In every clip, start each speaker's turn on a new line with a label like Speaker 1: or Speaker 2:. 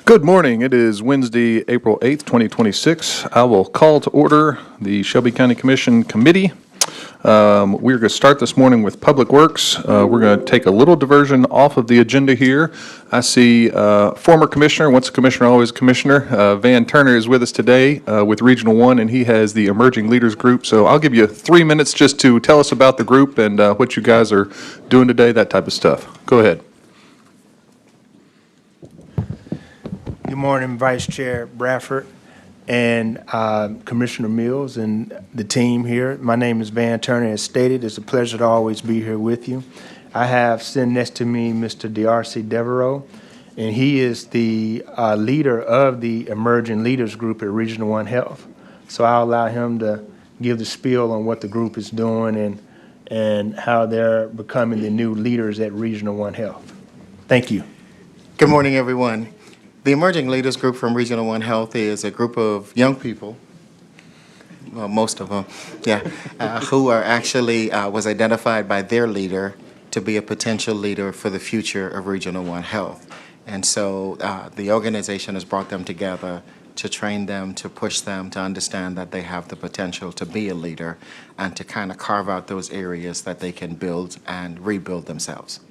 Speaker 1: Good morning. It is Wednesday, April 8th, 2026. I will call to order the Shelby County Commission Committee. We're going to start this morning with Public Works. We're going to take a little diversion off of the agenda here. I see former commissioner, once a commissioner, always a commissioner, Van Turner is with us today with Regional 1, and he has the Emerging Leaders Group. So I'll give you 3 minutes just to tell us about the group and what you guys are doing today, that type of stuff. Go ahead.
Speaker 2: Good morning, Vice Chair Bradford and Commissioner Mills and the team here. My name is Van Turner. As stated, it's a pleasure to always be here with you. I have sitting next to me Mr. D'Arcy Devereaux, and he is the leader of the Emerging Leaders Group at Regional 1 Health. So I'll allow him to give the spiel on what the group is doing and how they're becoming the new leaders at Regional 1 Health. Thank you.
Speaker 3: Good morning, everyone. The Emerging Leaders Group from Regional 1 Health is a group of young people, well, most of them, who are actually was identified by their leader to be a potential leader for the future of Regional 1 Health. And so the organization has brought them together to train them, to push them to understand that they have the potential to be a leader and to kind of carve out those areas that they can build and rebuild themselves.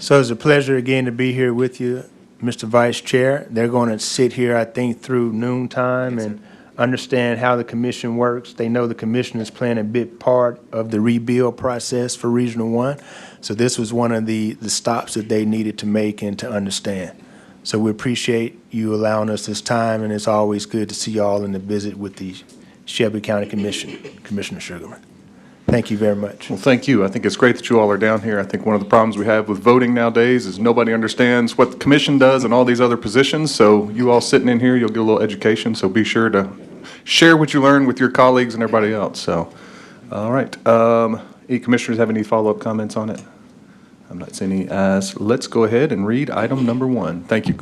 Speaker 2: So it's a pleasure again to be here with you, Mr. Vice Chair. They're going to sit here, I think, through noontime and understand how the commission works. They know the commission is playing a big part of the rebuild process for Regional 1. So this was one of the stops that they needed to make and to understand. So we appreciate you allowing us this time, and it's always good to see you all in the visit with the Shelby County Commission, Commissioner Sugarman. Thank you very much.
Speaker 1: Well, thank you. I think it's great that you all are down here. I think one of the problems we have with voting nowadays is nobody understands what the commission does and all these other positions. So you all sitting in here, you'll get a little education. So be sure to share what you learn with your colleagues and everybody else. So, all right. Any commissioners have any follow-up comments on it? I'm not seeing any. Let's go ahead and read item number 1. Thank you.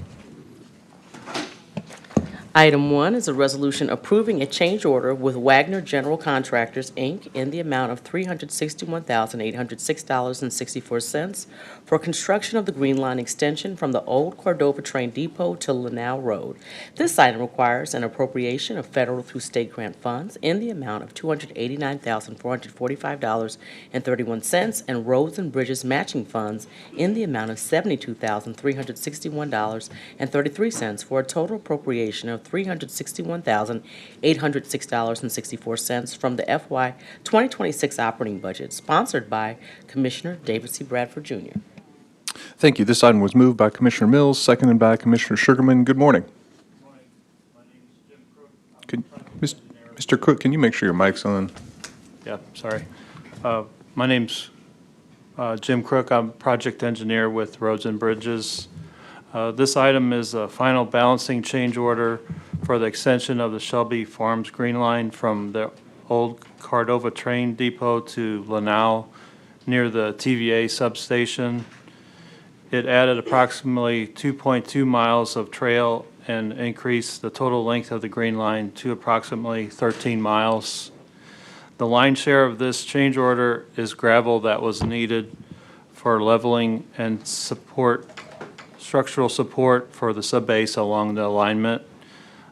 Speaker 4: Item 1 is a resolution approving a change order with Wagner General Contractors, Inc. in the amount of $361,806.64 for construction of the Green Line extension from the old Cordova Train Depot to Lanao Road. This item requires an appropriation of federal through state grant funds in the amount of $289,445.31 and roads and bridges matching funds in the amount of $72,361.33 for a total appropriation of $361,806.64 from the FY 2026 operating budget, sponsored by Commissioner David C. Bradford, Jr.
Speaker 1: Thank you. This item was moved by Commissioner Mills, seconded by Commissioner Sugarman. Good morning.
Speaker 5: Good morning. My name is Jim Crook.
Speaker 1: Mr. Crook, can you make sure your mic's on?
Speaker 5: Yeah, sorry. My name's Jim Crook. I'm project engineer with Roads and Bridges. This item is a final balancing change order for the extension of the Shelby Farms Green Line from the old Cordova Train Depot to Lanao near the TVA substation. It added approximately 2.2 miles of trail and increased the total length of the Green Line to approximately 13 miles. The line share of this change order is gravel that was needed for leveling and structural support for the subbase along the alignment.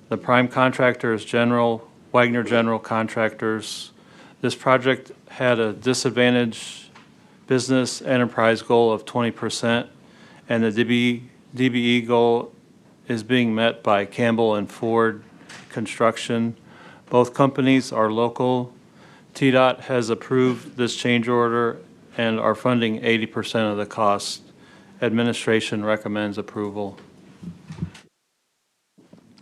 Speaker 5: The prime contractor is Wagner General Contractors. This project had a disadvantaged business enterprise goal of 20%, and the DBE goal is being met by Campbell and Ford Construction. Both companies are local. TDOT has approved this change order and are funding 80% of the cost. Administration recommends approval.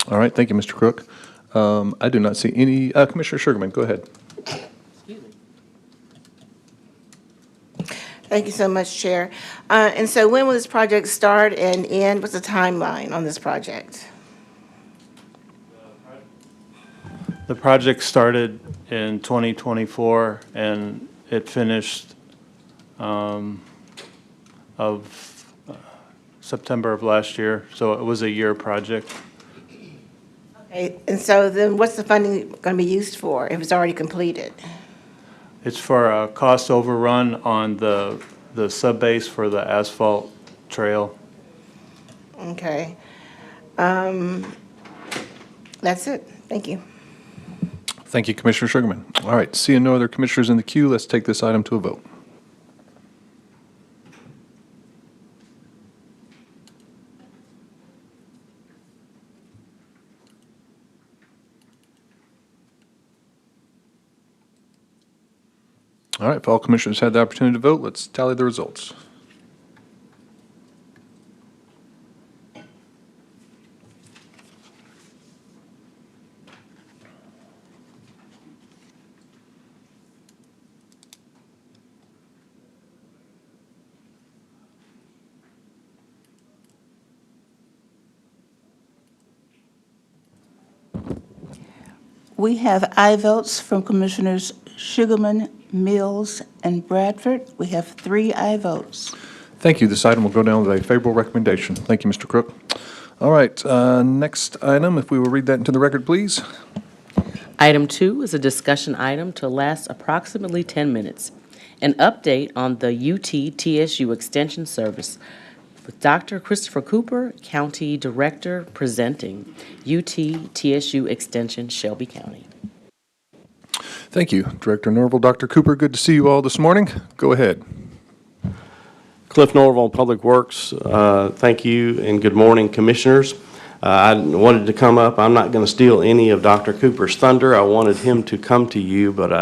Speaker 1: All right. Thank you, Mr. Crook. I do not see any. Commissioner Sugarman, go ahead.
Speaker 6: Thank you so much, Chair. And so when will this project start and end? What's the timeline on this project?
Speaker 5: The project started in 2024 and it finished September of last year, so it was a year project.
Speaker 6: Okay, and so then what's the funding going to be used for if it's already completed?
Speaker 5: It's for a cost overrun on the subbase for the asphalt trail.
Speaker 6: Okay. That's it. Thank you.
Speaker 1: Thank you, Commissioner Sugarman. All right, seeing no other commissioners in the queue, let's take this item to a vote. All right, if all commissioners had the opportunity to vote, let's tally the results.
Speaker 7: We have aye votes from Commissioners Sugarman, Mills, and Bradford. We have 3 aye votes.
Speaker 1: Thank you. This item will go down with a favorable recommendation. Thank you, Mr. Crook. All right, next item, if we will read that into the record, please.
Speaker 4: Item 2 is a discussion item to last approximately 10 minutes. An update on the UT-TSU Extension Service with Dr. Christopher Cooper, County Director, presenting UT-TSU Extension, Shelby County.
Speaker 1: Thank you, Director Norval. Dr. Cooper, good to see you all this morning. Go ahead.
Speaker 8: Cliff Norval, Public Works. Thank you and good morning, Commissioners. I wanted to come up. I'm not going to steal any of Dr. Cooper's thunder. I wanted him to come to you, but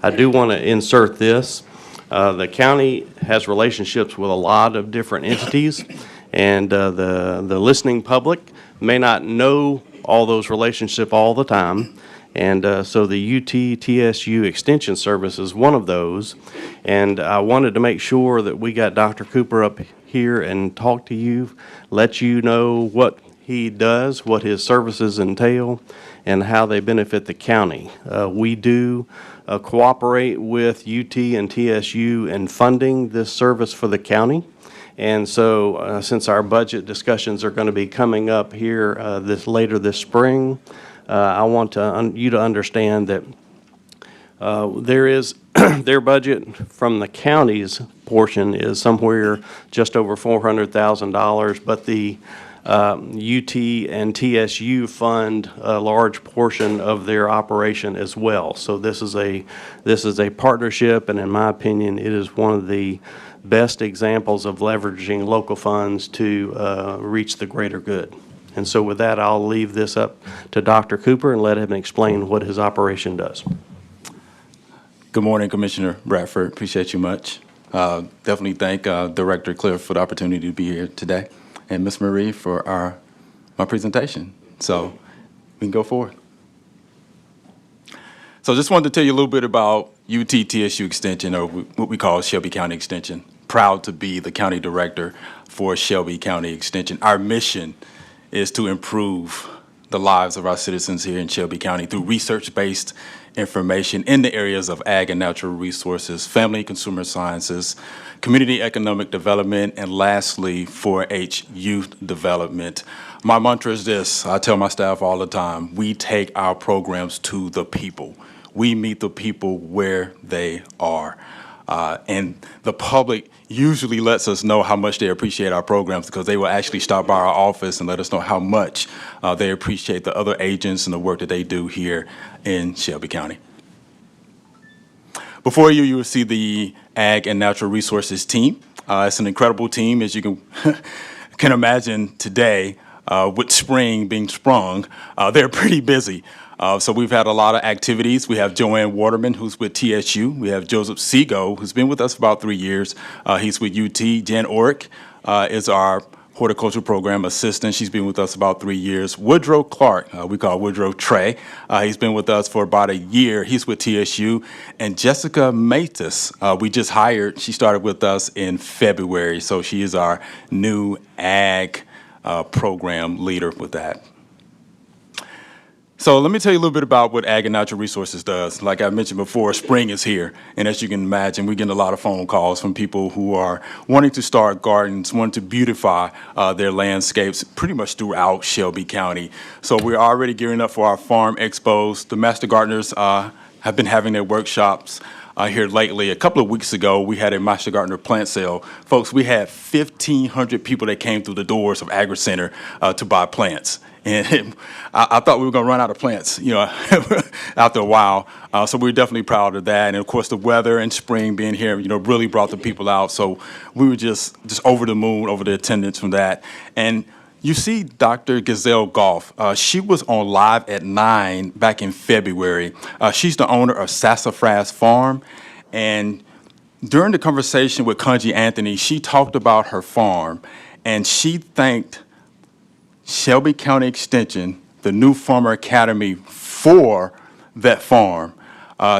Speaker 8: I do want to insert this. The county has relationships with a lot of different entities, and the listening public may not know all those relationships all the time. And so the UT-TSU Extension Service is one of those. And I wanted to make sure that we got Dr. Cooper up here and talk to you, let you know what he does, what his services entail, and how they benefit the county. We do cooperate with UT and TSU in funding this service for the county. And so since our budget discussions are going to be coming up here later this spring, I want you to understand that there is their budget from the county's portion is somewhere just over $400,000, but the UT and TSU fund a large portion of their operation as well. So this is a partnership, and in my opinion, it is one of the best examples of leveraging local funds to reach the greater good. And so with that, I'll leave this up to Dr. Cooper and let him explain what his operation does.
Speaker 9: Good morning, Commissioner Bradford. Appreciate you much. Definitely thank Director Cliff for the opportunity to be here today, and Ms. Marie for my presentation. So we can go forward. So just wanted to tell you a little bit about UT-TSU Extension, or what we call Shelby County Extension. Proud to be the County Director for Shelby County Extension. Our mission is to improve the lives of our citizens here in Shelby County through research-based information in the areas of ag and natural resources, family and consumer sciences, community economic development, and lastly, 4-H youth development. My mantra is this, I tell my staff all the time, we take our programs to the people. We meet the people where they are. And the public usually lets us know how much they appreciate our programs, because they will actually stop by our office and let us know how much they appreciate the other agents and the work that they do here in Shelby County. Before you will see the Ag and Natural Resources team. It's an incredible team, as you can imagine today, with spring being sprung. They're pretty busy. So we've had a lot of activities. We have Joanne Waterman, who's with TSU. We have Joseph Seago, who's been with us for about 3 years. He's with UT. Jen Orick is our horticulture program assistant. She's been with us about 3 years. Woodrow Clark, we call Woodrow Trey. He's been with us for about a year. He's with TSU. And Jessica Matus, we just hired. She started with us in February. So she is our new ag program leader with that. So let me tell you a little bit about what Ag and Natural Resources does. Like I mentioned before, spring is here. And as you can imagine, we get a lot of phone calls from people who are wanting to start gardens, wanting to beautify their landscapes pretty much throughout Shelby County. So we're already gearing up for our farm expos. The Master Gardeners have been having their workshops. here lately. A couple of weeks ago, we had a Master Gardener plant sale. Folks, we had 1,500 people that came through the doors of Agri Center to buy plants. And I thought we were going to run out of plants, after a while. So we're definitely proud of that. And of course, the weather and spring being here, really brought the people out. So we were just over the moon over the attendance from that. And you see Dr. Gazelle Goff. She was on Live at 9 back in February. She's the owner of Sassafras Farm. And during the conversation with Kunji Anthony, she talked about her farm. And she thanked Shelby County Extension, the new Farmer Academy, for that farm.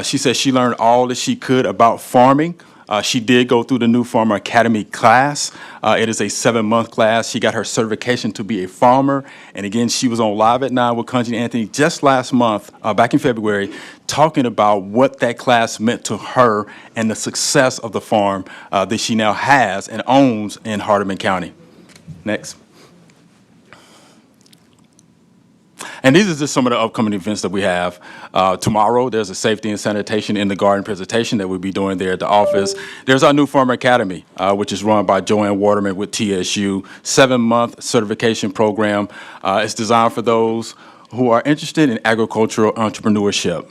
Speaker 9: She said she learned all that she could about farming. She did go through the new Farmer Academy class. It is a 7-month class. She got her certification to be a farmer. And again, she was on Live at 9 with Kunji Anthony just last month, back in February, talking about what that class meant to her and the success of the farm that she now has and owns in Hardeman County. Next. And these are just some of the upcoming events that we have. Tomorrow, there's a safety and sanitation in the garden presentation that we'll be doing there at the office. There's our new Farmer Academy, which is run by Joanne Waterman with TSU, 7-month certification program. It's designed for those who are interested in agricultural entrepreneurship.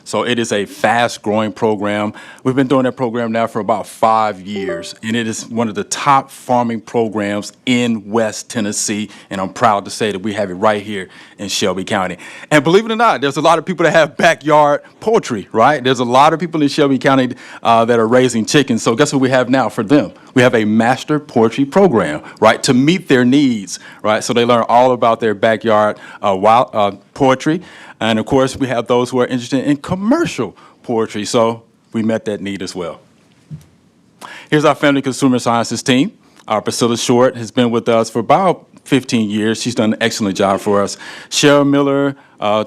Speaker 9: So it is a fast-growing program. We've been doing that program now for about 5 years, and it is one of the top farming programs in West Tennessee, and I'm proud to say that we have it right here in Shelby County. And believe it or not, there's a lot of people that have backyard poultry, right? There's a lot of people in Shelby County that are raising chickens, so guess what we have now for them? We have a master poultry program, right, to meet their needs, right? So they learn all about their backyard wild poultry. And of course, we have those who are interested in commercial poultry, so we met that need as well. Here's our Family Consumer Sciences team. Priscilla Short has been with us for about 15 years. She's done an excellent job for us. Cheryl Miller,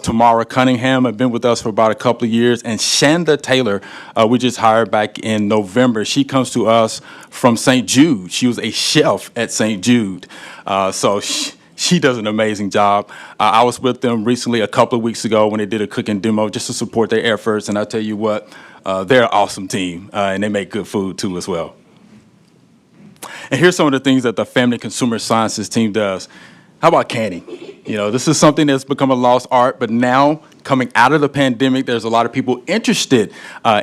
Speaker 9: Tamara Cunningham have been with us for about a couple of years. And Shanda Taylor, we just hired back in November. She comes to us from St. Jude. She was a chef at St. Jude. She does an amazing job. I was with them recently a couple of weeks ago when they did a cooking demo just to support their efforts. And I tell you what, they're an awesome team, and they make good food too as well. And here's some of the things that the Family Consumer Sciences team does. How about canning? This is something that's become a lost art, but now coming out of the pandemic, there's a lot of people interested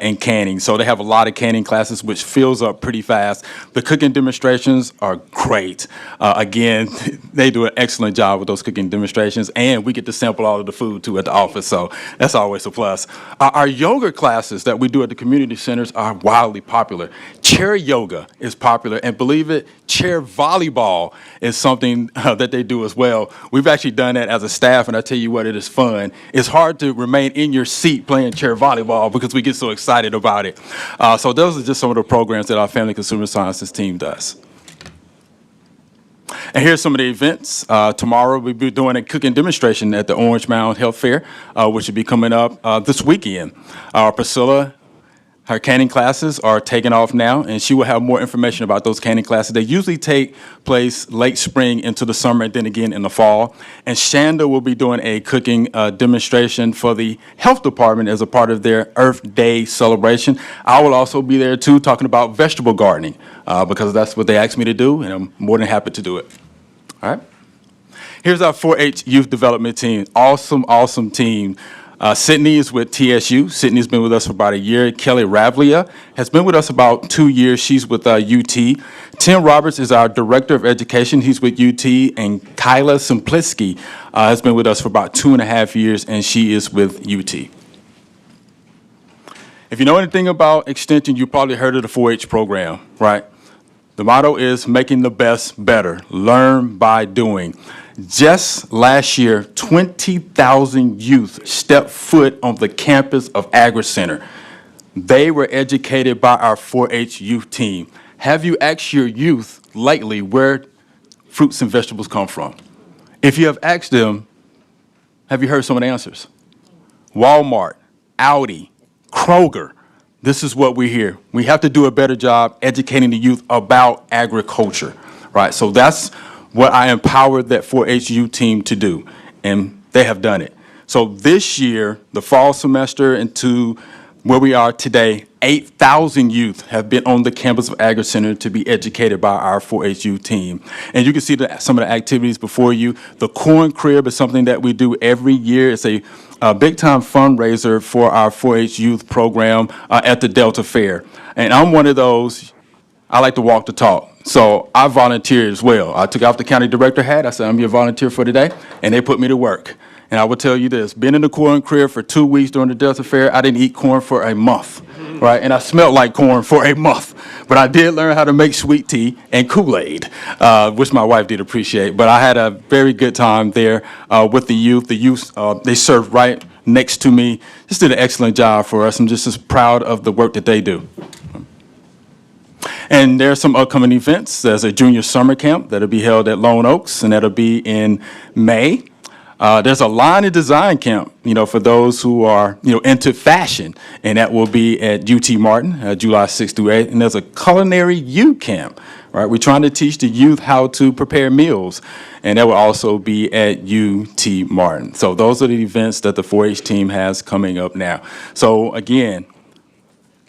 Speaker 9: in canning. So they have a lot of canning classes, which fills up pretty fast. The cooking demonstrations are great. Again, they do an excellent job with those cooking demonstrations, and we get to sample all of the food, too, at the office, so that's always a plus. Our yoga classes that we do at the community centers are wildly popular. Chair yoga is popular, and believe it, chair volleyball is something that they do as well. We've actually done that as a staff, and I tell you what, it is fun. It's hard to remain in your seat playing chair volleyball because we get so excited about it. So those are just some of the programs that our Family Consumer Sciences team does. And here's some of the events. Tomorrow we'll be doing a cooking demonstration at the Orange Mound Health Fair, which will be coming up this weekend. Priscilla, her canning classes are taking off now, and she will have more information about those canning classes. They usually take place late spring into the summer and then again in the fall. And Shanda will be doing a cooking demonstration for the health department as a part of their Earth Day celebration. I will also be there too, talking about vegetable gardening because that's what they asked me to do, and I'm more than happy to do it. All right. Here's our 4-H youth development team. Awesome, awesome team. Sydney is with TSU. Sydney's been with us for about a year. Kelly Ravlia has been with us about 2 years. She's with UT. Tim Roberts is our Director of Education. He's with UT. And Kyla Simpliski has been with us for about 2.5 years, and she is with UT. If you know anything about Extension, you probably heard of the 4-H program, right? The motto is making the best better. Learn by doing. Just last year, 20,000 youth stepped foot on the campus of Agri Center. They were educated by our 4-H youth team. Have you asked your youth lately where fruits and vegetables come from? If you have asked them, have you heard some of the answers? Walmart, Audi, Kroger. This is what we hear. We have to do a better job educating the youth about agriculture, right? So that's what I empowered that 4-HU team to do, and they have done it. So this year, the fall semester into where we are today, 8,000 youth have been on the campus of Agri Center to be educated by our 4-H youth team. And you can see some of the activities before you. The Corn Crib is something that we do every year. It's a big-time fundraiser for our 4-H youth program at the Delta Fair. And I'm one of those, I like to walk the talk. So I volunteered as well. I took off the county director hat. I said, I'm your volunteer for today. And they put me to work. And I will tell you this, being in the corn crib for 2 weeks during the Delta Fair, I didn't eat corn for a month, right? And I smelled like corn for a month. But I did learn how to make sweet tea and Kool-Aid, which my wife did appreciate. But I had a very good time there with the youth. The youth, they served right next to me. Just did an excellent job for us. I'm just as proud of the work that they do. And there are some upcoming events. There's a junior summer camp that'll be held at Lone Oaks, and that'll be in May. There's a line and design camp, for those who are, into fashion, and that will be at UT Martin, July 6th through 8th. And there's a culinary youth camp, right? We're trying to teach the youth how to prepare meals, and that will also be at UT Martin. So those are the events that the 4-H team has coming up now. So again,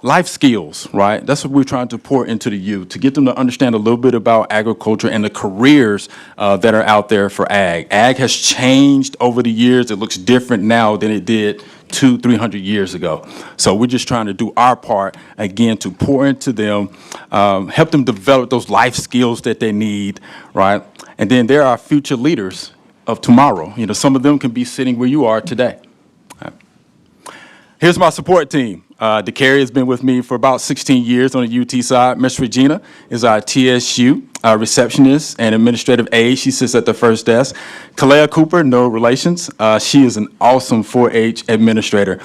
Speaker 9: life skills, right? That's what we're trying to pour into the youth, to get them to understand a little bit about agriculture and the careers that are out there for ag. Ag has changed over the years. It looks different now than it did 200-300 years ago. So we're just trying to do our part, again, to pour into them, help them develop those life skills that they need, right? And then there are future leaders of tomorrow. Some of them can be sitting where you are today. Right. Here's my support team. DeCarrie has been with me for about 16 years on the UT side. Miss Regina is our TSU receptionist and administrative aide. She sits at the first desk. Kalea Cooper, no relations. She is an awesome 4-H administrator.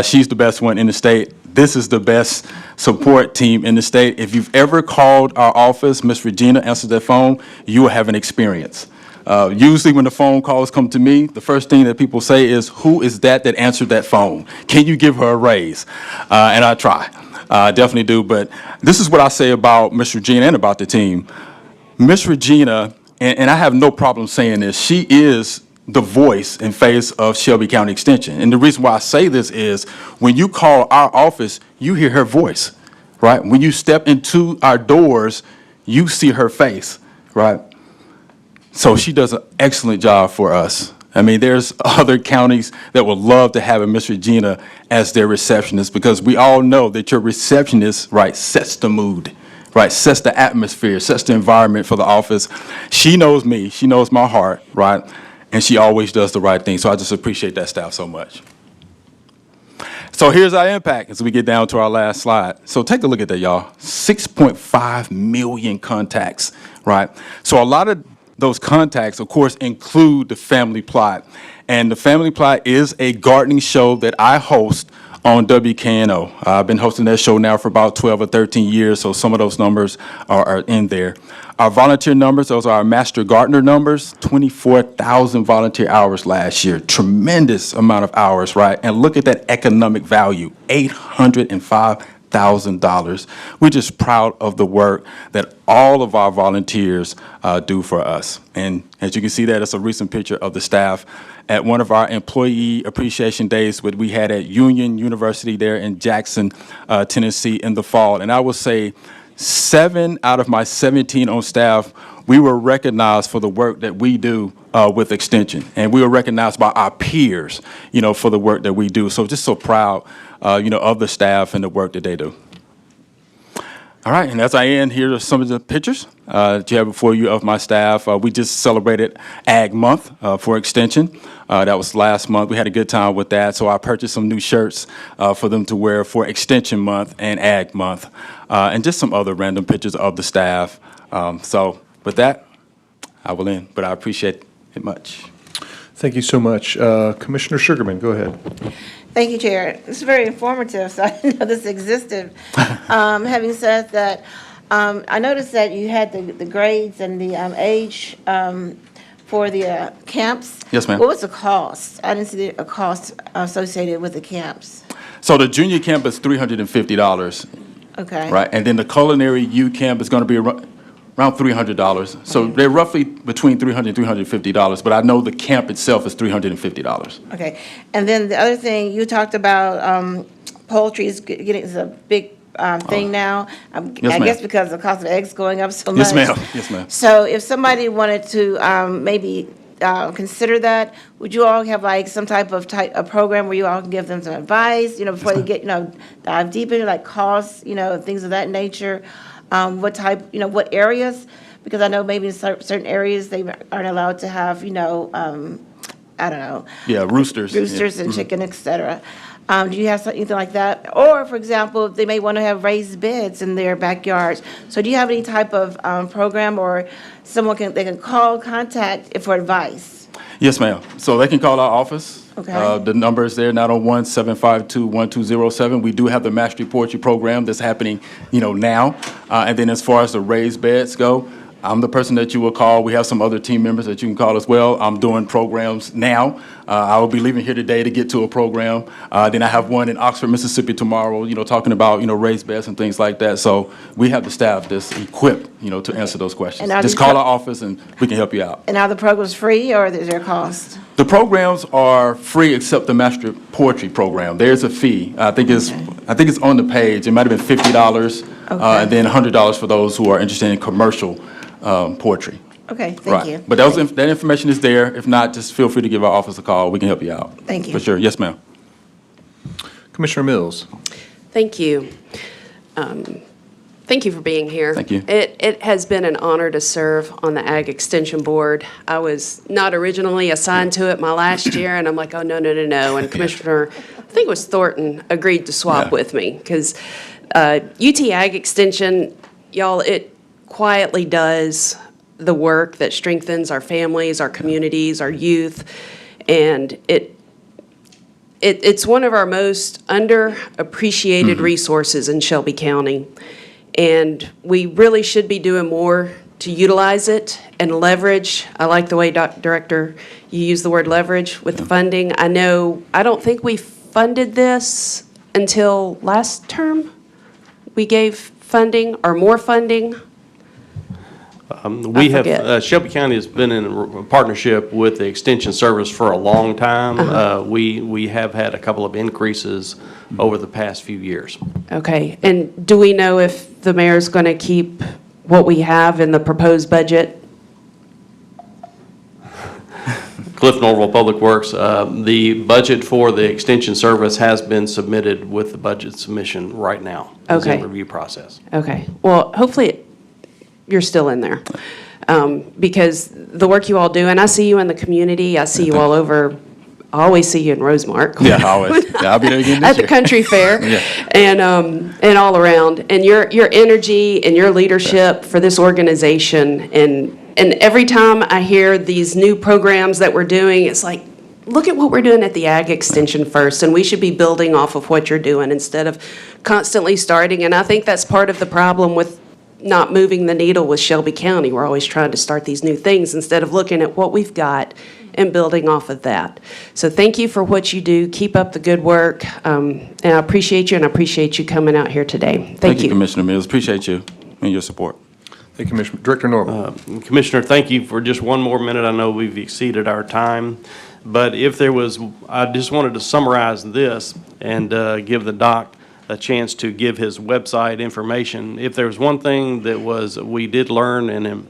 Speaker 9: She's the best one in the state. This is the best support team in the state. If you've ever called our office, Miss Regina answers that phone, you will have an experience. Usually when the phone calls come to me, the first thing that people say is, who is that answered that phone? Can you give her a raise? And I try. I definitely do. But this is what I say about Miss Regina and about the team. Miss Regina, and I have no problem saying this, she is the voice and face of Shelby County Extension. And the reason why I say this is when you call our office, you hear her voice, right? When you step into our doors, you see her face, right? So she does an excellent job for us. I mean, there's other counties that would love to have a Miss Regina as their receptionist, because we all know that your receptionist, right, sets the mood, right, sets the atmosphere, sets the environment for the office. She knows me. She knows my heart, right, and she always does the right thing. So I just appreciate that staff so much. So here's our impact as we get down to our last slide. So take a look at that, y'all. 6.5 million contacts, right? So a lot of those contacts, of course, include the Family Plot. And the Family Plot is a gardening show that I host on WKNO. I've been hosting that show now for about 12 or 13 years, so some of those numbers are in there. Our volunteer numbers, those are our Master Gardener numbers, 24,000 volunteer hours last year. Tremendous amount of hours, right? And look at that economic value, $805,000. We're just proud of the work that all of our volunteers do for us. And as you can see, that is a recent picture of the staff at one of our employee appreciation days that we had at Union University there in Jackson, Tennessee in the fall. And I will say 7 out of my 17 on staff, we were recognized for the work that we do with Extension. And we were recognized by our peers, for the work that we do. So just so proud, of the staff and the work that they do. All right, and as I end, here are some of the pictures that you have before you of my staff. We just celebrated Ag Month for Extension. That was last month. We had a good time with that, so I purchased some new shirts for them to wear for Extension Month and Ag Month, and just some other random pictures of the staff. So with that, I will end, but I appreciate it much.
Speaker 1: Thank you so much. Commissioner Sugarman, go ahead.
Speaker 6: Thank you, Chair. This is very informative, so I didn't know this existed. Having said that, I noticed that you had the grades and the age for the camps.
Speaker 9: Yes, ma'am.
Speaker 6: What was the cost? I didn't see a cost associated with the camps.
Speaker 9: So the junior camp is $350.
Speaker 6: Okay.
Speaker 9: Right, and then the culinary U camp is going to be around $300. So they're roughly between $300 and $350, but I know the camp itself is $350.
Speaker 6: Okay. And then the other thing, you talked about poultry is getting, is a big thing now.
Speaker 9: Yes,
Speaker 6: I
Speaker 9: ma'am.
Speaker 6: guess because the cost of eggs going up so much.
Speaker 9: Yes, ma'am. Yes, ma'am.
Speaker 6: So if somebody wanted to maybe consider that, would you all have like some type of a program where you all can give them some advice, before they get, dive deep into like costs, things of that nature? What type, what areas? Because I know maybe in certain areas they aren't allowed to have, I don't know.
Speaker 9: Yeah, roosters.
Speaker 6: Roosters
Speaker 9: Yeah.
Speaker 6: and chicken, et cetera. Do you have anything like that? Or, for example, they may want to have raised beds in their backyards. So do you have any type of program or they can call, contact for advice?
Speaker 9: Yes, ma'am. So they can call our office.
Speaker 6: Okay.
Speaker 9: The number is there, 901-752-1207. We do have the Mastery Poetry Program that's happening, now. And then as far as the raised beds go, I'm the person that you will call. We have some other team members that you can call as well. I'm doing programs now. I will be leaving here today to get to a program. Then I have one in Oxford, Mississippi tomorrow, talking about, raised beds and things like that. So we have the staff that's equipped, to answer those questions.
Speaker 6: And are
Speaker 9: Just
Speaker 6: these
Speaker 9: call our office and we can help you out.
Speaker 6: And are the programs free or is there a cost?
Speaker 9: The programs are free except the Master Poetry Program. There's a fee. I think it's on the page. It might have been $50, and then $100 for those who are interested in commercial poetry.
Speaker 6: Okay, thank
Speaker 9: Right.
Speaker 6: you.
Speaker 9: But that information is there. If not, just feel free to give our office a call. We can help you out.
Speaker 6: Thank you.
Speaker 9: For sure. Yes, ma'am.
Speaker 1: Commissioner Mills.
Speaker 10: Thank you. Thank you for being here.
Speaker 9: Thank you.
Speaker 10: It has been an honor to serve on the Ag Extension Board. I was not originally assigned to it my last year, and I'm like, oh, no. And Commissioner, I think it was Thornton, agreed to swap
Speaker 9: Yeah.
Speaker 10: with me, because UT Ag Extension, y'all, it quietly does the work that strengthens our families, our communities, our youth, and it's one of our most underappreciated resources in Shelby County. And we really should be doing more to utilize it and leverage. I like the way, Director, you use the word leverage with the funding. I don't think we funded this until last term. We gave funding or more funding.
Speaker 8: We have,
Speaker 10: forget.
Speaker 8: Shelby County has been in a partnership with the Extension Service for a long time. We have had a couple of increases over the past few years.
Speaker 10: Okay, and do we know if the mayor's going to keep what we have in the proposed budget?
Speaker 8: Cliff Norville, Public Works, the budget for the Extension Service has been submitted with the budget submission right now. It's in
Speaker 10: Okay.
Speaker 8: review process.
Speaker 10: Okay, well, hopefully you're still in there. Because the work you all do, and I see you in the community, I see you all over, I always see you in Rosemark.
Speaker 9: Yeah, always. Yeah, I'll be there again this
Speaker 10: At the
Speaker 9: year.
Speaker 10: country fair.
Speaker 9: Yeah.
Speaker 10: And all around. And your energy and your leadership for this organization. And every time I hear these new programs that we're doing, it's like, look at what we're doing at the Ag Extension first, and we should be building off of what you're doing instead of constantly starting. And I think that's part of the problem with not moving the needle with Shelby County. We're always trying to start these new things instead of looking at what we've got and building off of that. So thank you for what you do. Keep up the good work. And I appreciate you, and I appreciate you coming out here today. Thank you.
Speaker 9: Commissioner Mills. Appreciate you and your support.
Speaker 1: Thank you, Commissioner. Director Norville.
Speaker 8: Commissioner, thank you for just one more minute. I know we've exceeded our time. But if there was, I just wanted to summarize this and give the doc a chance to give his website information. If there was one thing that we did learn and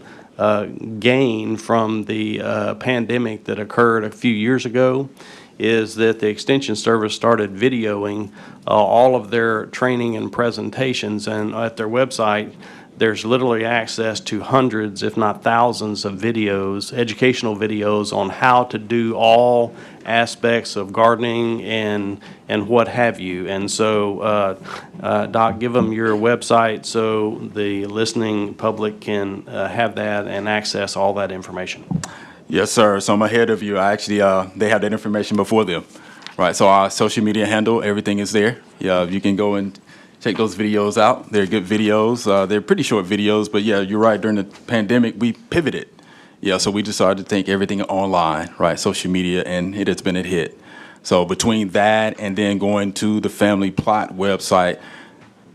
Speaker 8: gain from the pandemic that occurred a few years ago, is that the Extension Service started videoing all of their training and presentations, and at their website, there's literally access to hundreds, if not thousands, of videos, educational videos on how to do all aspects of gardening and what have you. And so, Doc, give them your website so the listening public can have that and access all that information.
Speaker 9: Yes, sir. So I'm ahead of you. I actually, they have that information before them. Right, so our social media handle, everything is there. Yeah, you can go and check those videos out. They're good videos. They're pretty short videos, but yeah, you're right. During the pandemic, we pivoted. Yeah, so we decided to take everything online, right, social media, and it has been a hit. So between that and then going to the Family Plot website,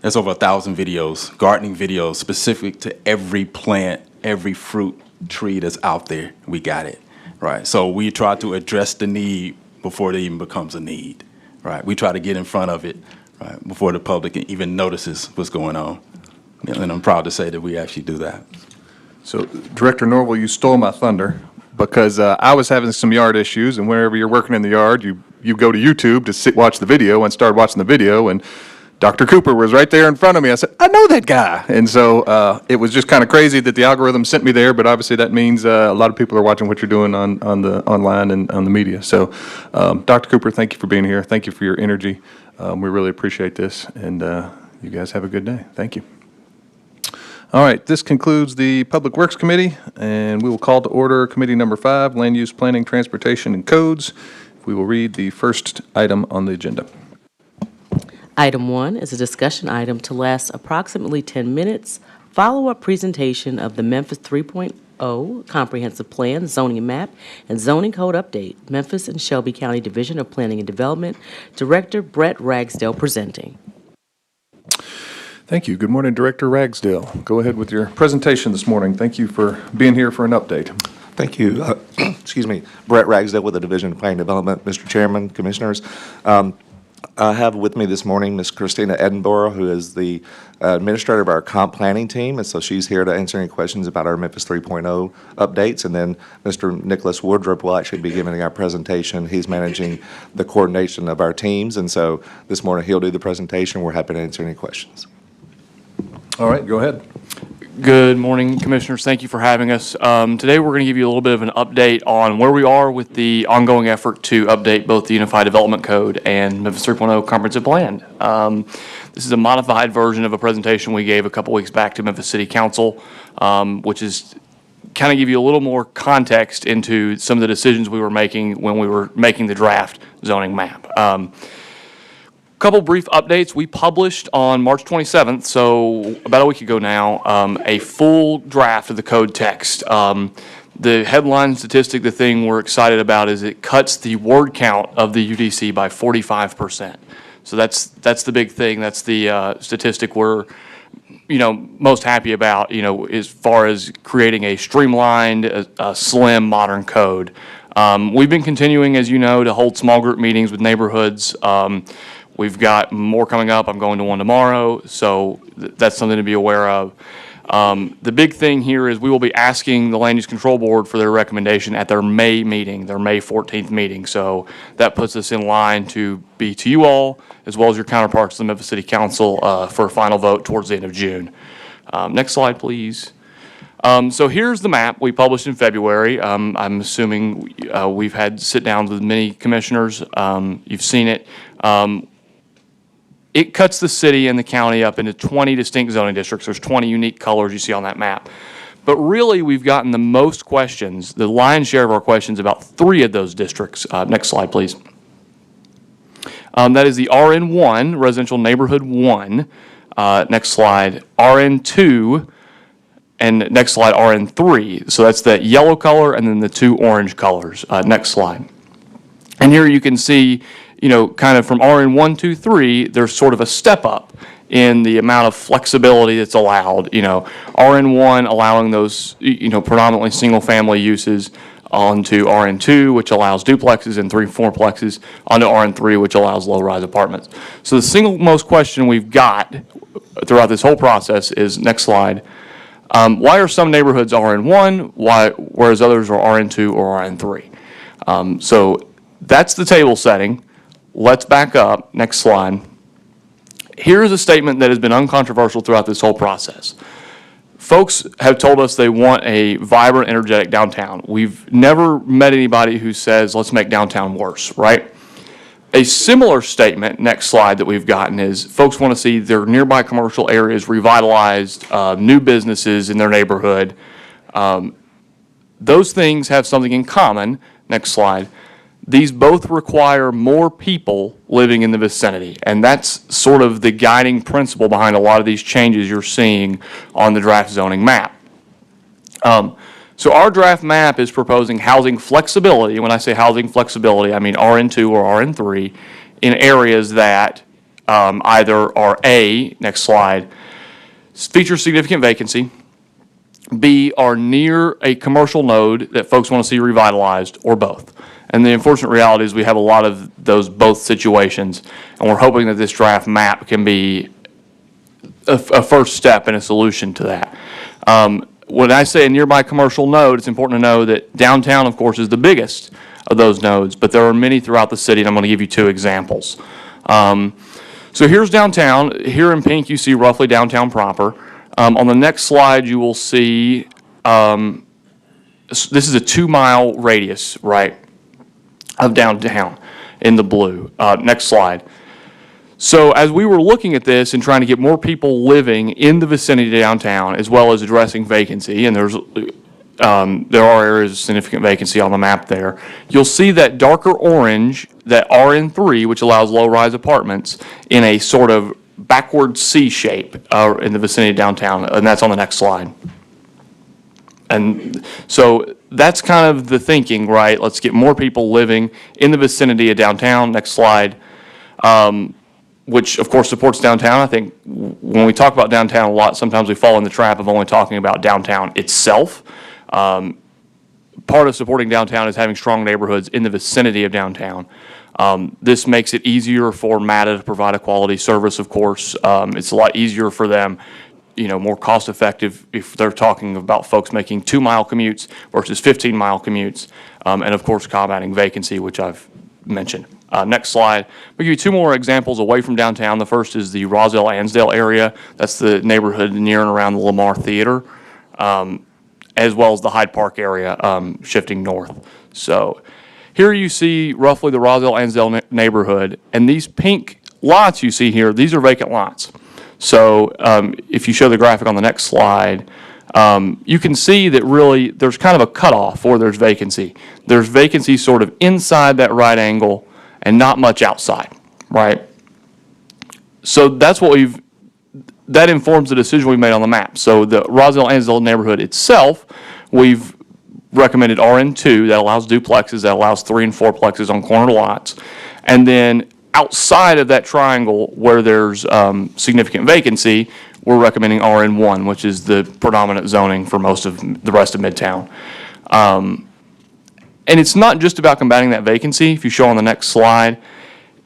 Speaker 9: there's over 1,000 videos, gardening videos, specific to every plant, every fruit tree that's out there. We got it, right? So we try to address the need before it even becomes a need, right? We try to get in front of it right, before the public even notices what's going on. And I'm proud to say that we actually do that.
Speaker 1: So, Director Norval, you stole my thunder, because I was having some yard issues, and whenever you're working in the yard, you go to YouTube to watch the video, and started watching the video, and Dr. Cooper was right there in front of me. I said, I know that guy. And so it was just kind of crazy that the algorithm sent me there, but obviously that means a lot of people are watching what you're doing on the online and on the media. So, Dr. Cooper, thank you for being here. Thank you for your energy. We really appreciate this, and you guys have a good day. Thank you. All right, this concludes the Public Works Committee, and we will call to order Committee Number 5, Land Use Planning, Transportation, and Codes. We will read the first item on the agenda.
Speaker 4: Item 1 is a discussion item to last approximately 10 minutes, follow-up presentation of the Memphis 3.0 Comprehensive Plan, Zoning Map, and Zoning Code Update, Memphis and Shelby County Division of Planning and Development, Director Brett Ragsdale presenting.
Speaker 1: Thank you. Good morning, Director Ragsdale. Go ahead with your presentation this morning. Thank you for being here for an update.
Speaker 11: Thank you. Excuse me. Brett Ragsdale with the Division of Planning and Development. Mr. Chairman, Commissioners. I have with me this morning Ms. Christina Edinburgh, who is the administrator of our comp planning team, and so she's here to answer any questions about our Memphis 3.0 updates. And then Mr. Nicholas Woodruff will actually be giving our presentation. He's managing the coordination of our teams, and so this morning he'll do the presentation. We're happy to answer any questions.
Speaker 1: All right, go ahead.
Speaker 12: Good morning, Commissioners. Thank you for having us. Today, we're going to give you a little bit of an update on where we are with the ongoing effort to update both the Unified Development Code and Memphis 3.0 Comprehensive Plan. This is a modified version of a presentation we gave a couple weeks back to Memphis City Council, which is kind of give you a little more context into some of the decisions we were making when we were making the draft zoning map. Couple brief updates. We published on March 27th, so about a week ago now, a full draft of the code text. The headline statistic, the thing we're excited about, is it cuts the word count of the UDC by 45%. So that's the big thing. That's the statistic we're most happy about, as far as creating a streamlined, a slim, modern code. We've been continuing, as you know, to hold small group meetings with neighborhoods. We've got more coming up. I'm going to one tomorrow, so that's something to be aware of. The big thing here is we will be asking the Land Use Control Board for their recommendation at their May meeting, their May 14th meeting. So that puts us in line to be to you all, as well as your counterparts to the Memphis City Council for a final vote towards the end of June. Next slide, please. So here's the map we published in February. I'm assuming we've had sit-downs with many commissioners. You've seen it. It cuts the city and the county up into 20 distinct zoning districts. There's 20 unique colors you see on that map. But really, we've gotten the most questions, the lion's share of our questions, about 3 of those districts. Next slide, please. That is the RN1, Residential Neighborhood 1. Next slide, RN2, and next slide, RN3. So that's the yellow color and then the 2 orange colors. Next slide. And here you can see, kind of from RN 1, 2, 3, there's sort of a step up in the amount of flexibility that's allowed. RN 1 allowing those, predominantly single-family uses, onto RN 2, which allows duplexes, and 3, 4plexes, onto RN 3, which allows low-rise apartments. So the single most question we've got throughout this whole process is, next slide, why are some neighborhoods RN 1, whereas others are RN 2 or RN 3? So that's the table setting. Let's back up. Next slide. Here's a statement that has been uncontroversial throughout this whole process. Folks have told us they want a vibrant, energetic downtown. We've never met anybody who says, let's make downtown worse, right? A similar statement, next slide, that we've gotten is folks want to see their nearby commercial areas revitalized, new businesses in their neighborhood. Those things have something in common. Next slide. These both require more people living in the vicinity, and that's sort of the guiding principle behind a lot of these changes you're seeing on the draft zoning map. So our draft map is proposing housing flexibility. When I say housing flexibility, I mean RN2 or RN3 in areas that either are A, next slide, feature significant vacancy, B, are near a commercial node that folks want to see revitalized, or both. And the unfortunate reality is we have a lot of those both situations, and we're hoping that this draft map can be a first step in a solution to that. When I say a nearby commercial node, it's important to know that downtown, of course, is the biggest of those nodes, but there are many throughout the city, and I'm going to give you two examples. So here's downtown. Here in pink, you see roughly downtown proper. On the next slide, you will see this is a 2-mile radius, right, of downtown in the blue. Next slide. So as we were looking at this and trying to get more people living in the vicinity of downtown, as well as addressing vacancy, and there are areas of significant vacancy on the map there, you'll see that darker orange, that RN3, which allows low-rise apartments, in a sort of backward C shape in the vicinity of downtown, and that's on the next slide. And so that's kind of the thinking, right? Let's get more people living in the vicinity of downtown. Next slide. Which of course supports downtown. I think when we talk about downtown a lot, sometimes we fall in the trap of only talking about downtown itself. Part of supporting downtown is having strong neighborhoods in the vicinity of downtown. This makes it easier for MATA to provide a quality service, of course. It's a lot easier for them, more cost effective if they're talking about folks making 2-mile commutes versus 15-mile commutes. And of course, combating vacancy, which I've mentioned. Next slide. I'll give you two more examples away from downtown. The first is the Roswell-Ansdale area. That's the neighborhood near and around the Lamar Theater, as well as the Hyde Park area shifting north. So here you see roughly the Roswell-Ansdale neighborhood, and these pink lots you see here, these are vacant lots. So if you show the graphic on the next slide, you can see that really there's kind of a cutoff where there's vacancy. There's vacancy sort of inside that right angle and not much outside, right? So that's what that informs the decision we made on the map. So the Roswell-Ansdale neighborhood itself, we've recommended RN2 that allows duplexes, that allows 3 and 4 plexes on corner lots. And then outside of that triangle where there's significant vacancy, we're recommending RN1, which is the predominant zoning for most of the rest of Midtown. And it's not just about combating that vacancy, if you show on the next slide.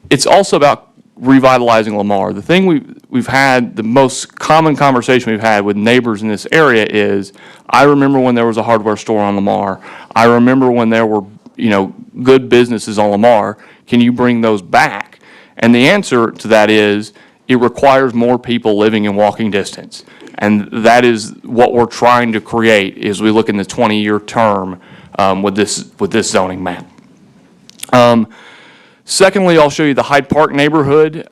Speaker 12: It's also about revitalizing Lamar. The thing we've had, the most common conversation we've had with neighbors in this area is, I remember when there was a hardware store on Lamar. I remember when there were, good businesses on Lamar. Can you bring those back? And the answer to that is, it requires more people living in walking distance. And that is what we're trying to create as we look in the 20-year term with this zoning map. Secondly, I'll show you the Hyde Park neighborhood.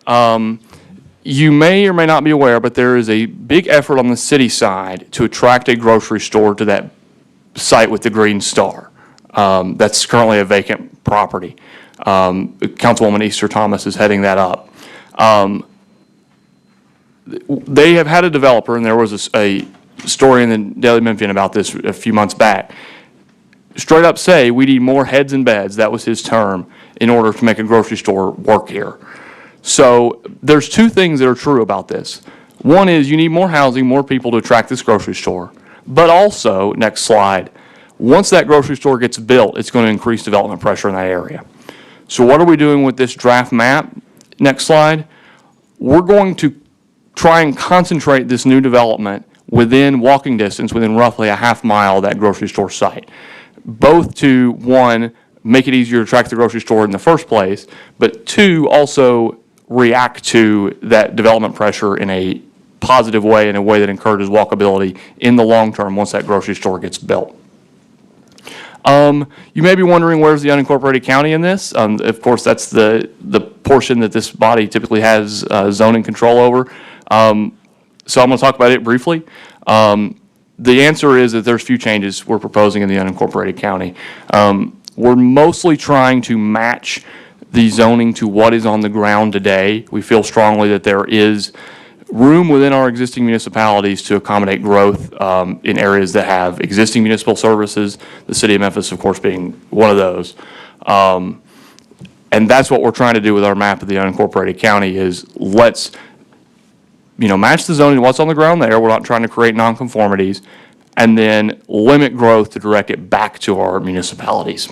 Speaker 12: You may or may not be aware, but there is a big effort on the city side to attract a grocery store to that site with the green star. That's currently a vacant property. Councilwoman Easter Thomas is heading that up. They have had a developer, and there was a story in the Daily Memphian about this a few months back, straight up say, we need more heads and beds, that was his term, in order to make a grocery store work here. So there's two things that are true about this. One is you need more housing, more people to attract this grocery store. But also, next slide, once that grocery store gets built, it's going to increase development pressure in that area. So what are we doing with this draft map? Next slide. We're going to try and concentrate this new development within walking distance, within roughly a half-mile of that grocery store site. Both to, one, make it easier to attract the grocery store in the first place, but two, also react to that development pressure in a positive way, in a way that encourages walkability in the long term once that grocery store gets built. You may be wondering, where's the unincorporated county in this? Of course, that's the portion that this body typically has zoning control over. So I'm going to talk about it briefly. The answer is that there's few changes we're proposing in the unincorporated county. We're mostly trying to match the zoning to what is on the ground today. We feel strongly that there is room within our existing municipalities to accommodate growth in areas that have existing municipal services, the city of Memphis, of course, being one of those. And that's what we're trying to do with our map of the unincorporated county is let's match the zoning to what's on the ground there. We're not trying to create nonconformities, and then limit growth to direct it back to our municipalities.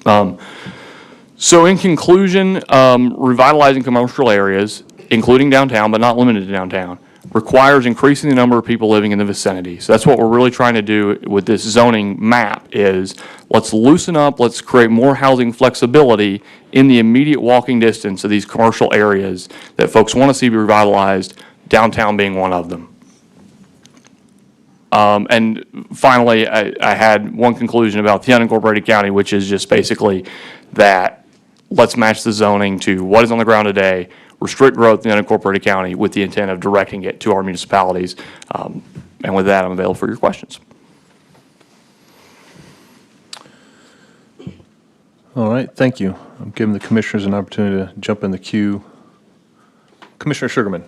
Speaker 12: So in conclusion, revitalizing commercial areas, including downtown, but not limited to downtown, requires increasing the number of people living in the vicinity. So that's what we're really trying to do with this zoning map is let's loosen up, let's create more housing flexibility in the immediate walking distance of these commercial areas that folks want to see revitalized, downtown being one of them. And finally, I had one conclusion about the unincorporated county, which is just basically that let's match the zoning to what is on the ground today, restrict growth in the unincorporated county with the intent of directing it to our municipalities. And with that, I'm available for your questions.
Speaker 1: All right, thank you. I'm giving the commissioners an opportunity to jump in the queue. Commissioner Sugarman.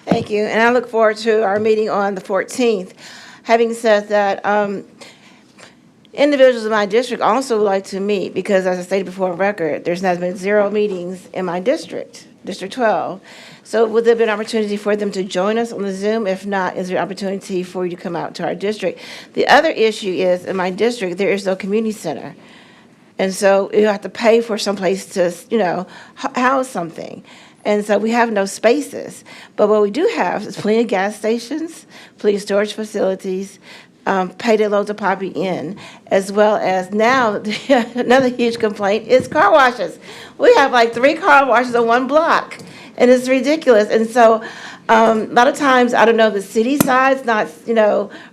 Speaker 6: Thank you, and I look forward to our meeting on the 14th. Having said that, individuals in my district also would like to meet because, as I stated before on record, there's not been 0 meetings in my district, District 12. So would there be an opportunity for them to join us on the Zoom? If not, is there an opportunity for you to come out to our district? The other issue is, in my district, there is no community center. And so you have to pay for someplace to, house something. And so we have no spaces. But what we do have is plenty of gas stations, plenty of storage facilities, payday loads of property in, as well as now, another huge complaint is car washes. We have like 3 car washes on 1 block, and it's ridiculous. And so a lot of times, I don't know, the city side's not,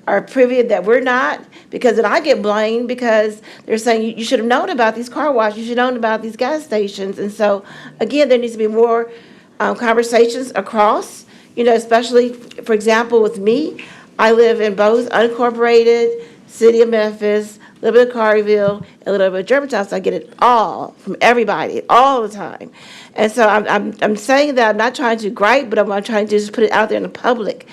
Speaker 6: are privy that we're not, because then I get blamed because they're saying you should have known about these car washes, you should have known about these gas stations. And so, again, there needs to be more conversations across, especially, for example, with me, I live in both unincorporated, city of Memphis, a little bit of Carville, and a little bit of Germantown, so I get it all from everybody, all the time. And so I'm saying that I'm not trying to gripe, but I'm trying to just put it out there in the public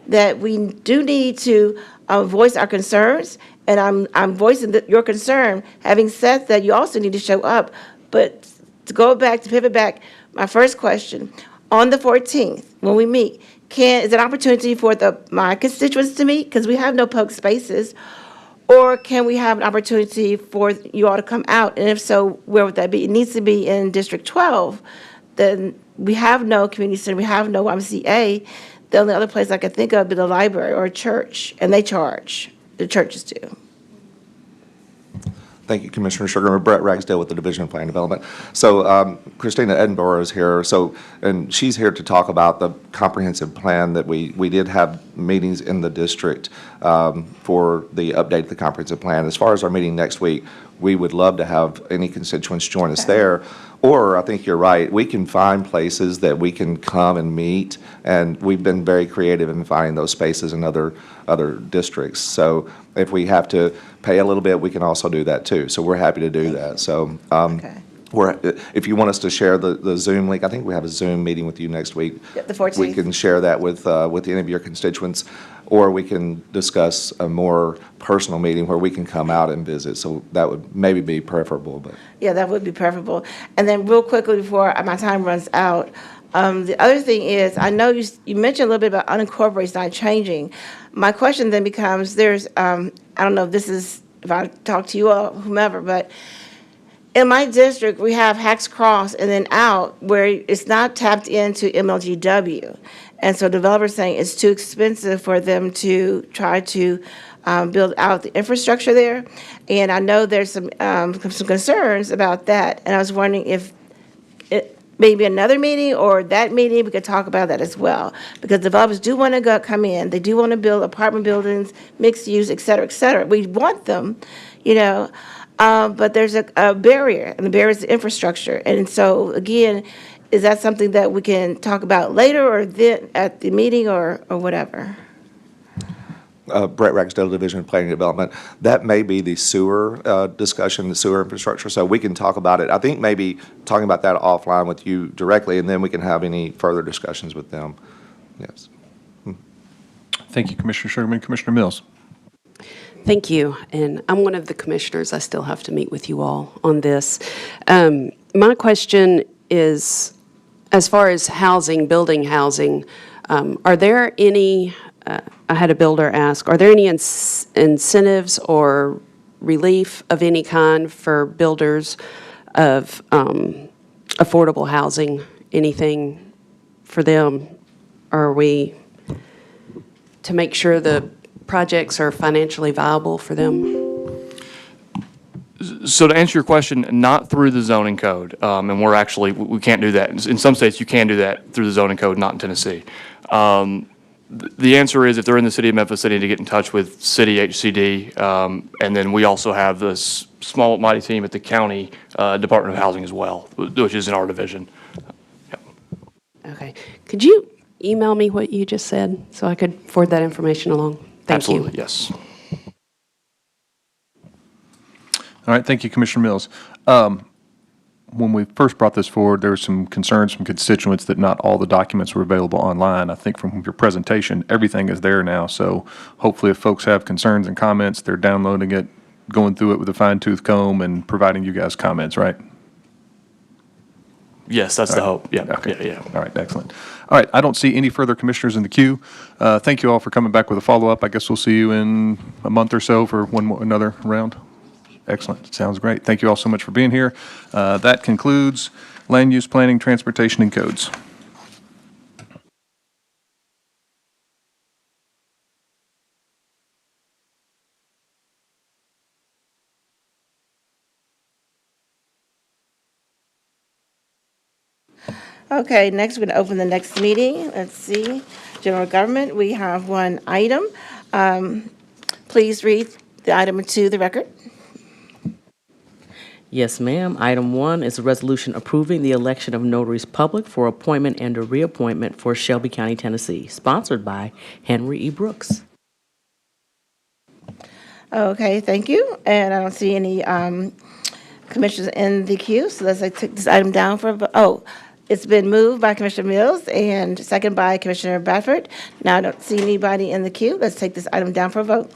Speaker 6: that we do need to voice our concerns, and I'm voicing your concern. Having said that, you also need to show up. But to pivot back, my first question, on the 14th, when we meet, is it an opportunity for my constituents to meet, because we have no public spaces, or can we have an opportunity for you all to come out? And if so, where would that be? It needs to be in District 12. Then we have no community center, we have no YMCA. The only other place I could think of would be the library or a church, and they charge. The churches do.
Speaker 11: Thank you, Commissioner Sugarman. Brett Ragsdale with the Division of Plan Development. So Christina Edinburgh is here, and she's here to talk about the comprehensive plan that we did have meetings in the district for the update of the comprehensive plan. As far as our meeting next week, we would love to have any constituents join us there. Or I think you're right, we can find places that we can come and meet, and we've been very creative in finding those spaces in other districts. So if we have to pay a little bit, we can also do that too. So we're happy to do that. So if you want us to share the Zoom link, I think we have a Zoom meeting with you next week.
Speaker 6: Yep, the 14th.
Speaker 11: We can share that with any of your constituents, or we can discuss a more personal meeting where we can come out and visit. So that would maybe be preferable. But
Speaker 6: Yeah, that would be preferable. And then real quickly before my time runs out, the other thing is, I know you mentioned a little bit about unincorporated not changing. My question then becomes, I don't know if I talk to you or whomever, but in my district, we have Hacks Cross and then out where it's not tapped into MLGW. And so developers saying it's too expensive for them to try to build out the infrastructure there. And I know there's some concerns about that. And I was wondering if maybe another meeting or that meeting, we could talk about that as well. Because developers do want to come in. They do want to build apartment buildings, mixed use, et cetera, et cetera. We want them, but there's a barrier, and the barrier is the infrastructure. And so, again, is that something that we can talk about later or then at the meeting or whatever?
Speaker 11: Brett Ragsdale, Division of Planning and Development. That may be the sewer discussion, the sewer infrastructure, so we can talk about it. I think maybe talking about that offline with you directly, and then we can have any further discussions with them. Yes.
Speaker 1: Thank you, Commissioner Sugarman. Commissioner Mills.
Speaker 10: Thank you. And I'm one of the commissioners. I still have to meet with you all on this. My question is, as far as housing, building housing, are there any, I had a builder ask, are there any incentives or relief of any kind for builders of affordable housing, anything for them? Or are we to make sure the projects are financially viable for them?
Speaker 12: So to answer your question, not through the zoning code, and we're actually, we can't do that. In some states, you can do that through the zoning code, not in Tennessee. The answer is if they're in the city of Memphis, they need to get in touch with city HCD, and then we also have this small mighty team at the county Department of Housing as well, which is in our division. Yep.
Speaker 10: Okay. Could you email me what you just said so I could forward that information along? Thank you.
Speaker 12: Absolutely, yes.
Speaker 1: All right, thank you, Commissioner Mills. When we first brought this forward, there were some concerns from constituents that not all the documents were available online. I think from your presentation, everything is there now, so hopefully if folks have concerns and comments, they're downloading it, going through it with a fine-tooth comb, and providing you guys comments, right?
Speaker 12: Yes, that's the hope. Yeah,
Speaker 1: Okay.
Speaker 12: yeah.
Speaker 1: All right, excellent. All right, I don't see any further commissioners in the queue. Thank you all for coming back with a follow-up. I guess we'll see you in a month or so for another round. Excellent. Sounds great. Thank you all so much for being here. That concludes land use planning, transportation, and codes.
Speaker 6: Okay, next, we're going to open the next meeting. Let's see. General government, we have one item. Please read the item to the record.
Speaker 4: Yes, ma'am. Item 1 is a resolution approving the election of notaries public for appointment and or reappointment for Shelby County, Tennessee, sponsored by Henry E. Brooks.
Speaker 6: Okay, thank you. And I don't see any commissioners in the queue, so let's take this item down for, it's been moved by Commissioner Mills and second by Commissioner Bradford. Now I don't see anybody in the queue. Let's take this item down for a vote.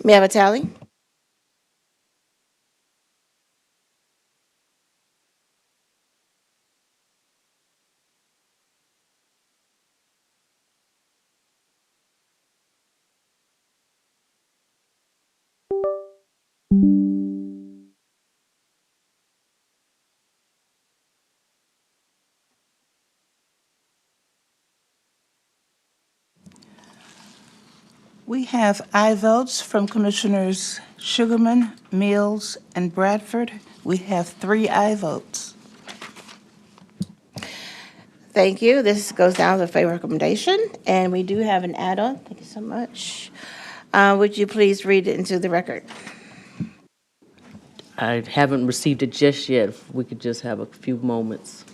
Speaker 6: May I have a tally?
Speaker 7: We have aye votes from Commissioners Sugarman, Mills, and Bradford. We have 3 aye votes.
Speaker 6: Thank you. This goes down to a favor recommendation, and we do have an add-on. Thank you so much. Would you please read it into the record?
Speaker 4: I haven't received it just yet. If we could just have a few moments.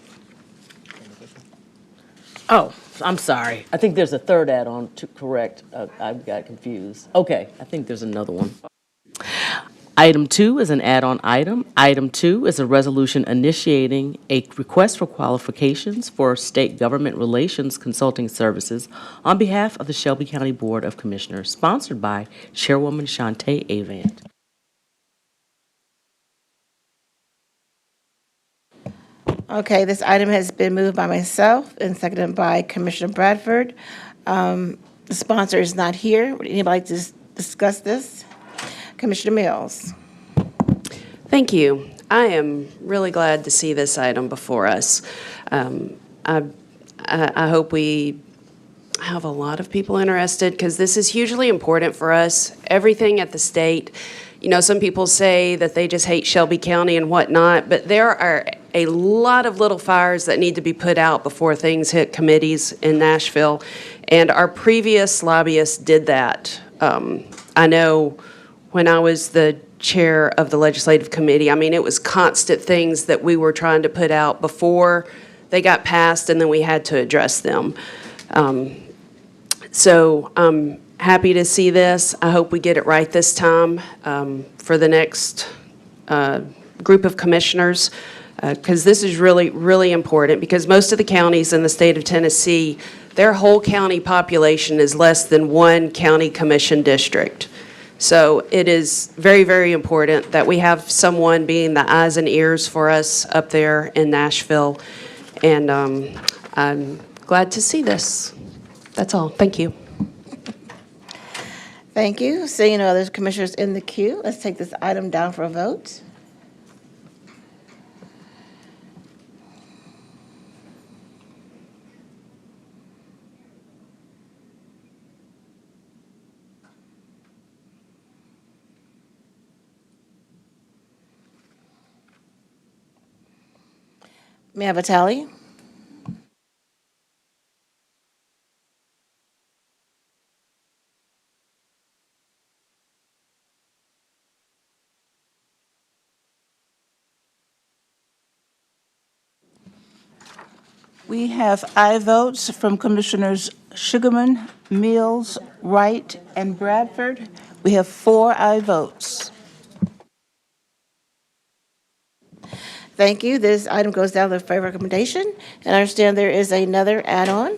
Speaker 4: Oh, I'm sorry. I think there's a third add-on to correct. I got confused. Okay, I think there's another one. Item 2 is an add-on item. Item 2 is a resolution initiating a request for qualifications for state government relations consulting services on behalf of the Shelby County Board of Commissioners, sponsored by Chairwoman Shantae Avant.
Speaker 6: Okay, this item has been moved by myself and seconded by Commissioner Bradford. The sponsor is not here. Would anybody like to discuss this? Commissioner Mills.
Speaker 10: Thank you. I am really glad to see this item before us. I hope we have a lot of people interested because this is hugely important for us. Everything at the state, you know, some people say that they just hate Shelby County and whatnot, but there are a lot of little fires that need to be put out before things hit committees in Nashville, and our previous lobbyists did that. I know when I was the chair of the legislative committee, I mean, it was constant things that we were trying to put out before they got passed, and then we had to address them. So I'm happy to see this. I hope we get it right this time for the next group of commissioners, because this is really, really important, because most of the counties in the state of Tennessee, their whole county population is less than one county commission district. So it is very, very important that we have someone being the eyes and ears for us up there in Nashville. And I'm glad to see this. That's all. Thank you.
Speaker 6: Thank you. Seeing no other commissioners in the queue, let's take this item down for a vote. May I have a tally?
Speaker 7: We have aye votes from Commissioners Sugarman, Mills, Wright, and Bradford. We have 4 aye votes.
Speaker 6: Thank you. This item goes down the favor recommendation. And I understand there is another add-on.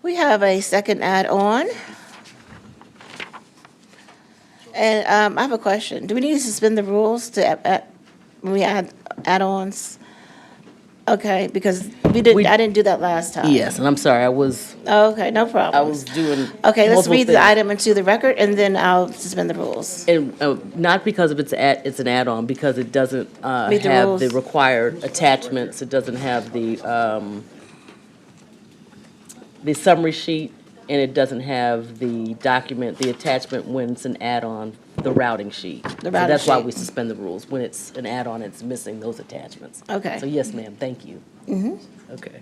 Speaker 6: We have a second add-on. And I have a question. Do we need to suspend the rules when we add add-ons? Okay, because I didn't do that last time.
Speaker 4: Yes, and I'm sorry,
Speaker 6: Okay, no problem.
Speaker 4: I was doing
Speaker 6: Okay, let's
Speaker 4: multiple
Speaker 6: read the
Speaker 4: things.
Speaker 6: item into the record, and then I'll suspend the rules.
Speaker 4: And not because of it's an add-on, because it doesn't
Speaker 6: Meet the
Speaker 4: have the
Speaker 6: rules.
Speaker 4: required attachments, it doesn't have the summary sheet, and it doesn't have the document, the attachment when it's an add-on, the routing sheet. So
Speaker 6: routing
Speaker 4: that's why
Speaker 6: sheet.
Speaker 4: we suspend the rules. When it's an add-on, it's missing those attachments.
Speaker 6: Okay.
Speaker 4: So yes, ma'am, thank you. Okay.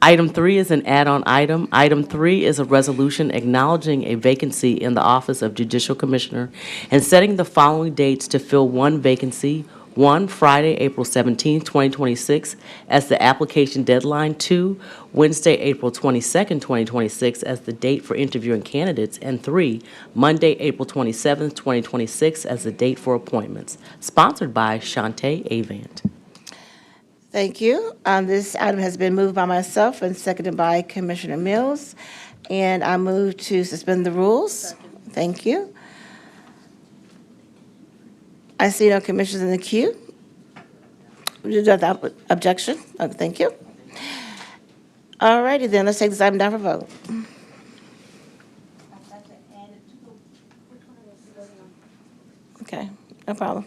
Speaker 4: Item 3 is an add-on item. Item 3 is a resolution acknowledging a vacancy in the Office of Judicial Commissioner and setting the following dates to fill one vacancy. 1, Friday, April 17, 2026, as the application deadline. 2, Wednesday, April 22nd, 2026, as the date for interviewing candidates. And 3, Monday, April 27th, 2026, as the date for appointments. Sponsored by Shantae Avant.
Speaker 6: Thank you. This item has been moved by myself and seconded by Commissioner Mills. And I move to suspend the rules. Thank you. I see no commissioners in the queue. Would you do that objection? Oh, thank you. All righty then, let's take this item down for vote. Okay, no problem.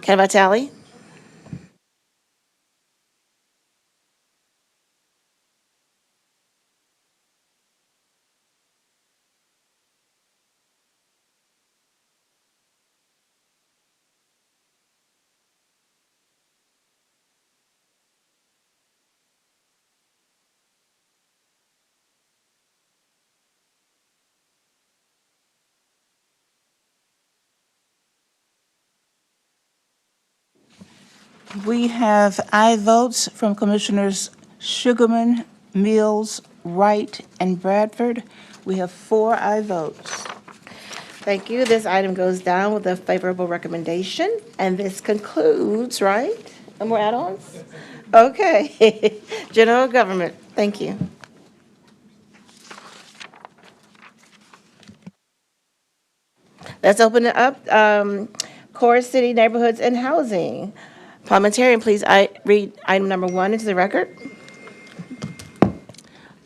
Speaker 6: Can I have a tally?
Speaker 7: We have aye votes from Commissioners Sugarman, Mills, Wright, and Bradford. We have 4 aye votes. Thank you. This item goes down with a favorable recommendation, and this concludes, right? No more add-ons? Okay. General government, thank you. Let's open it up. Core City Neighborhoods and Housing. Parliamentarian, please read item number 1 into the record.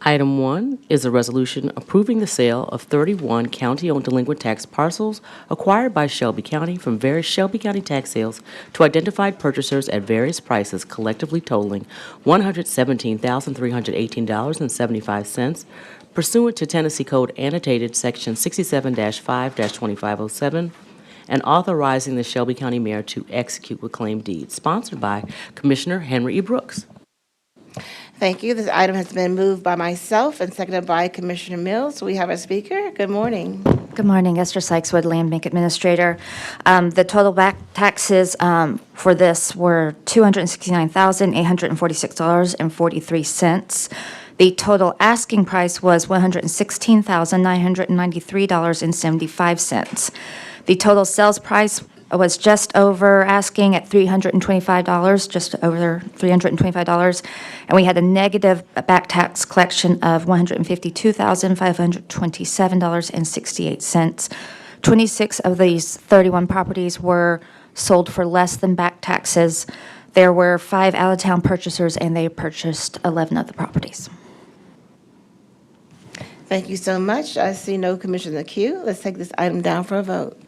Speaker 4: Item 1 is a resolution approving the sale of 31 county-owned delinquent tax parcels acquired by Shelby County from various Shelby County tax sales to identified purchasers at various prices collectively totaling $117,318.75 pursuant to Tennessee Code Annotated Section 67-5-2507 and authorizing the Shelby County Mayor to execute with claim deeds, sponsored by Commissioner Henry E. Brooks.
Speaker 6: Thank you. This item has been moved by myself and seconded by Commissioner Mills. We have a speaker. Good morning.
Speaker 13: Good morning, Esther Sykeswood, Land Bank Administrator. The total back taxes for this were $269,846.43. The total asking price was $116,993.75. The total sales price was just over asking at $325, just over $325, and we had a negative back tax collection of $152,527.68. 26 of these 31 properties were sold for less than back taxes. There were 5 out-of-town purchasers, and they purchased 11 of the properties.
Speaker 6: Thank you so much. I see no commissioner in the queue. Let's take this item down for a vote.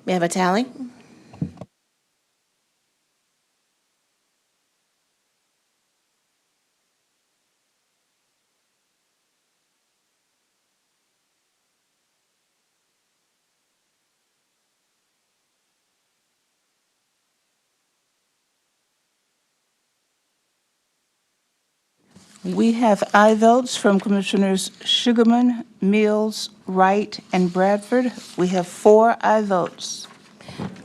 Speaker 6: May I have a tally?
Speaker 7: We have aye votes from Commissioners Sugarman, Mills, Wright, and Bradford. We have 4 aye votes.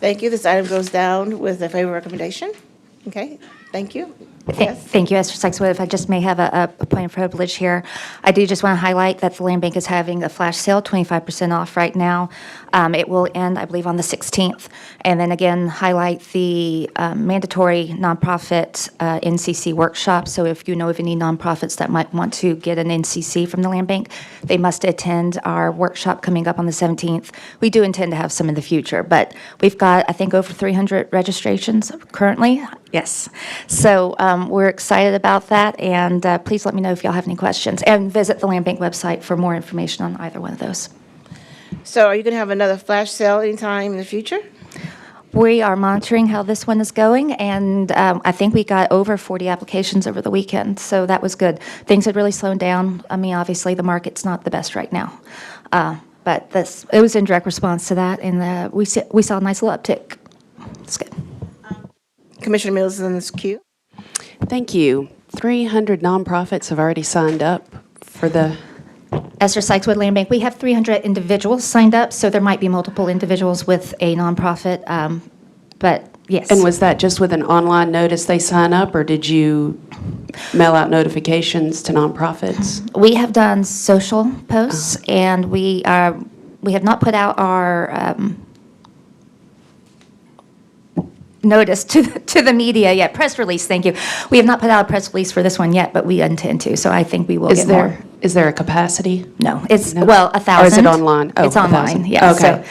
Speaker 6: Thank you. This item goes down with a favorable recommendation. Okay, thank you. Yes.
Speaker 13: Thank you, Esther Sykeswood. If I just may have a point of privilege here, I do just want to highlight that the Land Bank is having a flash sale, 25% off right now. It will end, I believe, on the 16th. And then again, highlight the mandatory nonprofit NCC workshop. So if you know of any nonprofits that might want to get an NCC from the Land Bank, they must attend our workshop coming up on the 17th. We do intend to have some in the future, but we've got, I think, over 300 registrations currently. Yes. So we're excited about that, and please let me know if y'all have any questions. And visit the Land Bank website for more information on either one of those.
Speaker 6: So are you going to have another flash sale anytime in the future?
Speaker 13: We are monitoring how this one is going, and I think we got over 40 applications over the weekend, so that was good. Things had really slowed down. I mean, obviously, the market's not the best right now. But it was in direct response to that, and we saw a nice little uptick. It's good.
Speaker 6: Commissioner Mills is in this queue.
Speaker 10: Thank you. 300 nonprofits have already signed up for the...
Speaker 13: Esther Sykeswood, Land Bank. We have 300 individuals signed up, so there might be multiple individuals with a nonprofit, but yes.
Speaker 10: And was that just with an online notice they sign up, or did you mail out notifications to nonprofits?
Speaker 13: We have done social posts, and we have not put out our notice to the media yet. Press release, thank you. We have not put out a press release for this one yet, but we intend to, so I think we will get more.
Speaker 10: Is there a capacity?
Speaker 13: No, it's, well, 1,000.
Speaker 10: Or is it online? Oh,
Speaker 13: It's online,
Speaker 10: 1,000.
Speaker 13: yeah.
Speaker 10: Okay.
Speaker 13: So,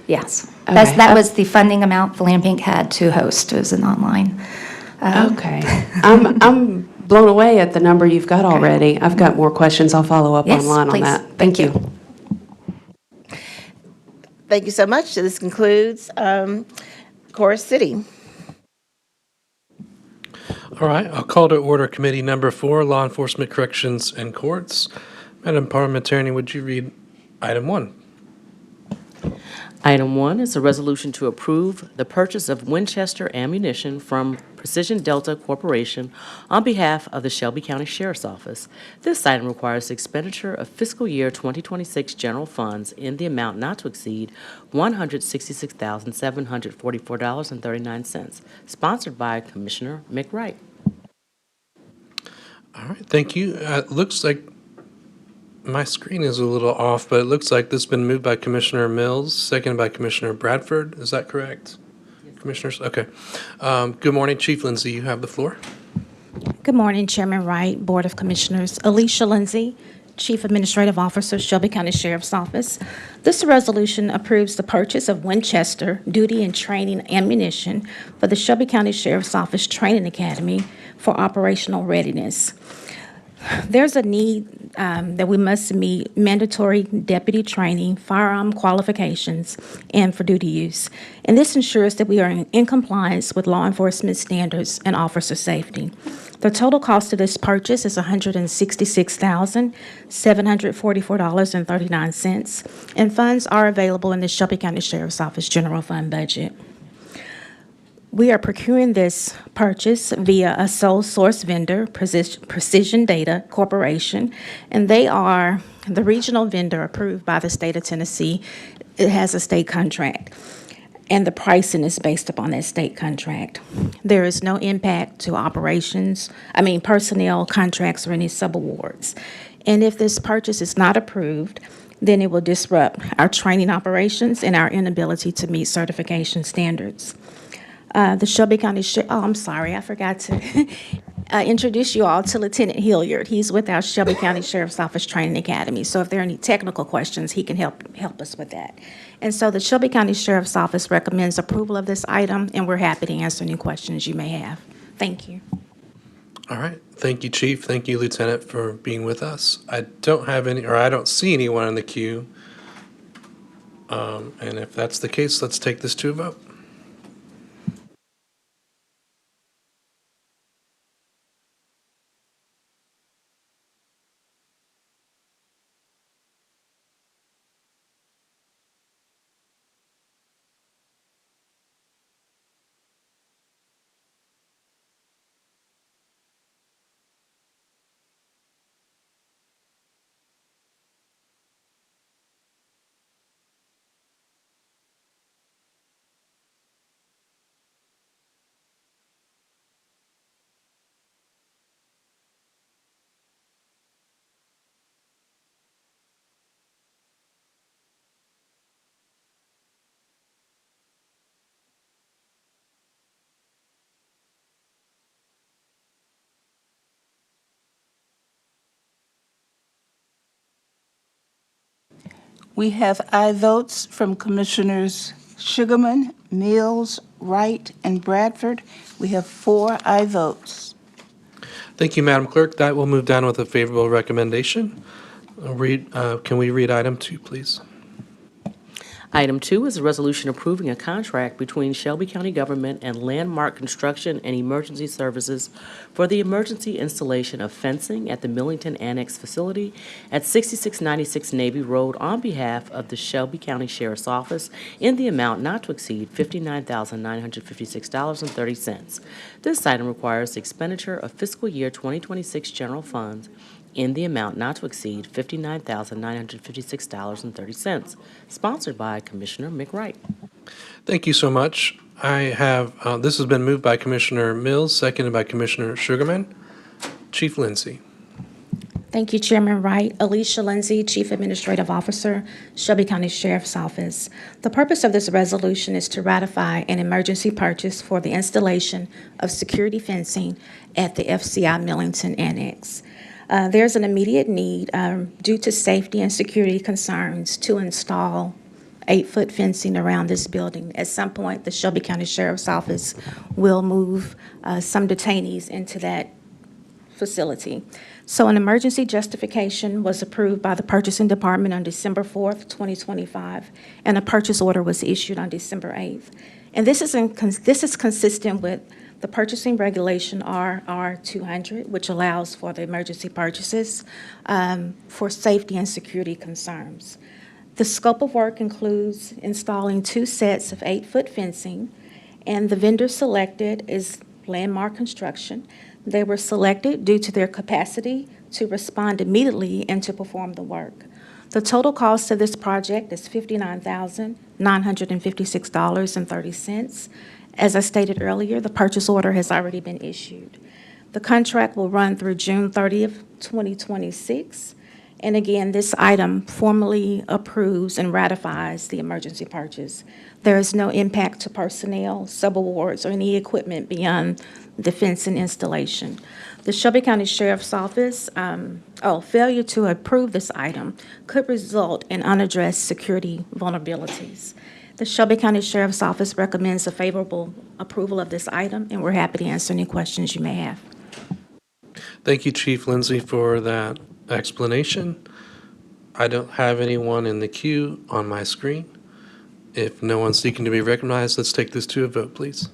Speaker 13: yes.
Speaker 10: Okay.
Speaker 13: That was the funding amount the Land Bank had to host, was an online.
Speaker 10: Okay. I'm blown away at the number you've got already. I've got more questions. I'll follow up
Speaker 13: Yes,
Speaker 10: online on
Speaker 13: please.
Speaker 10: that. Thank you.
Speaker 6: Thank you so much. So this concludes Chorus City.
Speaker 14: All right, I'll call to order Committee Number 4, Law Enforcement, Corrections, and Courts. Madam Parliamentarian, would you read item 1?
Speaker 4: Item 1 is a resolution to approve the purchase of Winchester ammunition from Precision Delta Corporation on behalf of the Shelby County Sheriff's Office. This item requires the expenditure of fiscal year 2026 general funds in the amount not to exceed $166,744.39, sponsored by Commissioner McWright.
Speaker 14: All right, thank you. It looks like my screen is a little off, but it looks like this has been moved by Commissioner Mills, seconded by Commissioner Bradford. Is that correct? Commissioners? Okay. Good morning, Chief Lindsay. You have the floor.
Speaker 15: Good morning, Chairman Wright, Board of Commissioners. Alicia Lindsay, Chief Administrative Officer, Shelby County Sheriff's Office. This resolution approves the purchase of Winchester duty and training ammunition for the Shelby County Sheriff's Office Training Academy for operational readiness. There's a need that we must meet mandatory deputy training, firearm qualifications, and for duty use. And this ensures that we are in compliance with law enforcement standards and officer safety. The total cost of this purchase is $166,744.39, and funds are available in the Shelby County Sheriff's Office General Fund budget. We are procuring this purchase via a sole source vendor, Precision Data Corporation, and they are the regional vendor approved by the state of Tennessee. It has a state contract, and the pricing is based upon that state contract. There is no impact to personnel contracts or any subawards. And if this purchase is not approved, then it will disrupt our training operations and our inability to meet certification standards. The Shelby County I forgot to introduce you all to Lieutenant Hilliard. He's with our Shelby County Sheriff's Office Training Academy. So if there are any technical questions, he can help us with that. And so the Shelby County Sheriff's Office recommends approval of this item, and we're happy to answer any questions you may have. Thank you.
Speaker 14: All right. Thank you, Chief. Thank you, Lieutenant, for being with us. I don't see anyone in the queue. And if that's the case, let's take this to a vote.
Speaker 7: We have aye votes from Commissioners Sugarman, Mills, Wright, and Bradford. We have 4 aye votes.
Speaker 14: Thank you, Madam Clerk. That will move down with a favorable recommendation. Can we read item 2, please?
Speaker 4: Item 2 is a resolution approving a contract between Shelby County Government and Landmark Construction and Emergency Services for the emergency installation of fencing at the Millington Annex Facility at 6696 Navy Road on behalf of the Shelby County Sheriff's Office in the amount not to exceed $59,956.30. This item requires the expenditure of fiscal year 2026 general funds in the amount not to exceed $59,956.30, sponsored by Commissioner McWright.
Speaker 14: Thank you so much. This has been moved by Commissioner Mills, seconded by Commissioner Sugarman. Chief Lindsay.
Speaker 15: Thank you, Chairman Wright. Alicia Lindsay, Chief Administrative Officer, Shelby County Sheriff's Office. The purpose of this resolution is to ratify an emergency purchase for the installation of security fencing at the FCI Millington Annex. There's an immediate need due to safety and security concerns to install 8-foot fencing around this building. At some point, the Shelby County Sheriff's Office will move some detainees into that facility. So an emergency justification was approved by the Purchasing Department on December 4th, 2025, and a purchase order was issued on December 8th. And this is consistent with the purchasing regulation RR 200, which allows for the emergency purchases for safety and security concerns. The scope of work includes installing 2 sets of 8-foot fencing, and the vendor selected is Landmark Construction. They were selected due to their capacity to respond immediately and to perform the work. The total cost of this project is $59,956.30. As I stated earlier, the purchase order has already been issued. The contract will run through June 30th, 2026. And again, this item formally approves and ratifies the emergency purchase. There is no impact to personnel, subawards, or any equipment beyond defense and installation. The Shelby County Sheriff's Office, failure to approve this item could result in unaddressed security vulnerabilities. The Shelby County Sheriff's Office recommends a favorable approval of this item, and we're happy to answer any questions you may have.
Speaker 14: Thank you, Chief Lindsay, for that explanation. I don't have anyone in the queue on my screen. If no one's seeking to be recognized, let's take this to a vote, please.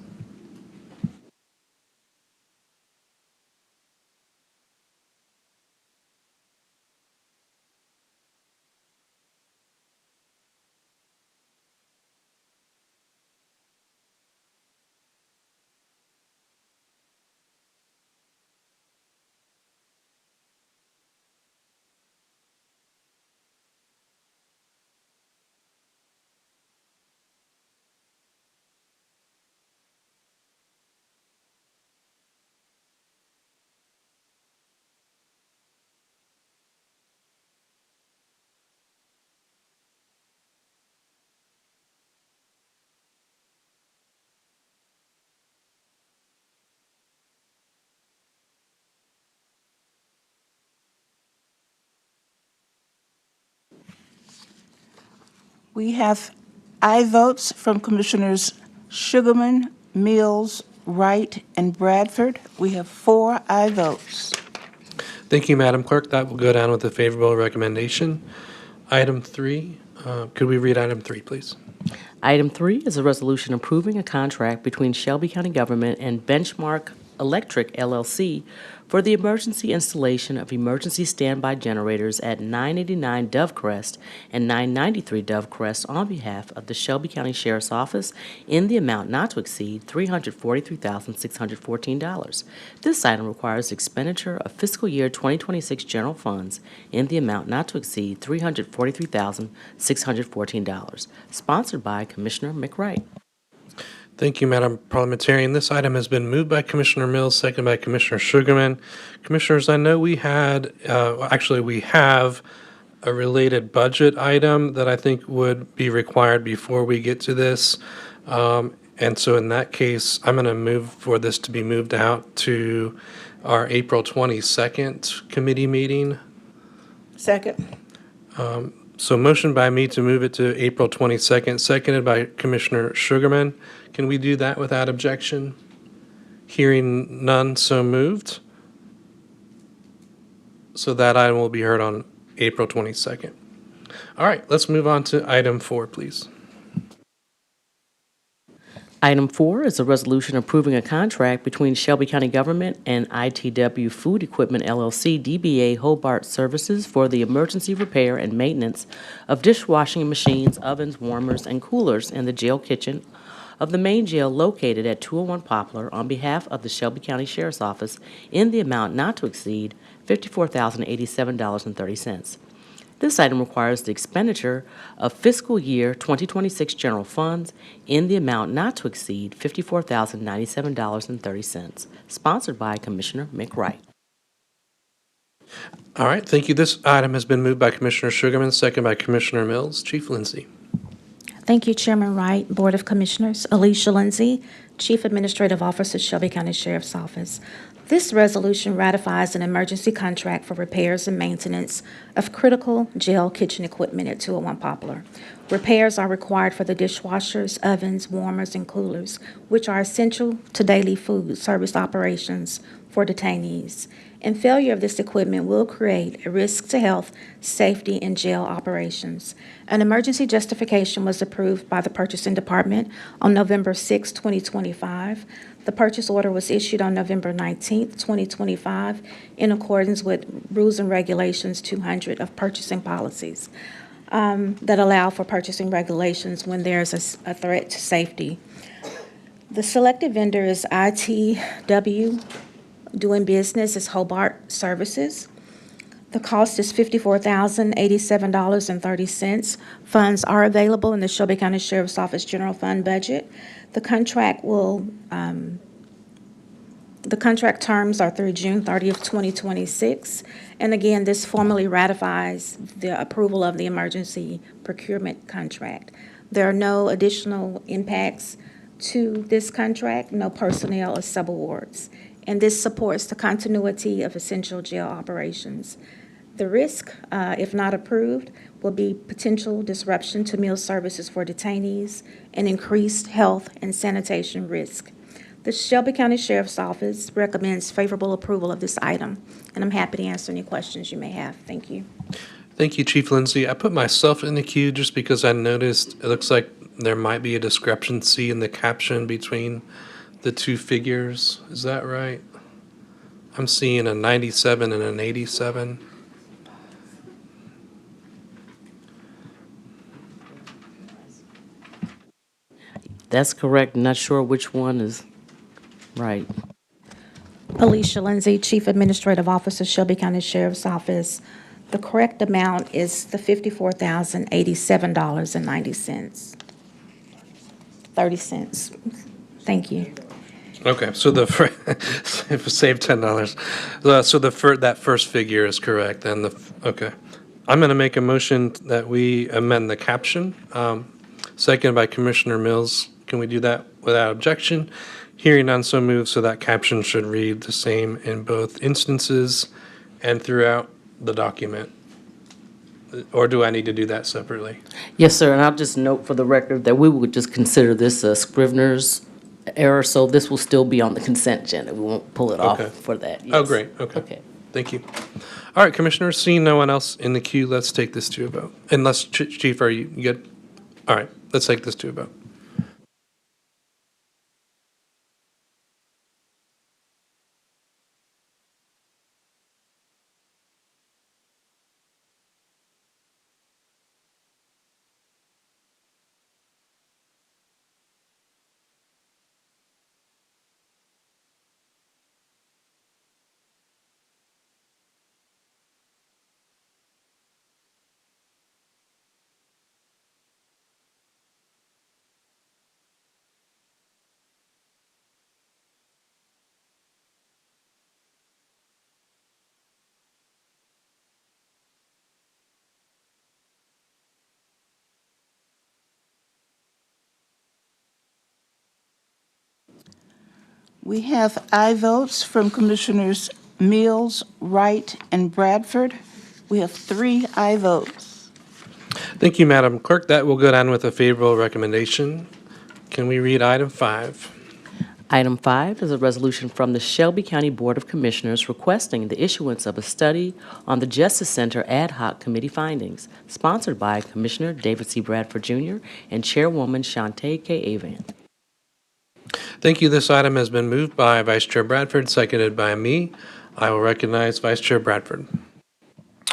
Speaker 7: We have aye votes from Commissioners Sugarman, Mills, Wright, and Bradford. We have 4 aye votes.
Speaker 14: Thank you, Madam Clerk. That will go down with a favorable recommendation. Item 3, could we read item 3, please?
Speaker 4: Item 3 is a resolution approving a contract between Shelby County Government and Benchmark Electric LLC for the emergency installation of emergency standby generators at 989 Dovecrest and 993 Dovecrest on behalf of the Shelby County Sheriff's Office in the amount not to exceed $343,614. This item requires expenditure of fiscal year 2026 general funds in the amount not to exceed $343,614. Sponsored by Commissioner McWright.
Speaker 14: Thank you, Madam Parliamentarian. This item has been moved by Commissioner Mills, seconded by Commissioner Sugarman. Commissioners, I know we have a related budget item that I think would be required before we get to this. And so in that case, I'm going to move for this to be moved out to our April 22nd committee meeting.
Speaker 6: Second.
Speaker 14: So motion by me to move it to April 22nd, seconded by Commissioner Sugarman. Can we do that without objection? Hearing none, so moved. So that item will be heard on April 22nd. All right, let's move on to item 4, please.
Speaker 4: Item 4 is a resolution approving a contract between Shelby County Government and ITW Food Equipment LLC DBA Hobart Services for the emergency repair and maintenance of dishwashing machines, ovens, warmers, and coolers in the jail kitchen of the main jail located at 201 Poplar on behalf of the Shelby County Sheriff's Office in the amount not to exceed $54,087.30. This item requires the expenditure of fiscal year 2026 general funds in the amount not to exceed $54,097.30. Sponsored by Commissioner McWright.
Speaker 14: All right, thank you. This item has been moved by Commissioner Sugarman, second by Commissioner Mills. Chief Lindsay.
Speaker 15: Thank you, Chairman Wright, Board of Commissioners. Alicia Lindsay, Chief Administrative Officer, Shelby County Sheriff's Office. This resolution ratifies an emergency contract for repairs and maintenance of critical jail kitchen equipment at 201 Poplar. Repairs are required for the dishwashers, ovens, warmers, and coolers, which are essential to daily food service operations for detainees. And failure of this equipment will create a risk to health, safety, and jail operations. An emergency justification was approved by the Purchasing Department on November 6, 2025. The purchase order was issued on November 19, 2025, in accordance with Rules and Regulations 200 of purchasing policies that allow for purchasing regulations when there's a threat to safety. The selected vendor is ITW, doing business as Hobart Services. The cost is $54,087.30. Funds are available in the Shelby County Sheriff's Office General Fund budget. The contract terms are through June 30th, 2026. And again, this formally ratifies the approval of the emergency procurement contract. There are no additional impacts to this contract, no personnel or subawards. And this supports the continuity of essential jail operations. The risk, if not approved, will be potential disruption to meal services for detainees and increased health and sanitation risk. The Shelby County Sheriff's Office recommends favorable approval of this item, and I'm happy to answer any questions you may have. Thank you.
Speaker 14: Thank you, Chief Lindsay. I put myself in the queue just because I noticed it looks like there might be a discrepancy in the caption between the two figures. Is that right? I'm seeing a 97 and an 87.
Speaker 4: That's correct. Not sure which one is right.
Speaker 15: Alicia Lindsay, Chief Administrative Officer, Shelby County Sheriff's Office. The correct amount is the $54,087.90. 30 cents. Thank you.
Speaker 14: Okay, so save $10. So that first figure is correct, and okay. I'm going to make a motion that we amend the caption. Seconded by Commissioner Mills. Can we do that without objection? Hearing none, so moved. So that caption should read the same in both instances and throughout the document. Or do I need to do that separately?
Speaker 4: Yes, sir, and I'll just note for the record that we would just consider this a Scrivener's error, so this will still be on the consent agenda. We won't pull it off
Speaker 14: Okay.
Speaker 4: for that.
Speaker 14: Oh,
Speaker 4: Yes.
Speaker 14: great, okay.
Speaker 4: Okay.
Speaker 14: Thank you. All right, Commissioners, seeing no one else in the queue, let's take this to a vote. Unless, Chief, are you good? All right, let's take this to a vote.
Speaker 7: We have aye votes from Commissioners Mills, Wright, and Bradford. We have 3 aye votes.
Speaker 14: Thank you, Madam Clerk. That will go down with a favorable recommendation. Can we read item 5?
Speaker 4: Item 5 is a resolution from the Shelby County Board of Commissioners requesting the issuance of a study on the Justice Center Ad Hoc Committee findings, sponsored by Commissioner David C. Bradford Jr. and Chairwoman Shantae K. Avan.
Speaker 14: Thank you. This item has been moved by Vice Chair Bradford, seconded by me. I will recognize Vice Chair Bradford.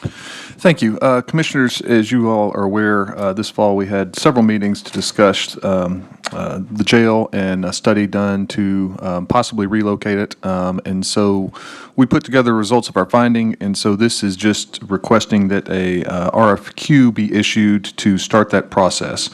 Speaker 1: Thank you. Commissioners, as you all are aware, this fall we had several meetings to discuss the jail and a study done to possibly relocate it. And so we put together results of our finding, and so this is just requesting that a RFQ be issued to start that process.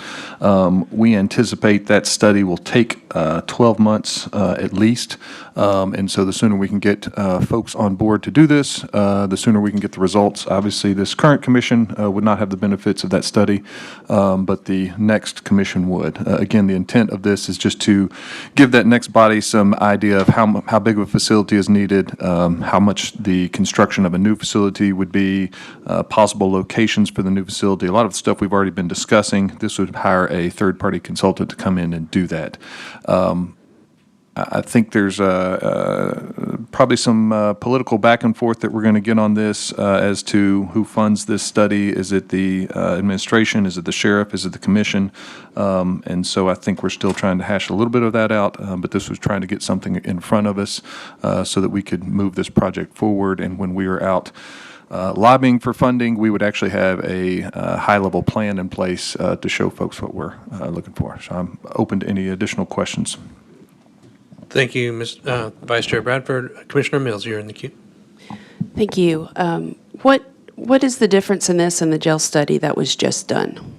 Speaker 1: We anticipate that study will take 12 months at least. And so the sooner we can get folks on board to do this, the sooner we can get the results. Obviously, this current commission would not have the benefits of that study, but the next commission would. Again, the intent of this is just to give that next body some idea of how big of a facility is needed, how much the construction of a new facility would be, possible locations for the new facility. A lot of the stuff we've already been discussing. This would hire a third-party consultant to come in and do that. I think there's probably some political back and forth that we're going to get on this as to who funds this study. Is it the administration? Is it the sheriff? Is it the commission? And so I think we're still trying to hash a little bit of that out, but this was trying to get something in front of us so that we could move this project forward. And when we are out lobbying for funding, we would actually have a high-level plan in place to show folks what we're looking for. So I'm open to any additional questions.
Speaker 14: Thank you, Vice Chair Bradford. Commissioner Mills, you're in the queue.
Speaker 10: Thank you. What is the difference in this and the jail study that was just done?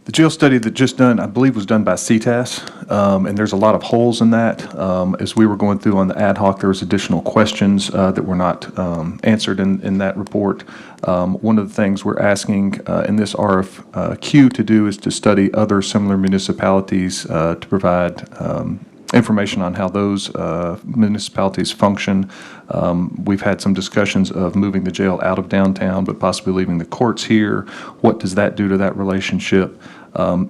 Speaker 1: The jail study that just done, I believe, was done by CTAS, and there's a lot of holes in that. As we were going through on the ad hoc, there was additional questions that were not answered in that report. One of the things we're asking in this RFQ to do is to study other similar municipalities to provide information on how those municipalities function. We've had some discussions of moving the jail out of downtown, but possibly leaving the courts here. What does that do to that relationship?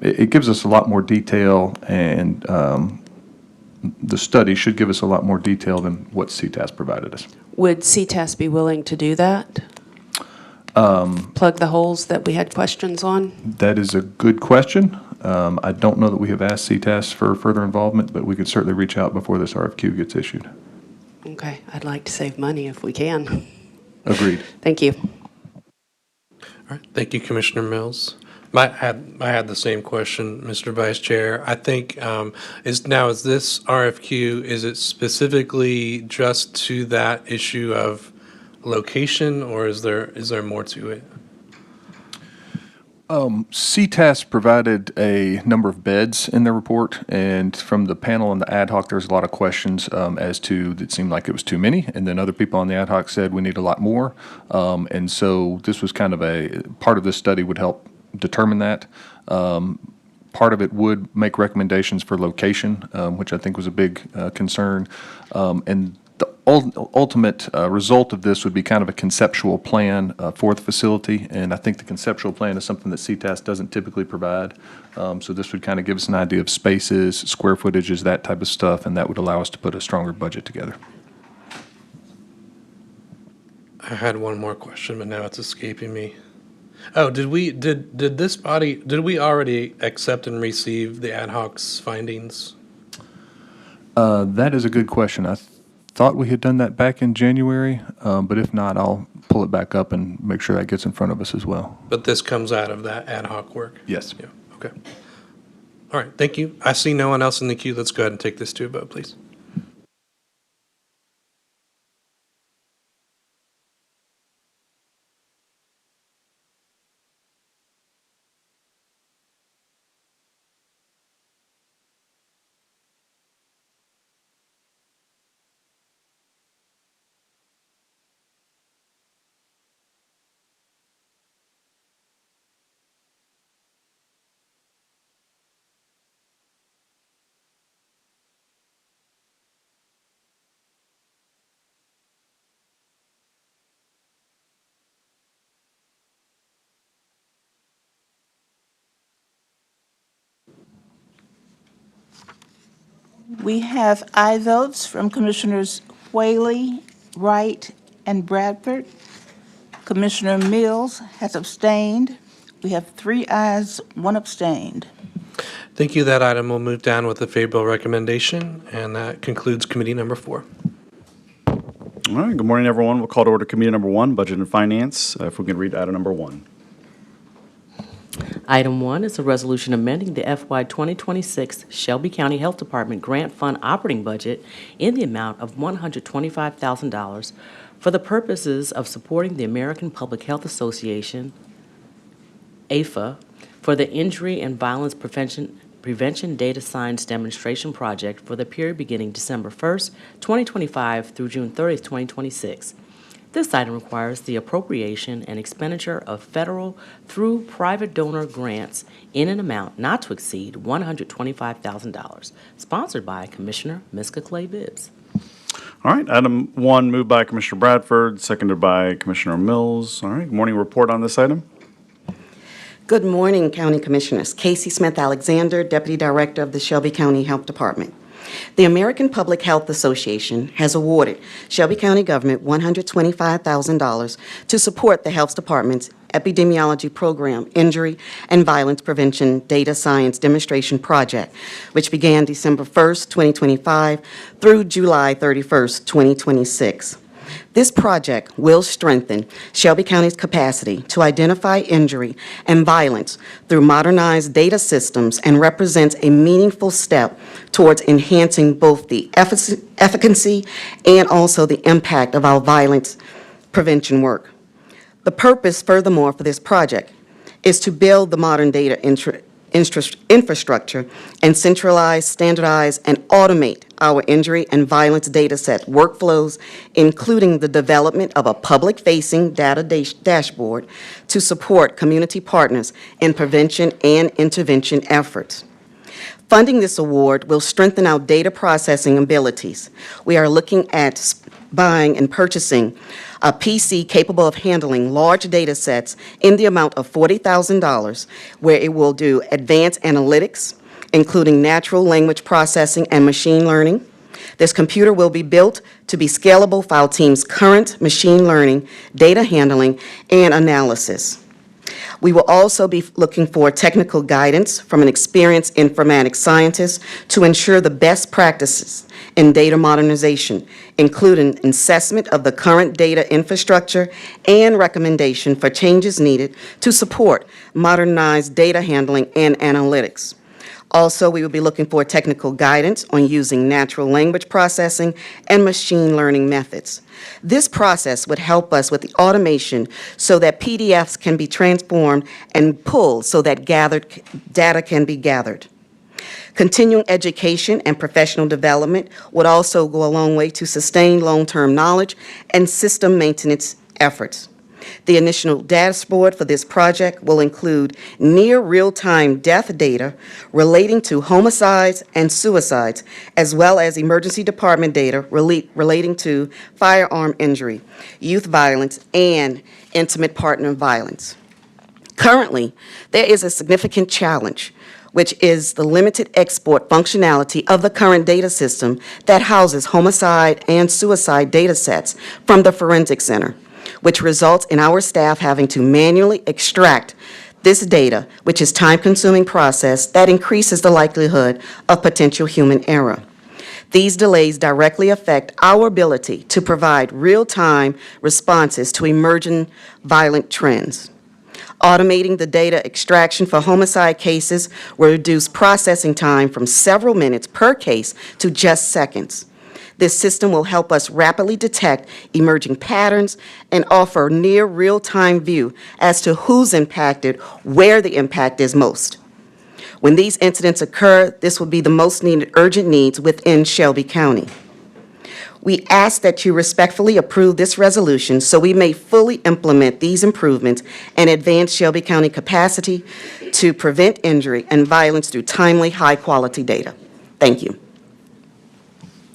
Speaker 1: It gives us a lot more detail, and the study should give us a lot more detail than what CTAS provided us.
Speaker 10: Would CTAS be willing to do that? Plug the holes that we had questions on?
Speaker 1: That is a good question. I don't know that we have asked CTAS for further involvement, but we could certainly reach out before this RFQ gets issued.
Speaker 10: Okay, I'd like to save money if we can.
Speaker 1: Agreed.
Speaker 10: Thank you.
Speaker 14: All right, thank you, Commissioner Mills. I had the same question, Mr. Vice Chair. I think is this RFQ, is it specifically just to that issue of location, or is there more to it?
Speaker 1: CTAS provided a number of beds in their report, and from the panel and the ad hoc, there's a lot of questions as to, it seemed like it was too many, and then other people on the ad hoc said we need a lot more. And so this was kind of a, part of this study would help determine that. Part of it would make recommendations for location, which I think was a big concern. And the ultimate result of this would be kind of a conceptual plan for the facility, and I think the conceptual plan is something that CTAS doesn't typically provide. So this would kind of give us an idea of spaces, square footages, that type of stuff, and that would allow us to put a stronger budget together.
Speaker 14: I had one more question, but now it's escaping me. Oh, did we already accept and receive the ad hoc's findings?
Speaker 1: That is a good question. I thought we had done that back in January, but if not, I'll pull it back up and make sure that gets in front of us as well.
Speaker 14: But this comes out of that ad hoc work?
Speaker 1: Yes.
Speaker 14: Yeah, okay. All right, thank you. I see no one else in the queue. Let's go ahead and take this to a vote, please.
Speaker 7: We have aye votes from Commissioners Whaley, Wright, and Bradford. Commissioner Mills has abstained. We have 3 ayes, 1 abstained.
Speaker 14: Thank you. That item will move down with a favorable recommendation, and that concludes committee number 4.
Speaker 16: All right, good morning, everyone. We'll call to order committee number 1, Budget and Finance. If we can read item number 1.
Speaker 4: Item 1 is a resolution amending the FY 2026 Shelby County Health Department Grant Fund operating budget in the amount of $125,000 for the purposes of supporting the American Public Health Association, AFA, for the Injury and Violence Prevention Data Science Demonstration Project for the period beginning December 1st, 2025 through June 30th, 2026. This item requires the appropriation and expenditure of federal through private donor grants in an amount not to exceed $125,000, sponsored by Commissioner Miska Clay Bibbs.
Speaker 16: All right, item 1 moved by Commissioner Bradford, seconded by Commissioner Mills. All right, morning report on this item.
Speaker 17: Good morning, County Commissioners. Casey Smith Alexander, Deputy Director of the Shelby County Health Department. The American Public Health Association has awarded Shelby County government $125,000 to support the Health Department's epidemiology program, Injury and Violence Prevention Data Science Demonstration Project, which began December 1st, 2025 through July 31st, 2026. This project will strengthen Shelby County's capacity to identify injury and violence through modernized data systems and represents a meaningful step towards enhancing both the efficacy and also the impact of our violence prevention work. The purpose, furthermore, for this project is to build the modern data infrastructure and centralize, standardize, and automate our injury and violence data set workflows, including the development of a public-facing data dashboard to support community partners in prevention and intervention efforts. Funding this award will strengthen our data processing abilities. We are looking at buying and purchasing a PC capable of handling large data sets in the amount of $40,000, where it will do advanced analytics, including natural language processing and machine learning. This computer will be built to be scalable for our team's current machine learning, data handling, and analysis. We will also be looking for technical guidance from an experienced informatics scientist to ensure the best practices in data modernization, including assessment of the current data infrastructure and recommendation for changes needed to support modernized data handling and analytics. Also, we will be looking for technical guidance on using natural language processing and machine learning methods. This process would help us with the automation so that PDFs can be transformed and pulled so that gathered data can be gathered. Continuing education and professional development would also go a long way to sustain long-term knowledge and system maintenance efforts. The initial dashboard for this project will include near real-time death data relating to homicides and suicides, as well as emergency department data relating to firearm injury, youth violence, and intimate partner violence. Currently, there is a significant challenge, which is the limited export functionality of the current data system that houses homicide and suicide data sets from the Forensic Center, which results in our staff having to manually extract this data, which is a time-consuming process that increases the likelihood of potential human error. These delays directly affect our ability to provide real-time responses to emerging violent trends. Automating the data extraction for homicide cases will reduce processing time from several minutes per case to just seconds. This system will help us rapidly detect emerging patterns and offer near real-time view as to who's impacted, where the impact is most. When these incidents occur, this will be the most needed urgent needs within Shelby County. We ask that you respectfully approve this resolution so we may fully implement these improvements and advance Shelby County capacity to prevent injury and violence through timely, high-quality data. Thank you.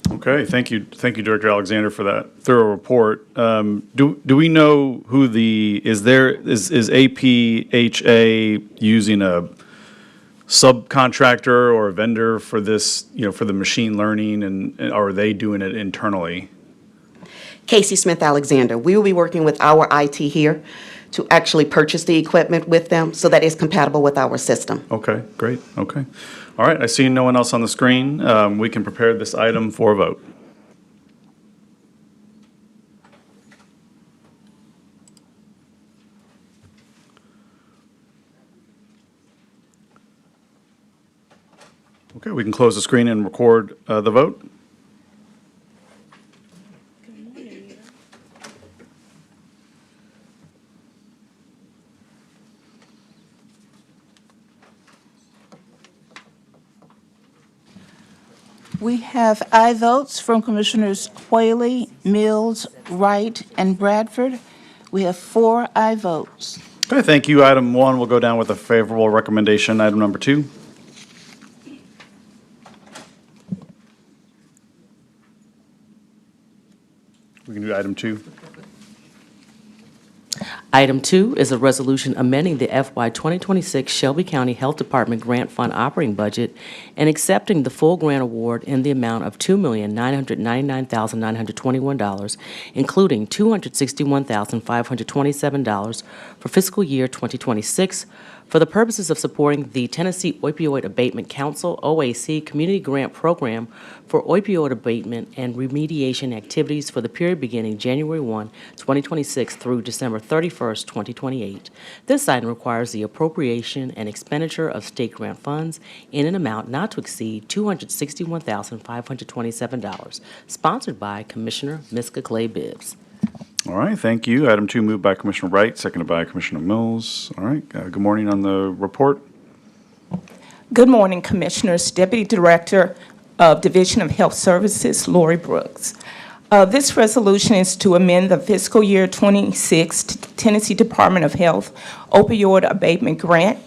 Speaker 16: Okay, thank you, Director Alexander, for that thorough report. Do we know who is APHA using a subcontractor or a vendor for this, for the machine learning, and are they doing it internally?
Speaker 17: Casey Smith Alexander. We will be working with our IT here to actually purchase the equipment with them so that it's compatible with our system.
Speaker 16: Okay, great, okay. All right, I see no one else on the screen. We can prepare this item for a vote. Okay, we can close the screen and record the vote.
Speaker 7: We have aye votes from Commissioners Whaley, Mills, Wright, and Bradford. We have 4 aye votes.
Speaker 16: Okay, thank you. Item 1 will go down with a favorable recommendation. Item number 2. We can do item 2.
Speaker 4: Item 2 is a resolution amending the FY 2026 Shelby County Health Department Grant Fund operating budget and accepting the full grant award in the amount of $2,999,921, including $261,527 for fiscal year 2026 for the purposes of supporting the Tennessee Opioid Abatement Council, OAC, Community Grant Program for opioid abatement and remediation activities for the period beginning January 1, 2026 through December 31st, 2028. This item requires the appropriation and expenditure of state grant funds in an amount not to exceed $261,527, sponsored by Commissioner Miska Clay Bibbs.
Speaker 16: All right, thank you. Item 2 moved by Commissioner Wright, seconded by Commissioner Mills. All right, good morning on the report.
Speaker 18: Good morning, Commissioners. Deputy Director of Division of Health Services, Lori Brooks. This resolution is to amend the fiscal year 26 Tennessee Department of Health opioid abatement grant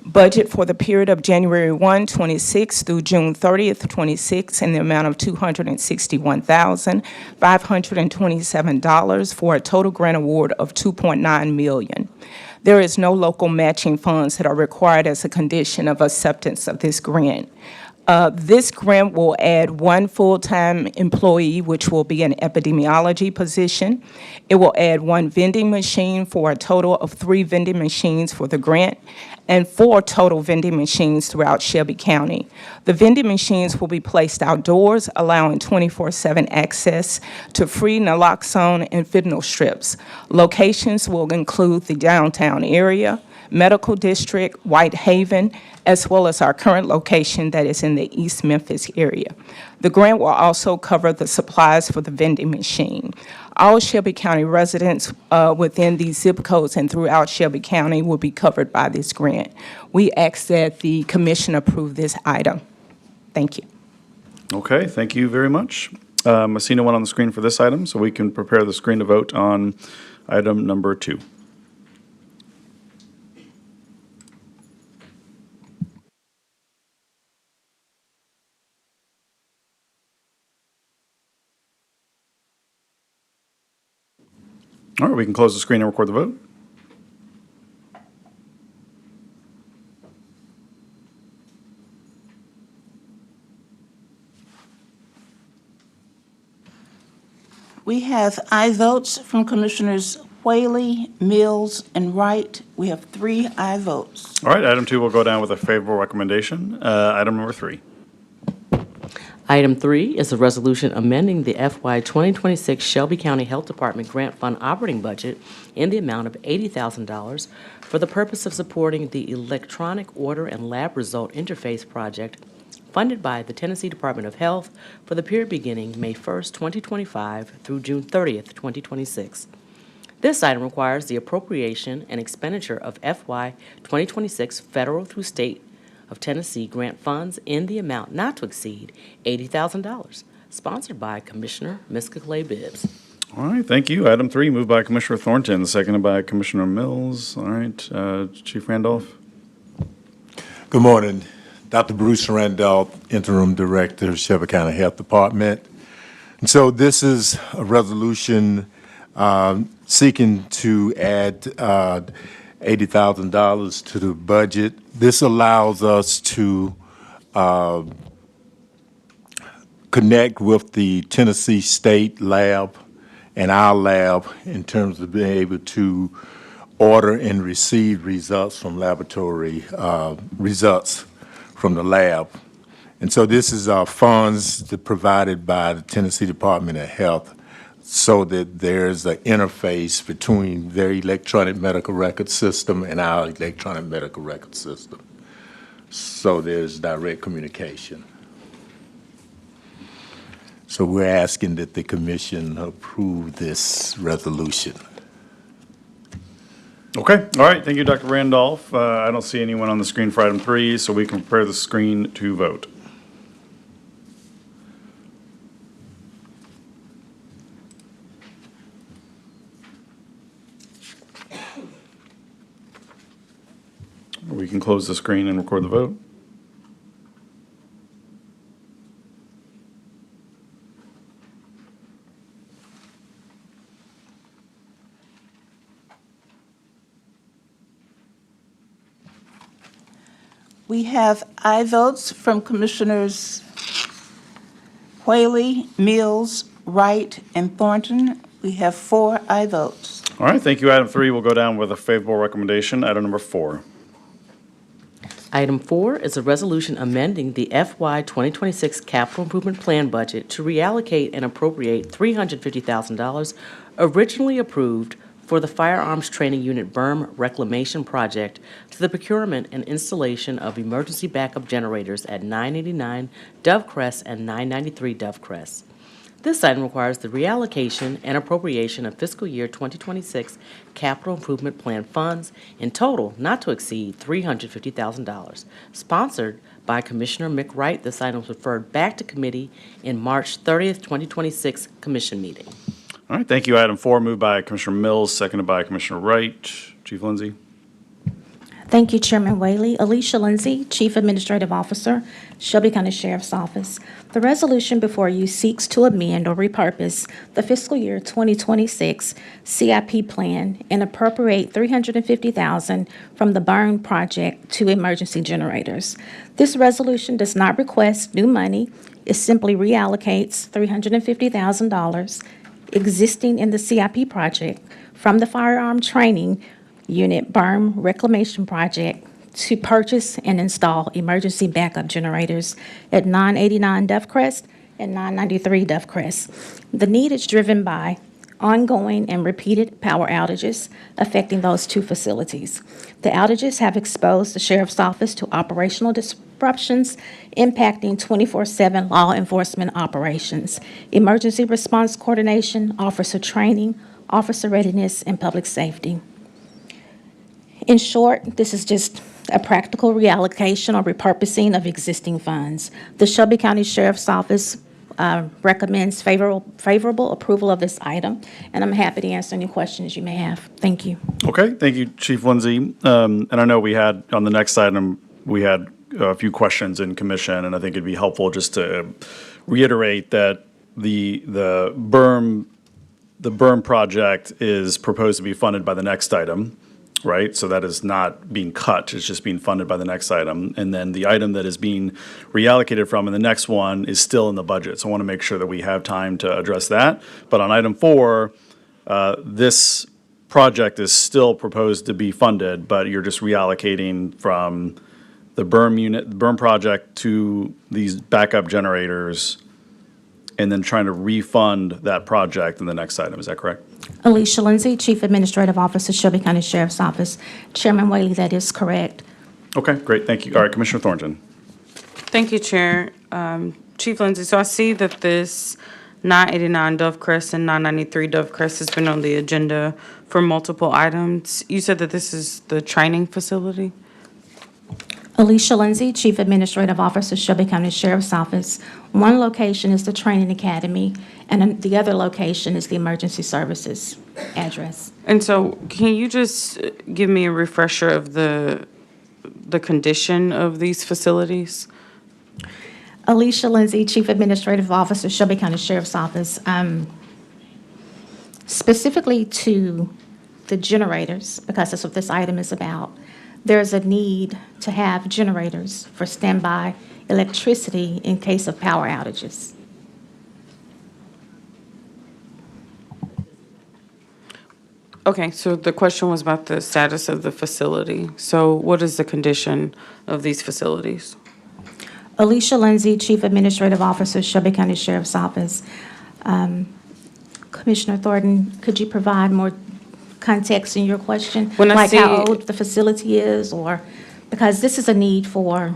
Speaker 18: budget for the period of January 1, 26 through June 30th, 26 in the amount of $261,527 for a total grant award of $2.9 million. There is no local matching funds that are required as a condition of acceptance of this grant. This grant will add 1 full-time employee, which will be an epidemiology position. It will add 1 vending machine for a total of 3 vending machines for the grant and 4 total vending machines throughout Shelby County. The vending machines will be placed outdoors, allowing 24/7 access to free naloxone and fentanyl strips. Locations will include the downtown area, Medical District, White Haven, as well as our current location that is in the East Memphis area. The grant will also cover the supplies for the vending machine. All Shelby County residents within these zip codes and throughout Shelby County will be covered by this grant. We ask that the commission approve this item. Thank you.
Speaker 16: Okay, thank you very much. I see no one on the screen for this item, so we can prepare the screen to vote on item number 2. All right, we can close the screen and record the vote.
Speaker 7: We have aye votes from Commissioners Whaley, Mills, and Wright. We have 3 aye votes.
Speaker 16: All right, item 2 will go down with a favorable recommendation. Item number 3.
Speaker 4: Item 3 is a resolution amending the FY 2026 Shelby County Health Department Grant Fund operating budget in the amount of $80,000 for the purpose of supporting the Electronic Order and Lab Result Interface Project funded by the Tennessee Department of Health for the period beginning May 1st, 2025 through June 30th, 2026. This item requires the appropriation and expenditure of FY 2026 federal through state of Tennessee grant funds in the amount not to exceed $80,000, sponsored by Commissioner Miska Clay Bibbs.
Speaker 16: All right, thank you. Item 3 moved by Commissioner Thornton, seconded by Commissioner Mills. All right, Chief Randolph.
Speaker 19: Good morning. Dr. Bruce Randolph, Interim Director, Shelby County Health Department. And so this is a resolution seeking to add $80,000 to the budget. This allows us to connect with the Tennessee State Lab and our lab in terms of being able to order and receive results from laboratory results from the lab. And so this is funds provided by the Tennessee Department of Health so that there's an interface between their electronic medical record system and our electronic medical record system. So there's direct communication. So we're asking that the commission approve this resolution.
Speaker 16: Okay, all right, thank you, Dr. Randolph. I don't see anyone on the screen for item 3, so we can prepare the screen to vote. you can close the screen and record the vote.
Speaker 18: We have aye votes from Commissioners Whaley, Mills, Wright, and Thornton. We have 4 aye votes.
Speaker 16: All right, thank you. Item 3 will go down with a favorable recommendation. Item number 4.
Speaker 4: Item 4 is a resolution amending the FY 2026 Capital Improvement Plan budget to reallocate and appropriate $350,000 originally approved for the Firearms Training Unit berm reclamation project to the procurement and installation of emergency backup generators at 989 Dovecrest and 993 Dovecrest. This item requires the reallocation and appropriation of fiscal year 2026 capital improvement plan funds in total not to exceed $350,000. Sponsored by Commissioner Mick Wright, this item was referred back to committee in March 30th, 2026 commission meeting.
Speaker 16: All right, thank you. Item 4, moved by Commissioner Mills, seconded by Commissioner Wright. Chief Lindsay.
Speaker 15: Thank you, Chairman Whaley. Alicia Lindsay, Chief Administrative Officer, Shelby County Sheriff's Office. The resolution before you seeks to amend or repurpose the fiscal year 2026 CIP plan and appropriate $350,000 from the burn project to emergency generators. This resolution does not request new money. It simply reallocates $350,000 existing in the CIP project from the firearm training unit berm reclamation project to purchase and install emergency backup generators at 989 Dovecrest and 993 Dovecrest. The need is driven by ongoing and repeated power outages affecting those 2 facilities. The outages have exposed the Sheriff's Office to operational disruptions impacting 24/7 law enforcement operations, emergency response coordination, officer training, officer readiness, and public safety. In short, this is just a practical reallocation or repurposing of existing funds. The Shelby County Sheriff's Office recommends favorable approval of this item, and I'm happy to answer any questions you may have. Thank you.
Speaker 16: Okay, thank you, Chief Lindsay. And I know we had, on the next item, we had a few questions in commission, and I think it'd be helpful just to reiterate that the berm project is proposed to be funded by the next item, right? So that is not being cut, it's just being funded by the next item. And then the item that is being reallocated from in the next one is still in the budget. So I want to make sure that we have time to address that. But on item 4, this project is still proposed to be funded, but you're just reallocating from the berm project to these backup generators and then trying to refund that project in the next item. Is that correct?
Speaker 15: Alicia Lindsay, Chief Administrative Officer, Shelby County Sheriff's Office. Chairman Whaley, that is correct.
Speaker 16: Okay, great, thank you. All right, Commissioner Thornton.
Speaker 20: Thank you, Chair. Chief Lindsay, so I see that this 989 Dovecrest and 993 Dovecrest has been on the agenda for multiple items. You said that this is the training facility?
Speaker 15: Alicia Lindsay, Chief Administrative Officer, Shelby County Sheriff's Office. One location is the Training Academy, and the other location is the Emergency Services address.
Speaker 20: And so can you just give me a refresher of the condition of these facilities?
Speaker 15: Alicia Lindsay, Chief Administrative Officer, Shelby County Sheriff's Office. Specifically to the generators, because that's what this item is about, there's a need to have generators for standby electricity in case of power outages.
Speaker 20: Okay, so the question was about the status of the facility. So what is the condition of these facilities?
Speaker 15: Alicia Lindsay, Chief Administrative Officer, Shelby County Sheriff's Office. Commissioner Thornton, could you provide more context in your question?
Speaker 20: When I
Speaker 15: like
Speaker 20: see-
Speaker 15: how old the facility is, or, because this is a need for,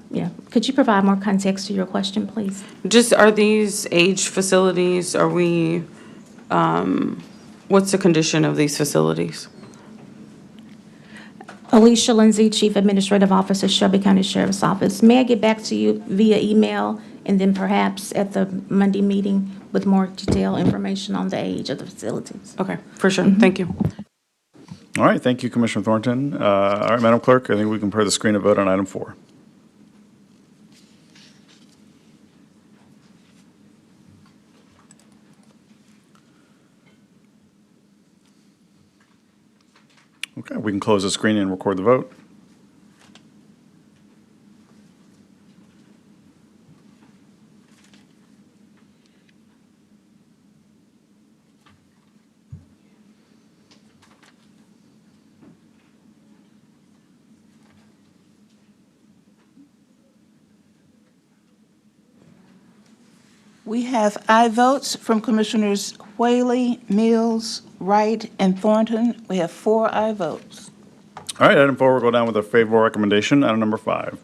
Speaker 15: yeah. Could you provide more context to your question, please?
Speaker 20: Just, are these aged facilities? Are we, what's the condition of these facilities?
Speaker 15: Alicia Lindsay, Chief Administrative Officer, Shelby County Sheriff's Office. May I get back to you via email and then perhaps at the Monday meeting with more detailed information on the age of the facilities?
Speaker 20: Okay, for sure. Thank you.
Speaker 16: All right, thank you, Commissioner Thornton. All right, Madam Clerk, I think we can prepare the screen to vote on item 4. Okay, we can close the screen and record the vote.
Speaker 18: We have aye votes from Commissioners Whaley, Mills, Wright, and Thornton. We have 4 aye votes.
Speaker 16: All right, item 4, we'll go down with a favorable recommendation. Item number 5.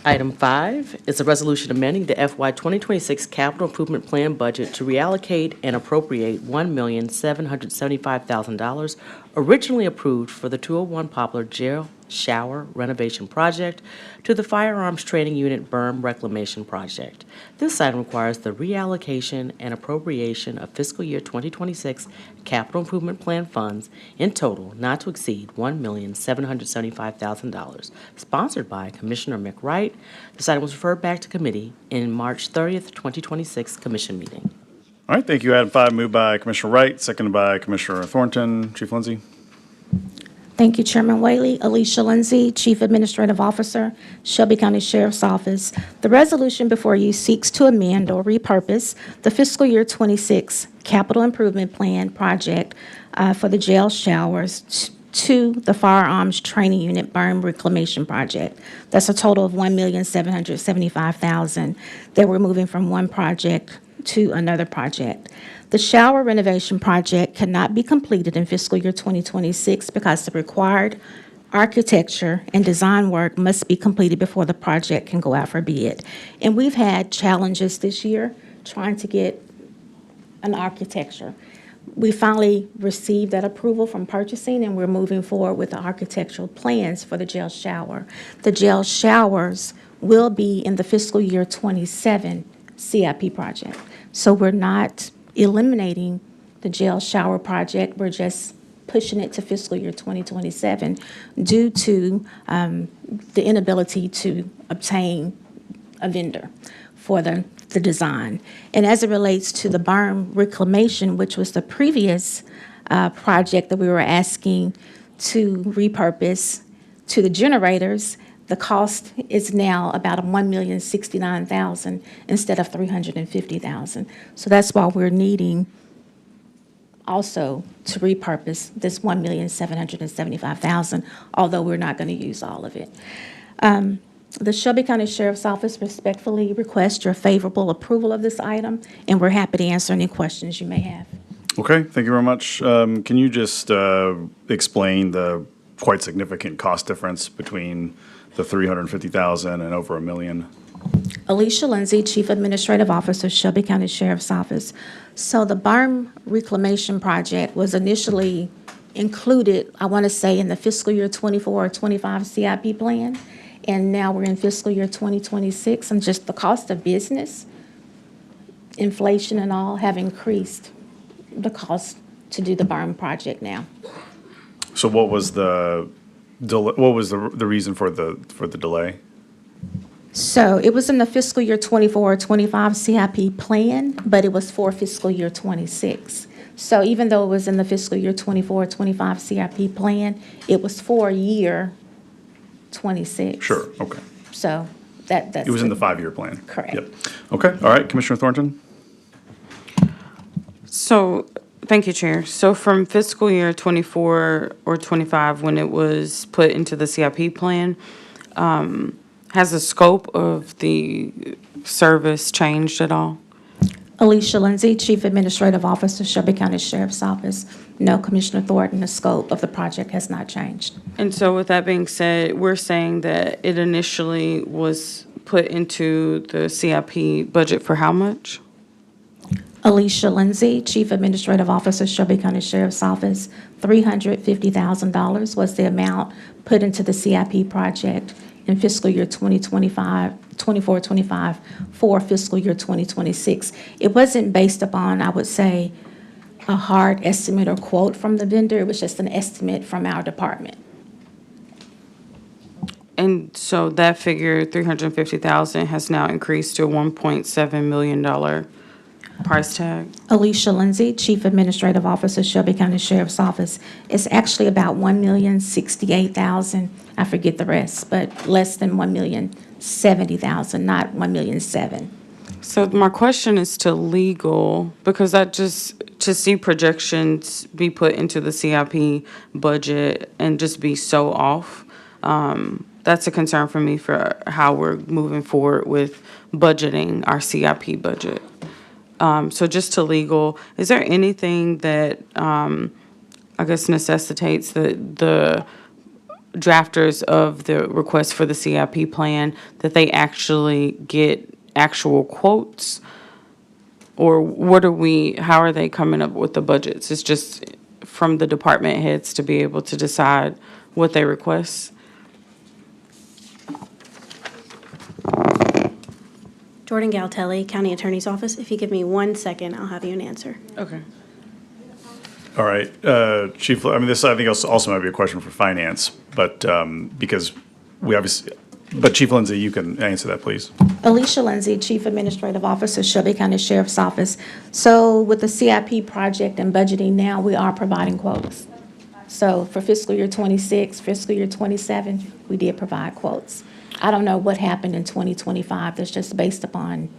Speaker 4: Item 5 is a resolution amending the FY 2026 Capital Improvement Plan budget to reallocate and appropriate $1,775,000 originally approved for the 201 Poplar Jail Shower Renovation Project to the Firearms Training Unit Berm Reclamation Project. This item requires the reallocation and appropriation of fiscal year 2026 Capital Improvement Plan funds in total not to exceed $1,775,000, sponsored by Commissioner McWright. This item was referred back to committee in March 30th, 2026 commission meeting.
Speaker 16: All right, thank you. Item 5 moved by Commissioner Wright, seconded by Commissioner Thornton. Chief Lindsey.
Speaker 15: Thank you, Chairman Whaley. Alicia Lindsay, Chief Administrative Officer, Shelby County Sheriff's Office. The resolution before you seeks to amend or repurpose the fiscal year 26 Capital Improvement Plan project for the jail showers to the Firearms Training Unit Berm Reclamation Project. That's a total of $1,775,000 that we're moving from one project to another project. The shower renovation project cannot be completed in fiscal year 2026 because the required architecture and design work must be completed before the project can go out for bid. And we've had challenges this year trying to get an architecture. We finally received that approval from purchasing, and we're moving forward with the architectural plans for the jail shower. The jail showers will be in the fiscal year 27 CIP project. So we're not eliminating the jail shower project. We're just pushing it to fiscal year 2027 due to the inability to obtain a vendor for the design. And as it relates to the berm reclamation, which was the previous project that we were asking to repurpose to the generators, the cost is now about $1,069,000 instead of $350,000. So that's why we're needing also to repurpose this $1,775,000, although we're not going to use all of it. The Shelby County Sheriff's Office respectfully requests your favorable approval of this item, and we're happy to answer any questions you may have.
Speaker 16: Okay, thank you very much. Can you just explain the quite significant cost difference between the $350,000 and over $1 million?
Speaker 15: Alicia Lindsay, Chief Administrative Officer, Shelby County Sheriff's Office. So the berm reclamation project was initially included, I want to say, in the fiscal year 24 or 25 CIP plan, and now we're in fiscal year 2026, and just the cost of business, inflation and all, have increased the cost to do the berm project now.
Speaker 16: So what was the reason for the delay?
Speaker 15: So it was in the fiscal year 24 or 25 CIP plan, but it was for fiscal year 26. So even though it was in the fiscal year 24 or 25 CIP plan, it was for year 26.
Speaker 16: Sure, okay.
Speaker 15: So that's.
Speaker 16: It was in the 5-year plan?
Speaker 15: Correct.
Speaker 16: Yep. Okay, all right, Commissioner Thornton?
Speaker 20: So, thank you, Chair. So from fiscal year 24 or 25, when it was put into the CIP plan, has the scope of the service changed at all?
Speaker 15: Alicia Lindsay, Chief Administrative Officer, Shelby County Sheriff's Office. No, Commissioner Thornton, the scope of the project has not changed.
Speaker 20: And so with that being said, we're saying that it initially was put into the CIP budget for how much?
Speaker 15: Alicia Lindsay, Chief Administrative Officer, Shelby County Sheriff's Office. $350,000 was the amount put into the CIP project in fiscal year 2025 for fiscal year 2026. It wasn't based upon, I would say, a hard estimate or quote from the vendor. It was just an estimate from our department.
Speaker 20: And so that figure, 350,000, has now increased to a $1.7 million price tag?
Speaker 15: Alicia Lindsay, Chief Administrative Officer, Shelby County Sheriff's Office. It's actually about $1,068,000. I forget the rest, but less than $1,070,000, not $1,007,000.
Speaker 20: So my question is to legal, because to see projections be put into the CIP budget and just be so off, that's a concern for me for how we're moving forward with budgeting our CIP budget. So just to legal, is there anything that, I guess necessitates the drafters of the request for the CIP plan that they actually get actual quotes? Or how are they coming up with the budgets? It's just from the department heads to be able to decide what they request?
Speaker 21: Jordan Galtelli, County Attorney's Office. If you give me 1 second, I'll have you an answer.
Speaker 20: Okay.
Speaker 16: All right, Chief, I mean, this, I think also might be a question for finance, but, because we obviously, but Chief Lindsay, you can answer that, please.
Speaker 15: Alicia Lindsay, Chief Administrative Officer, Shelby County Sheriff's Office. So with the CIP project and budgeting now, we are providing quotes. So for fiscal year '26, fiscal year '27, we did provide quotes. I don't know what happened in 2025. That's just based upon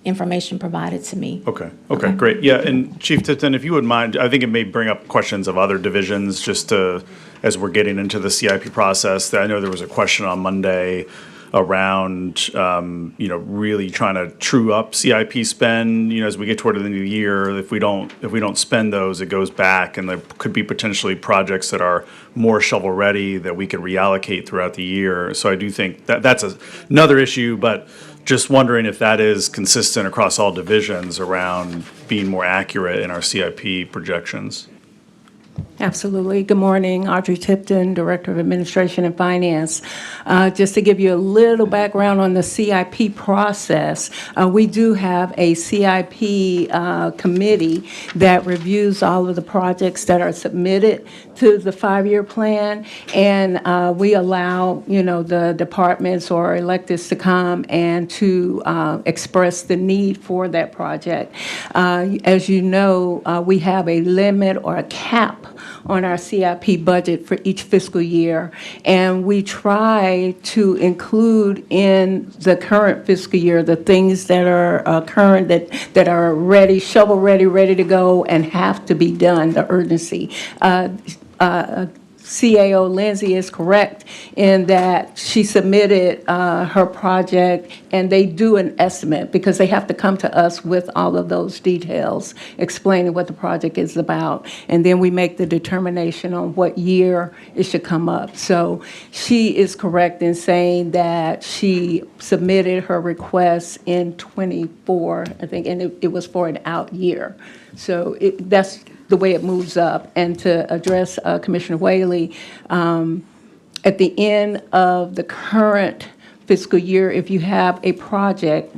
Speaker 15: information provided to me.
Speaker 16: Okay, great. Yeah, and Chief Tipton, if you would mind, I think it may bring up questions of other divisions just to, as we're getting into the CIP process. I know there was a question on Monday around, really trying to true up CIP spend, as we get toward the end of the year. If we don't spend those, it goes back, and there could be potentially projects that are more shovel-ready that we could reallocate throughout the year. So I do think that's another issue, but just wondering if that is consistent across all divisions around being more accurate in our CIP projections.
Speaker 22: Absolutely. Good morning, Audrey Tipton, Director of Administration and Finance. Just to give you a little background on the CIP process, we do have a CIP committee that reviews all of the projects that are submitted to the five-year plan, and we allow, the departments or electeds to come and to express the need for that project. As you know, we have a limit or a cap on our CIP budget for each fiscal year, and we try to include in the current fiscal year the things that are current, that are ready, shovel-ready, ready to go, and have to be done, the urgency. CAO Lindsay is correct in that she submitted her project, and they do an estimate because they have to come to us with all of those details, explaining what the project is about, and then we make the determination on what year it should come up. So she is correct in saying that she submitted her request in '24, I think, and it was for an out year. So that's the way it moves up. And to address Commissioner Whaley, at the end of the current fiscal year, if you have a project,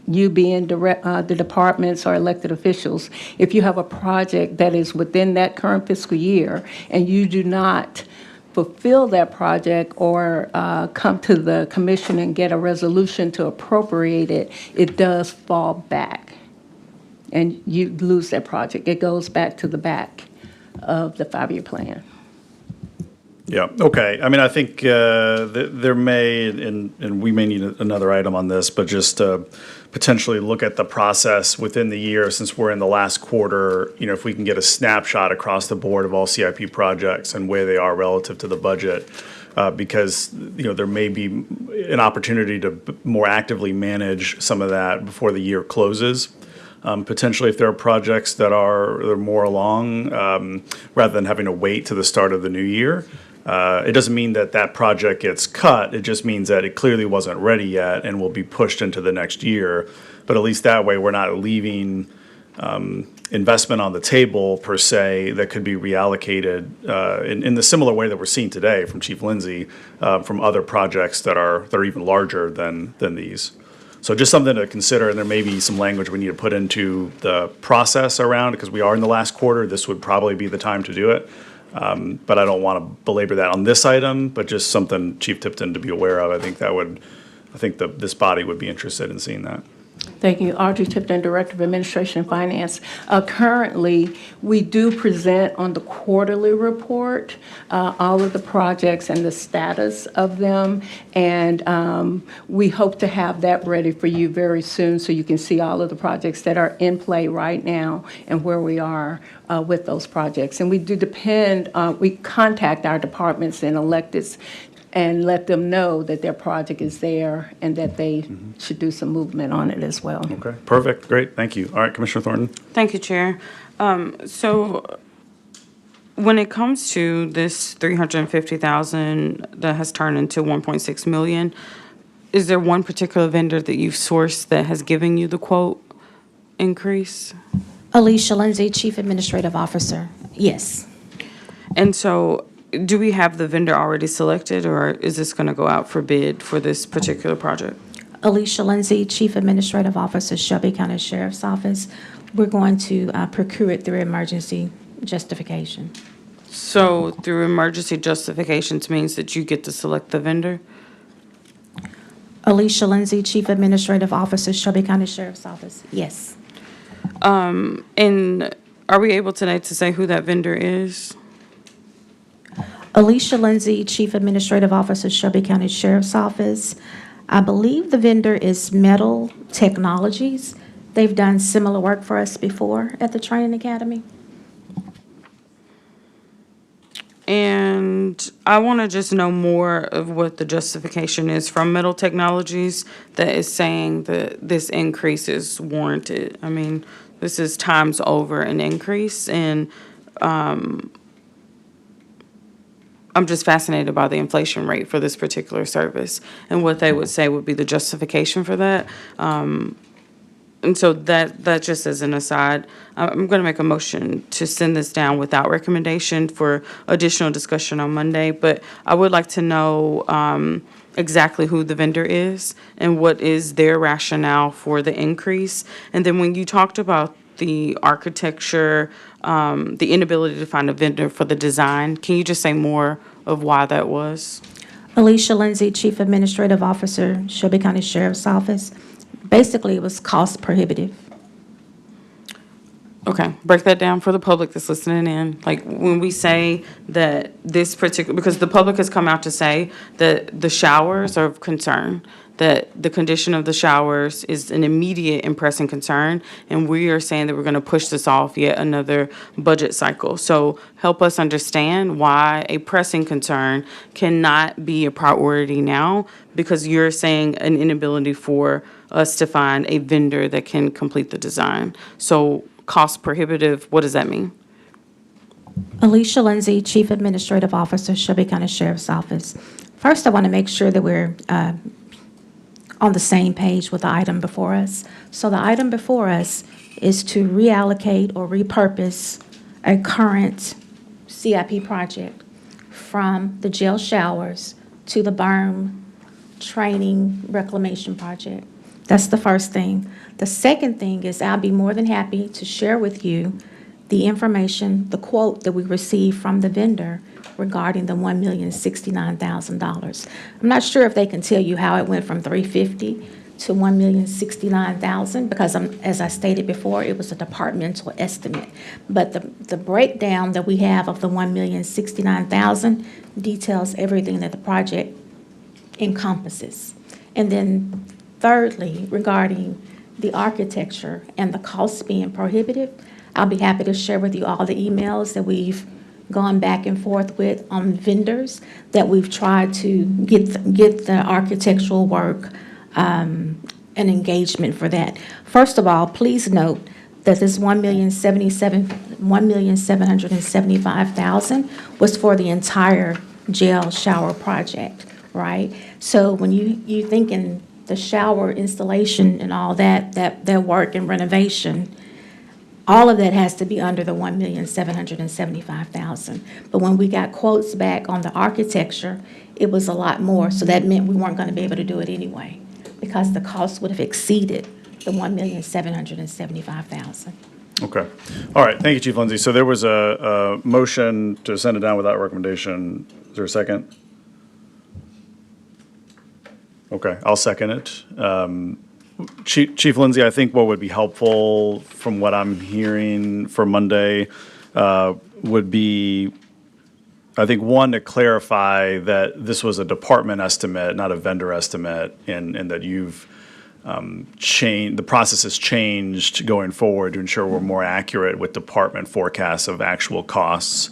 Speaker 22: you being the departments or elected officials, if you have a project that is within that current fiscal year and you do not fulfill that project or come to the commission and get a resolution to appropriate it, it does fall back. And you lose that project. It goes back to the back of the five-year plan.
Speaker 16: Yeah, okay. I mean, I think there may, and we may need another item on this, but just potentially look at the process within the year, since we're in the last quarter, if we can get a snapshot across the board of all CIP projects and where they are relative to the budget. Because, there may be an opportunity to more actively manage some of that before the year closes. Potentially, if there are projects that are more along, rather than having to wait to the start of the new year. It doesn't mean that project gets cut. It just means that it clearly wasn't ready yet and will be pushed into the next year. But at least that way, we're not leaving investment on the table, per se, that could be reallocated in the similar way that we're seeing today from Chief Lindsay, from other projects that are even larger than these. So just something to consider, and there may be some language we need to put into the process around, because we are in the last quarter, this would probably be the time to do it. But I don't want to belabor that on this item, but just something, Chief Tipton, to be aware of. I think this body would be interested in seeing that.
Speaker 22: Thank you. Audrey Tipton, Director of Administration and Finance. Currently, we do present on the quarterly report all of the projects and the status of them, and we hope to have that ready for you very soon so you can see all of the projects that are in play right now and where we are with those projects. And we do we contact our departments and electeds and let them know that their project is there and that they should do some movement on it as well.
Speaker 16: Okay, perfect, great, thank you. All right, Commissioner Thornton.
Speaker 20: Thank you, Chair. So when it comes to this 350,000 that has turned into 1.6 million, is there one particular vendor that you've sourced that has given you the quote increase?
Speaker 15: Alicia Lindsay, Chief Administrative Officer. Yes.
Speaker 20: And so do we have the vendor already selected, or is this going to go out for bid for this particular project?
Speaker 15: Alicia Lindsay, Chief Administrative Officer, Shelby County Sheriff's Office. We're going to procure it through emergency justification.
Speaker 20: So through emergency justifications means that you get to select the vendor?
Speaker 15: Alicia Lindsay, Chief Administrative Officer, Shelby County Sheriff's Office. Yes.
Speaker 20: And are we able tonight to say who that vendor is?
Speaker 15: Alicia Lindsay, Chief Administrative Officer, Shelby County Sheriff's Office. I believe the vendor is Metal Technologies. They've done similar work for us before at the Training Academy.
Speaker 20: And I want to just know more of what the justification is from Metal Technologies that is saying that this increase is warranted. I mean, this is times over an increase, and I'm just fascinated by the inflation rate for this particular service and what they would say would be the justification for that. And so that just as an aside, I'm going to make a motion to send this down without recommendation for additional discussion on Monday. But I would like to know exactly who the vendor is and what is their rationale for the increase. And then when you talked about the architecture, the inability to find a vendor for the design, can you just say more of why that was?
Speaker 15: Alicia Lindsay, Chief Administrative Officer, Shelby County Sheriff's Office. Basically, it was cost prohibitive.
Speaker 20: Okay, break that down for the public that's listening in. Like, when we say that this particular, because the public has come out to say that the showers are of concern, that the condition of the showers is an immediate and pressing concern, and we are saying that we're going to push this off yet another budget cycle. So help us understand why a pressing concern cannot be a priority now, because you're saying an inability for us to find a vendor that can complete the design. So cost prohibitive, what does that mean?
Speaker 15: Alicia Lindsay, Chief Administrative Officer, Shelby County Sheriff's Office. First, I want to make sure that we're on the same page with the item before us. So the item before us is to reallocate or repurpose a current CIP project from the jail showers to the berm training reclamation project. That's the first thing. The second thing is I'll be more than happy to share with you the information, the quote that we received from the vendor regarding the $1,069,000. I'm not sure if they can tell you how it went from $350,000 to $1,069,000 because, as I stated before, it was a departmental estimate. But the breakdown that we have of the $1,069,000 details everything that the project encompasses. And then thirdly, regarding the architecture and the cost being prohibitive, I'll be happy to share with you all the emails that we've gone back and forth with on vendors that we've tried to get the architectural work and engagement for that. First of all, please note that this $1,775,000 was for the entire jail shower project, right? So when you think in the shower installation and all that work and renovation, all of that has to be under the $1,775,000. But when we got quotes back on the architecture, it was a lot more, so that meant we weren't going to be able to do it anyway. because the cost would have exceeded the $1,775,000.
Speaker 16: Okay. All right. Thank you, Chief Lindsay. So there was a motion to send it down without recommendation. Is there a second? Okay, I'll second it. Chief Lindsay, I think what would be helpful from what I'm hearing for Monday would be, I think, one, to clarify that this was a department estimate, not a vendor estimate, and that you've the process has changed going forward to ensure we're more accurate with department forecasts of actual costs.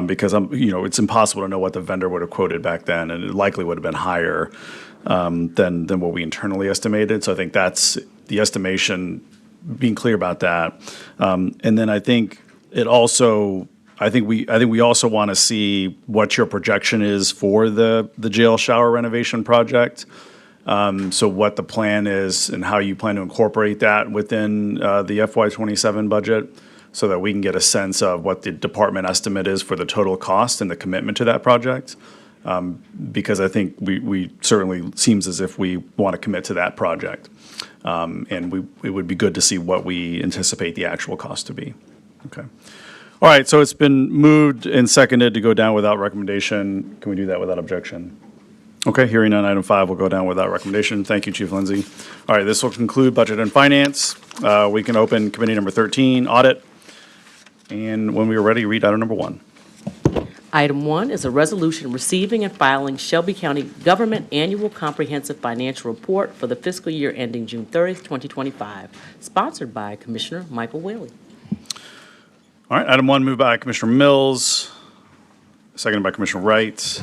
Speaker 16: Because it's impossible to know what the vendor would have quoted back then, and it likely would have been higher than what we internally estimated. So I think that's the estimation, being clear about that. And then I think it also, I think we also want to see what your projection is for the jail shower renovation project. So what the plan is and how you plan to incorporate that within the FY27 budget, so that we can get a sense of what the department estimate is for the total cost and the commitment to that project. Because I think we certainly seems as if we want to commit to that project. And it would be good to see what we anticipate the actual cost to be. Okay. All right, so it's been moved and seconded to go down without recommendation. Can we do that without objection? Okay, hearing none, item 5 will go down without recommendation. Thank you, Chief Lindsay. All right, this will conclude Budget and Finance. We can open Committee Number 13, Audit. And when we are ready, read item number 1.
Speaker 4: Item 1 is a resolution receiving and filing Shelby County Government Annual Comprehensive Financial Report for the fiscal year ending June 30th, 2025, sponsored by Commissioner Michael Whaley.
Speaker 16: All right, item 1 moved by Commissioner Mills, seconded by Commissioner Wright.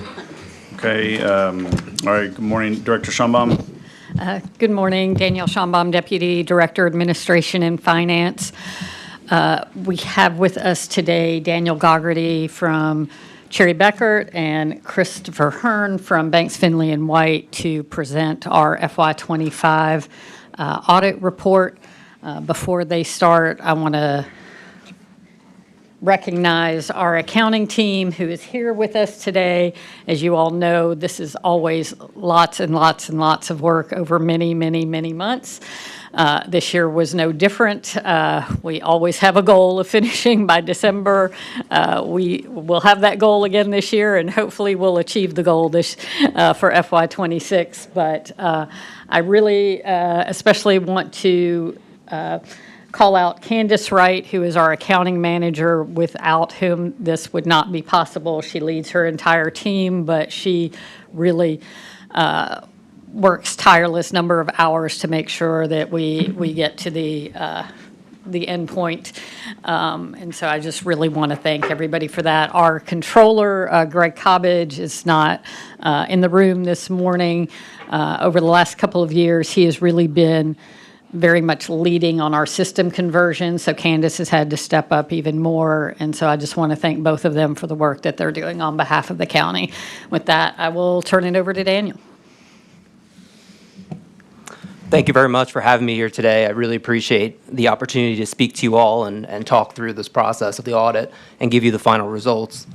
Speaker 16: Okay, all right, good morning, Director Schombaum.
Speaker 2: Good morning, Danielle Schombaum, Deputy Director, Administration and Finance. We have with us today Daniel Goggerty from Cherry Beckert and Christopher Hearn from Banks, Finley and White to present our FY25 audit report. Before they start, I want to recognize our accounting team who is here with us today. As you all know, this is always lots and lots and lots of work over many, many, many months. This year was no different. We always have a goal of finishing by December. We will have that goal again this year, and hopefully we'll achieve the goal this for FY26. But I really especially want to call out Candace Wright, who is our accounting manager, without whom this would not be possible. She leads her entire team, but she really works tireless number of hours to make sure that we get to the end point. And so I just really want to thank everybody for that. Our controller, Greg Cobbage, is not in the room this morning. Over the last couple of years, he has really been very much leading on our system conversion, so Candace has had to step up even more, and so I just want to thank both of them for the work that they're doing on behalf of the county. With that, I will turn it over to Daniel.
Speaker 3: Thank you very much for having me here today. I really appreciate the opportunity to speak to you all and talk through this process of the audit and give you the final results.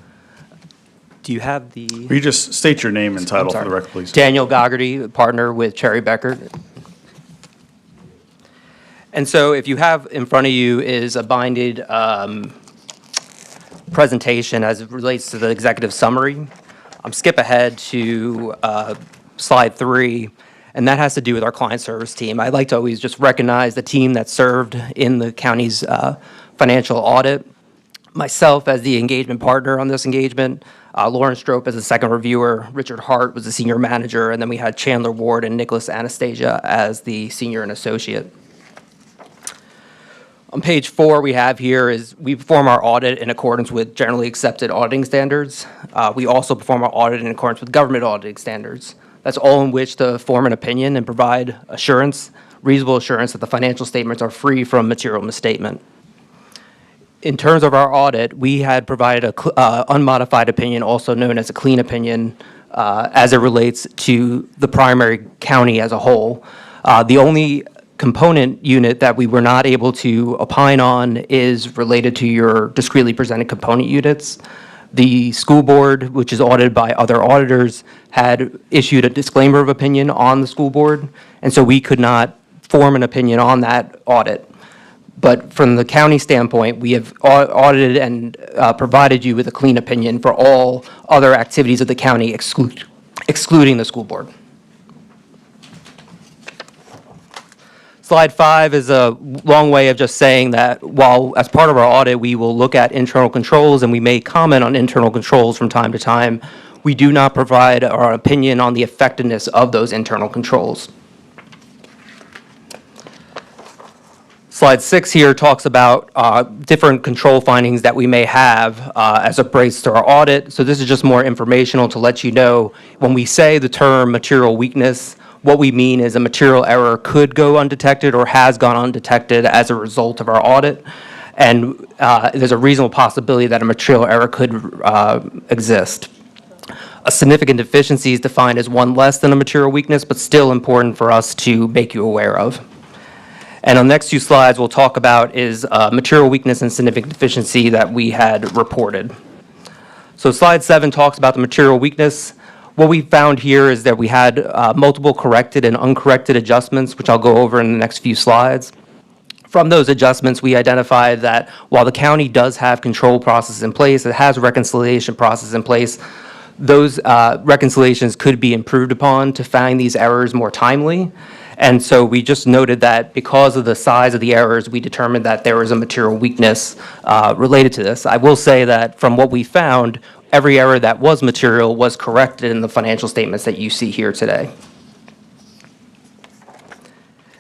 Speaker 3: Do you have the...
Speaker 16: Will you just state your name and title for the record, please?
Speaker 3: Daniel Goggerty, partner with Cherry Beckert. And so if you have in front of you is a binded presentation as it relates to the executive summary. Skip ahead to slide 3, and that has to do with our client service team. I'd like to always just recognize the team that served in the county's financial audit. Myself as the engagement partner on this engagement, Lauren Strope as the second reviewer, Richard Hart was the senior manager, and then we had Chandler Ward and Nicholas Anastasia as the senior and associate. On page 4, we have here is we perform our audit in accordance with generally accepted auditing standards. We also perform our audit in accordance with government auditing standards. That's all in which to form an opinion and provide assurance, reasonable assurance that the financial statements are free from material misstatement. In terms of our audit, we had provided a unmodified opinion, also known as a clean opinion, as it relates to the primary county as a whole. The only component unit that we were not able to opine on is related to your discretely presented component units. The school board, which is audited by other auditors, had issued a disclaimer of opinion on the school board, and so we could not form an opinion on that audit. But from the county standpoint, we have audited and provided you with a clean opinion for all other activities of the county excluding the school board. Slide 5 is a long way of just saying that while as part of our audit, we will look at internal controls and we may comment on internal controls from time to time, we do not provide our opinion on the effectiveness of those internal controls. Slide 6 here talks about different control findings that we may have as it relates to our audit. So this is just more informational to let you know when we say the term material weakness, what we mean is a material error could go undetected or has gone undetected as a result of our audit. And there's a reasonable possibility that a material error could exist. A significant deficiency is defined as one less than a material weakness, but still important for us to make you aware of. And on the next few slides, we'll talk about is material weakness and significant deficiency that we had reported. So slide 7 talks about the material weakness. What we found here is that we had multiple corrected and uncorrected adjustments, which I'll go over in the next few slides. From those adjustments, we identified that while the county does have control processes in place, it has reconciliation processes in place, those reconciliations could be improved upon to find these errors more timely. And so we just noted that because of the size of the errors, we determined that there was a material weakness related to this. I will say that from what we found, every error that was material was corrected in the financial statements that you see here today.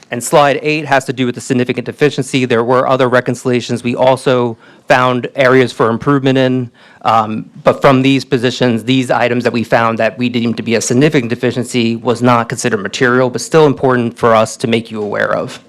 Speaker 3: And slide 8 has to do with the significant deficiency. There were other reconciliations we also found areas for improvement in, but from these positions, these items that we found that we deemed to be a significant deficiency was not considered material, but still important for us to make you aware of.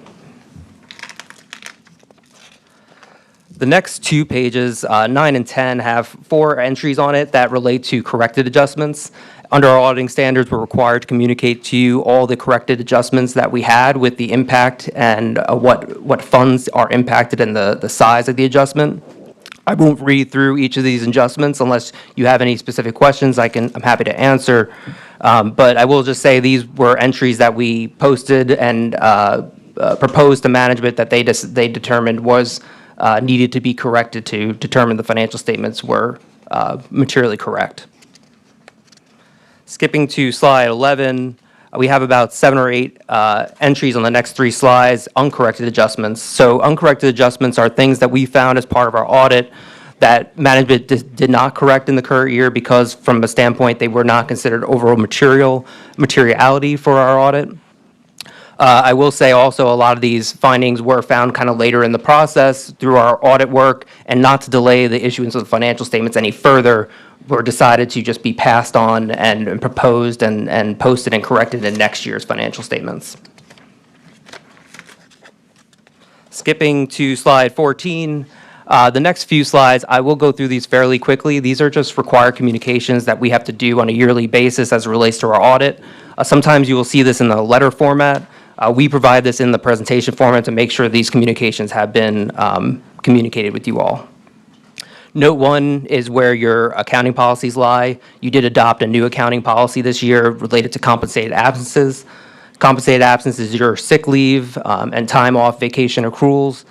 Speaker 3: The next 2 pages, 9 and 10, have 4 entries on it that relate to corrected adjustments. Under our auditing standards, we're required to communicate to you all the corrected adjustments that we had with the impact and what funds are impacted and the size of the adjustment. I won't read through each of these adjustments unless you have any specific questions. I'm happy to answer. But I will just say these were entries that we posted and proposed to management that they determined was needed to be corrected to determine the financial statements were materially correct. Skipping to slide 11, we have about 7 or 8 entries on the next 3 slides, uncorrected adjustments. So uncorrected adjustments are things that we found as part of our audit that management did not correct in the current year because from a standpoint, they were not considered overall materiality for our audit. I will say also a lot of these findings were found kind of later in the process through our audit work, and not to delay the issuance of the financial statements any further, were decided to just be passed on and proposed and posted and corrected in next year's financial statements. Skipping to slide 14, the next few slides, I will go through these fairly quickly. These are just required communications that we have to do on a yearly basis as it relates to our audit. Sometimes you will see this in the letter format. We provide this in the presentation format to make sure these communications have been communicated with you all. Note 1 is where your accounting policies lie. You did adopt a new accounting policy this year related to compensated absences. Compensated absence is your sick leave and time off vacation accruals.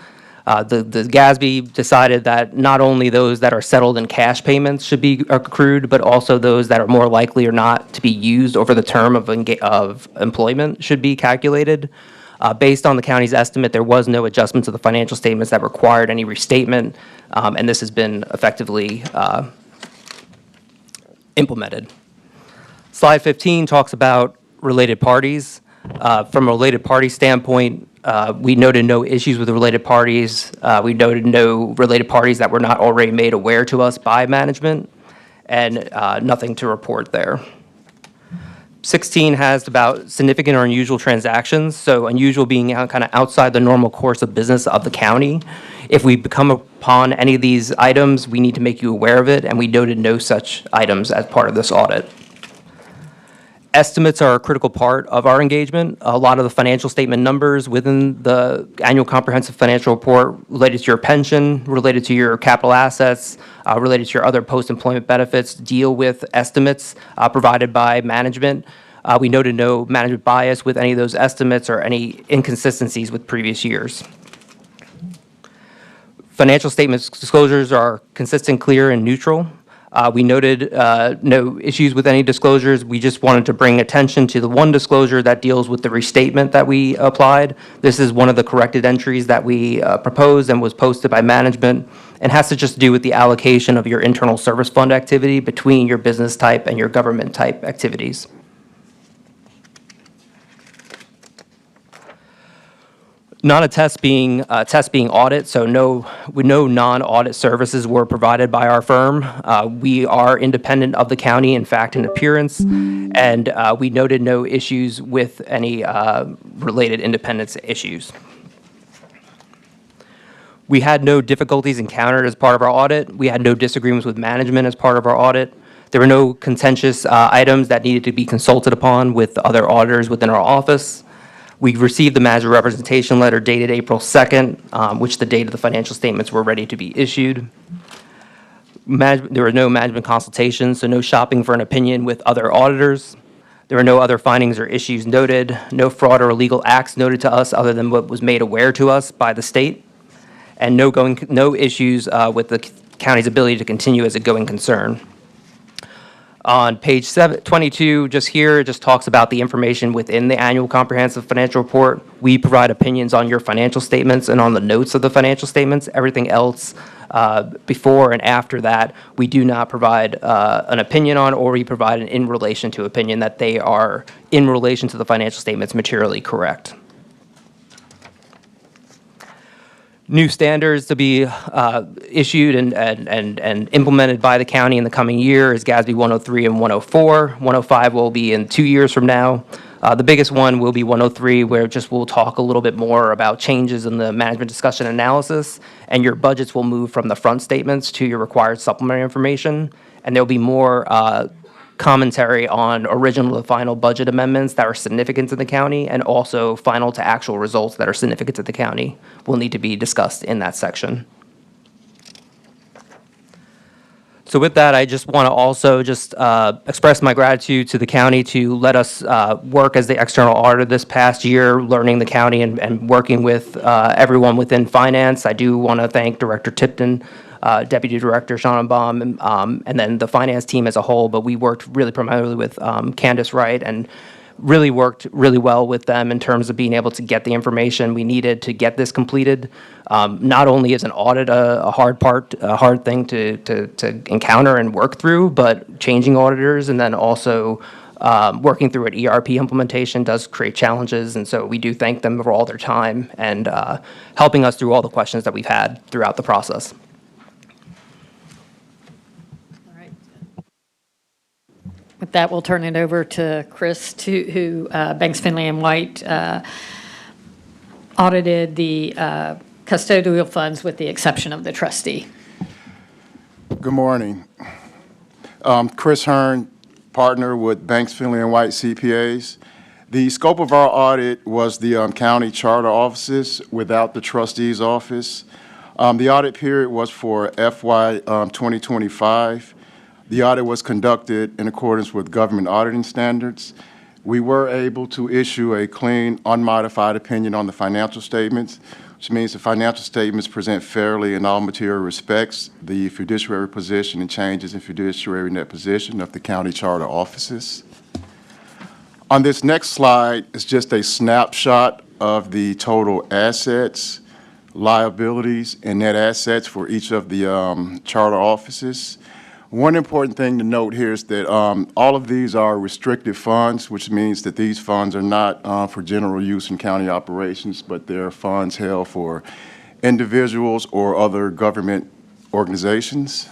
Speaker 3: The GASB decided that not only those that are settled in cash payments should be accrued, but also those that are more likely or not to be used over the term of employment should be calculated. Based on the county's estimate, there was no adjustment to the financial statements that required any restatement, and this has been effectively implemented. Slide 15 talks about related parties. From a related party standpoint, we noted no issues with the related parties. We noted no related parties that were not already made aware to us by management, and nothing to report there. 16 has about significant or unusual transactions, so unusual being kind of outside the normal course of business of the county. If we come upon any of these items, we need to make you aware of it, and we noted no such items as part of this audit. Estimates are a critical part of our engagement. A lot of the financial statement numbers within the annual comprehensive financial report related to your pension, related to your capital assets, related to your other post-employment benefits deal with estimates provided by management. We noted no management bias with any of those estimates or any inconsistencies with previous years. Financial statements disclosures are consistent, clear, and neutral. We noted no issues with any disclosures. We just wanted to bring attention to the one disclosure that deals with the restatement that we applied. This is one of the corrected entries that we proposed and was posted by management, and has to just do with the allocation of your internal service fund activity between your business type and your government type activities. Not a test being audit, so no non-audit services were provided by our firm. We are independent of the county, in fact, in appearance, and we noted no issues with any related independence issues. We had no difficulties encountered as part of our audit. We had no disagreements with management as part of our audit. There were no contentious items that needed to be consulted upon with other auditors within our office. We received the manager representation letter dated April 2nd, which the date of the financial statements were ready to be issued. There were no management consultations, so no shopping for an opinion with other auditors. There were no other findings or issues noted, no fraud or illegal acts noted to us other than what was made aware to us by the state, and no issues with the county's ability to continue as a going concern. On page 22, just here, it just talks about the information within the annual comprehensive financial report. We provide opinions on your financial statements and on the notes of the financial statements. Everything else before and after that, we do not provide an opinion on, or we provide an in relation to opinion that they are in relation to the financial statements materially correct. New standards to be issued and implemented by the county in the coming year is GASB 103 and 104. 105 will be in 2 years from now. The biggest one will be 103, where just we'll talk a little bit more about changes in the management discussion analysis, and your budgets will move from the front statements to your required supplementary information, and there'll be more commentary on original to final budget amendments that are significant to the county, and also final to actual results that are significant to the county will need to be discussed in that section. So with that, I just want to also just express my gratitude to the county to let us work as the external auditor this past year, learning the county and working with everyone within finance. I do want to thank Director Tipton, Deputy Director Schonenbaum, and then the finance team as a whole, but we worked really primarily with Candace Wright, and really worked really well with them in terms of being able to get the information we needed to get this completed. Not only is an audit a hard thing to encounter and work through, but changing auditors and then also working through an ERP implementation does create challenges, and so we do thank them for all their time and helping us through all the questions that we've had throughout the process.
Speaker 2: With that, we'll turn it over to Chris, who Banks, Finley and White audited the custodial funds with the exception of the trustee.
Speaker 5: Good morning. Chris Hearn, partner with Banks, Finley and White CPAs. The scope of our audit was the county charter offices without the trustee's office. The audit period was for FY 2025. The audit was conducted in accordance with government auditing standards. We were able to issue a clean, unmodified opinion on the financial statements, which means the financial statements present fairly in all material respects the fiduciary position and changes in fiduciary net position of the county charter offices. On this next slide is just a snapshot of the total assets, liabilities, and net assets for each of the charter offices. One important thing to note here is that all of these are restricted funds, which means that these funds are not for general use in county operations, but they're funds held for individuals or other government organizations.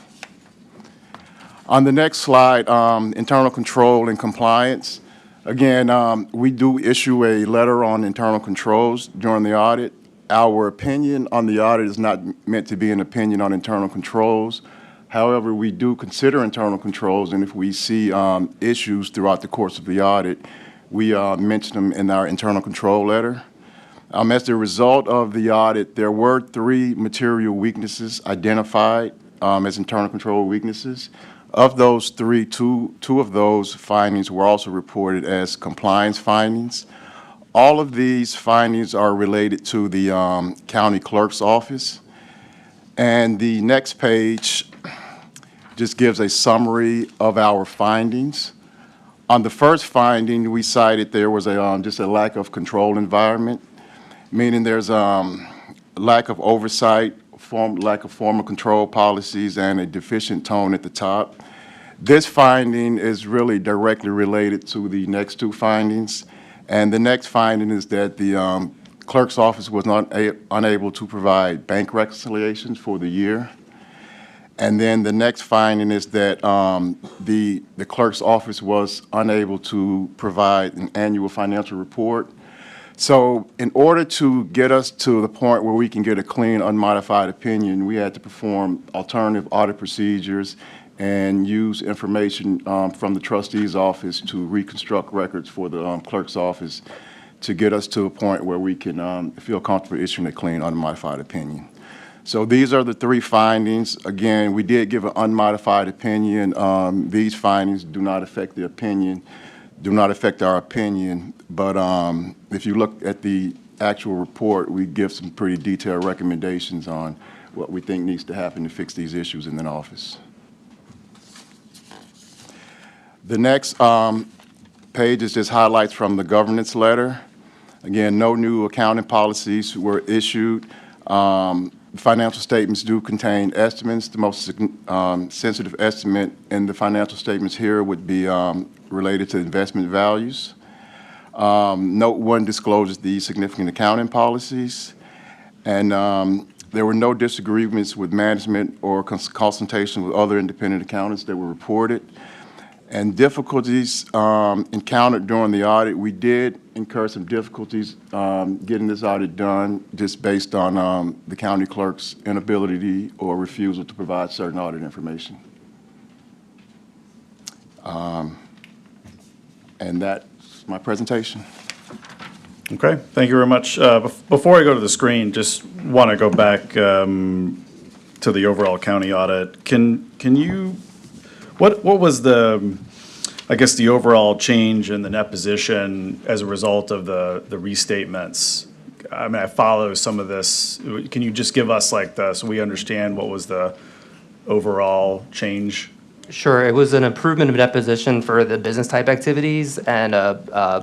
Speaker 5: On the next slide, internal control and compliance. Again, we do issue a letter on internal controls during the audit. Our opinion on the audit is not meant to be an opinion on internal controls. However, we do consider internal controls, and if we see issues throughout the course of the audit, we mention them in our internal control letter. As a result of the audit, there were 3 material weaknesses identified as internal control weaknesses. Of those 3, two of those findings were also reported as compliance findings. All of these findings are related to the county clerk's office. And the next page just gives a summary of our findings. On the first finding, we cited there was just a lack of control environment, meaning there's lack of oversight, lack of formal control policies, and a deficient tone at the top. This finding is really directly related to the next 2 findings. And the next finding is that the clerk's office was not unable to provide bank reconciliations for the year. And then the next finding is that the clerk's office was unable to provide an annual financial report. So in order to get us to the point where we can get a clean, unmodified opinion, we had to perform alternative audit procedures and use information from the trustee's office to reconstruct records for the clerk's office to get us to a point where we can feel comfortable issuing a clean, unmodified opinion. So these are the 3 findings. Again, we did give an unmodified opinion. These findings do not affect the opinion, do not affect our opinion, but if you look at the actual report, we give some pretty detailed recommendations on what we think needs to happen to fix these issues in the office. The next page is just highlights from the governance letter. Again, no new accounting policies were issued. Financial statements do contain estimates. The most sensitive estimate in the financial statements here would be related to investment values. Note 1 discloses the significant accounting policies. And there were no disagreements with management or consultation with other independent accountants that were reported. And difficulties encountered during the audit, we did incur some difficulties getting this audit done just based on the county clerk's inability or refusal to provide certain audit information. And that's my presentation.
Speaker 16: Okay, thank you very much. Before I go to the screen, just want to go back to the overall county audit. Can you, what was the, I guess, the overall change in the net position as a result of the restatements? I mean, I follow some of this. Can you just give us like so we understand what was the overall change?
Speaker 3: Sure, it was an improvement of net position for the business type activities and a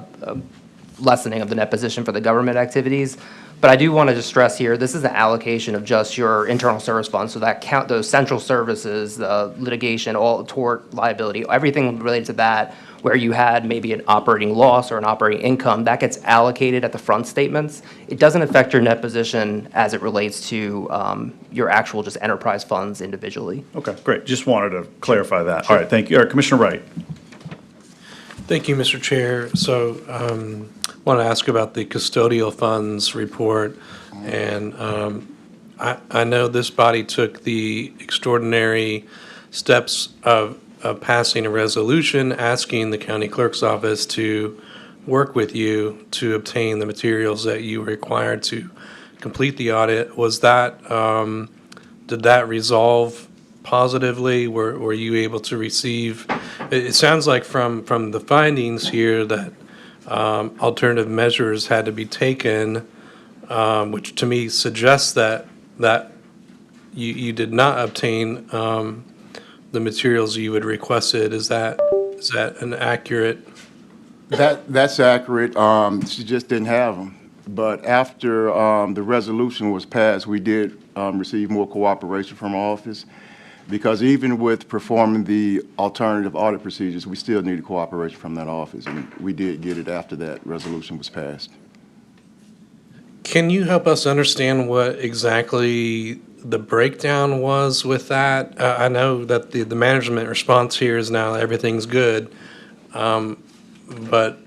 Speaker 3: lessening of the net position for the government activities. But I do want to just stress here, this is an allocation of just your internal service funds, so that count those central services, the litigation, all tort liability, everything related to that, where you had maybe an operating loss or an operating income, that gets allocated at the front statements. It doesn't affect your net position as it relates to your actual just enterprise funds individually.
Speaker 16: Okay, great. Just wanted to clarify that. All right, thank you. All right, Commissioner Wright.
Speaker 14: Thank you, Mr. Chair. So I want to ask about the custodial funds report. And I know this body took the extraordinary steps of passing a resolution asking the county clerk's office to work with you to obtain the materials that you were required to complete the audit. Was that, did that resolve positively? Were you able to receive, it sounds like from the findings here that alternative measures had to be taken, which to me suggests that you did not obtain the materials you had requested. Is that an accurate?
Speaker 5: That's accurate. She just didn't have them. But after the resolution was passed, we did receive more cooperation from our office, because even with performing the alternative audit procedures, we still needed cooperation from that office, and we did get it after that resolution was passed.
Speaker 14: Can you help us understand what exactly the breakdown was with that? I know that the management response here is now everything's good, but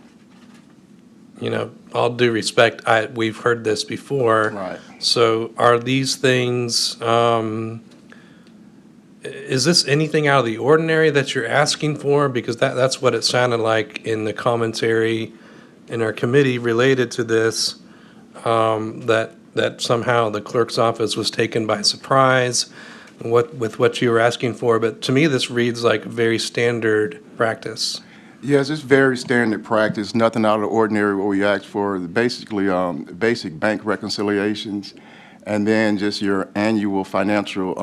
Speaker 14: you know, all due respect, we've heard this before.
Speaker 5: Right.
Speaker 14: So are these things, is this anything out of the ordinary that you're asking for? Because that's what it sounded like in the commentary in our committee related to this, that somehow the clerk's office was taken by surprise with what you were asking for. But to me, this reads like very standard practice.
Speaker 5: Yes, it's very standard practice, nothing out of the ordinary what we asked for. Basically, basic bank reconciliations, and then just your annual financial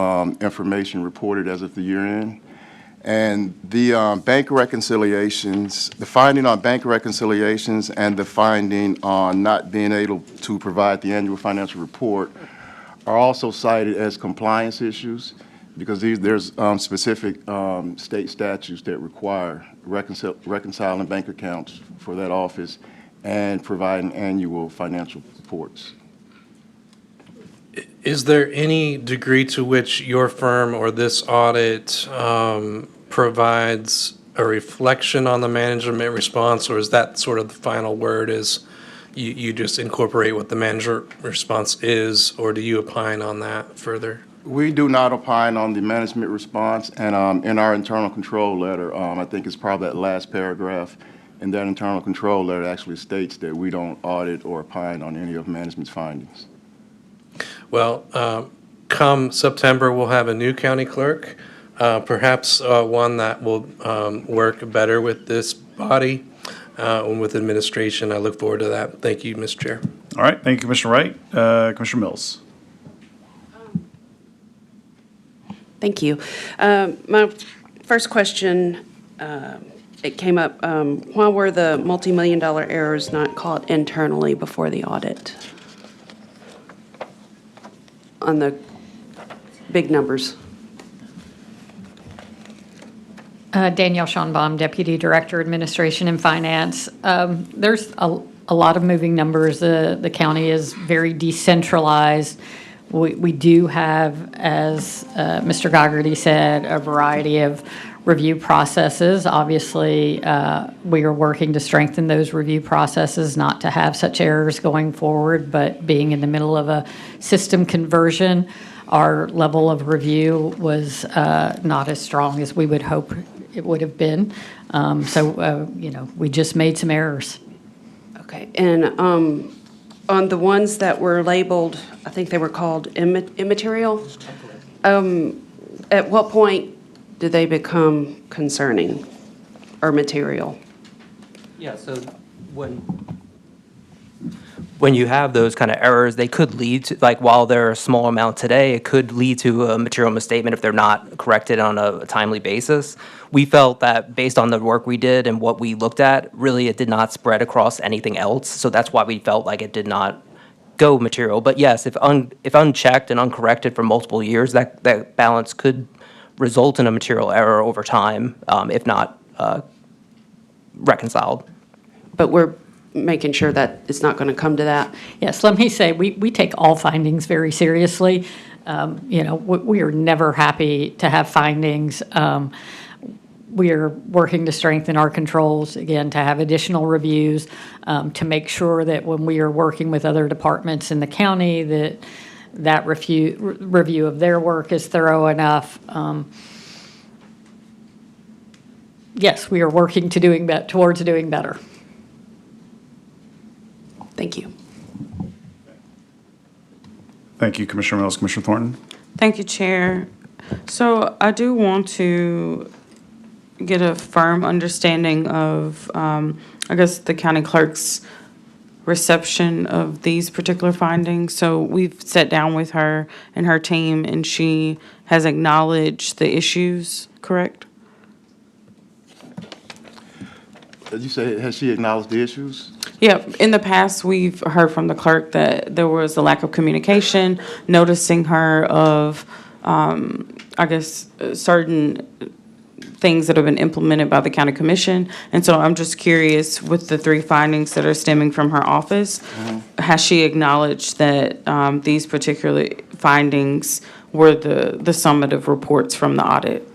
Speaker 5: information reported as of the year end. And the bank reconciliations, the finding on bank reconciliations and the finding on not being able to provide the annual financial report are also cited as compliance issues, because there's specific state statutes that require reconciling bank accounts for that office and providing annual financial reports.
Speaker 14: Is there any degree to which your firm or this audit provides a reflection on the management response, or is that sort of the final word, is you just incorporate what the manager response is, or do you opine on that further?
Speaker 5: We do not opine on the management response, and in our internal control letter, I think it's probably that last paragraph in that internal control letter actually states that we don't audit or opine on any of management's findings.
Speaker 14: Well, come September, we'll have a new county clerk, perhaps one that will work better with this body and with administration. I look forward to that. Thank you, Mr. Chair.
Speaker 16: All right, thank you, Commissioner Wright. Commissioner Mills.
Speaker 10: Thank you. My first question, it came up, why were the multi-million-dollar errors not caught internally before the audit? On the big numbers.
Speaker 2: Danielle Schonbaum, Deputy Director, Administration and Finance. There's a lot of moving numbers. The county is very decentralized. We do have, as Mr. Goggerty said, a variety of review processes. Obviously, we are working to strengthen those review processes, not to have such errors going forward, but being in the middle of a system conversion, our level of review was not as strong as we would hope it would have been. We just made some errors.
Speaker 10: Okay, and on the ones that were labeled, I think they were called immaterial, at what point do they become concerning or material?
Speaker 3: Yeah, so when you have those kind of errors, they could lead to, like, while they're a small amount today, it could lead to a material misstatement if they're not corrected on a timely basis. We felt that based on the work we did and what we looked at, really it did not spread across anything else. So that's why we felt like it did not go material. But yes, if unchecked and uncorrected for multiple years, that balance could result in a material error over time, if not reconciled.
Speaker 10: But we're making sure that it's not going to come to that.
Speaker 2: Yes, let me say, we take all findings very seriously. We are never happy to have findings. We are working to strengthen our controls, again, to have additional reviews, to make sure that when we are working with other departments in the county, that review of their work is thorough enough. Yes, we are working towards doing better.
Speaker 10: Thank you.
Speaker 16: Thank you, Commissioner Mills. Commissioner Thornton?
Speaker 20: Thank you, Chair. So I do want to get a firm understanding of, I guess, the county clerk's reception of these particular findings. So we've sat down with her and her team, and she has acknowledged the issues, correct?
Speaker 5: Did you say, has she acknowledged the issues?
Speaker 20: Yeah, in the past, we've heard from the clerk that there was a lack of communication, noticing her of, I guess, certain things that have been implemented by the county commission. And so I'm just curious, with the 3 findings that are stemming from her office, has she acknowledged that these particular findings were the summative reports from the audit?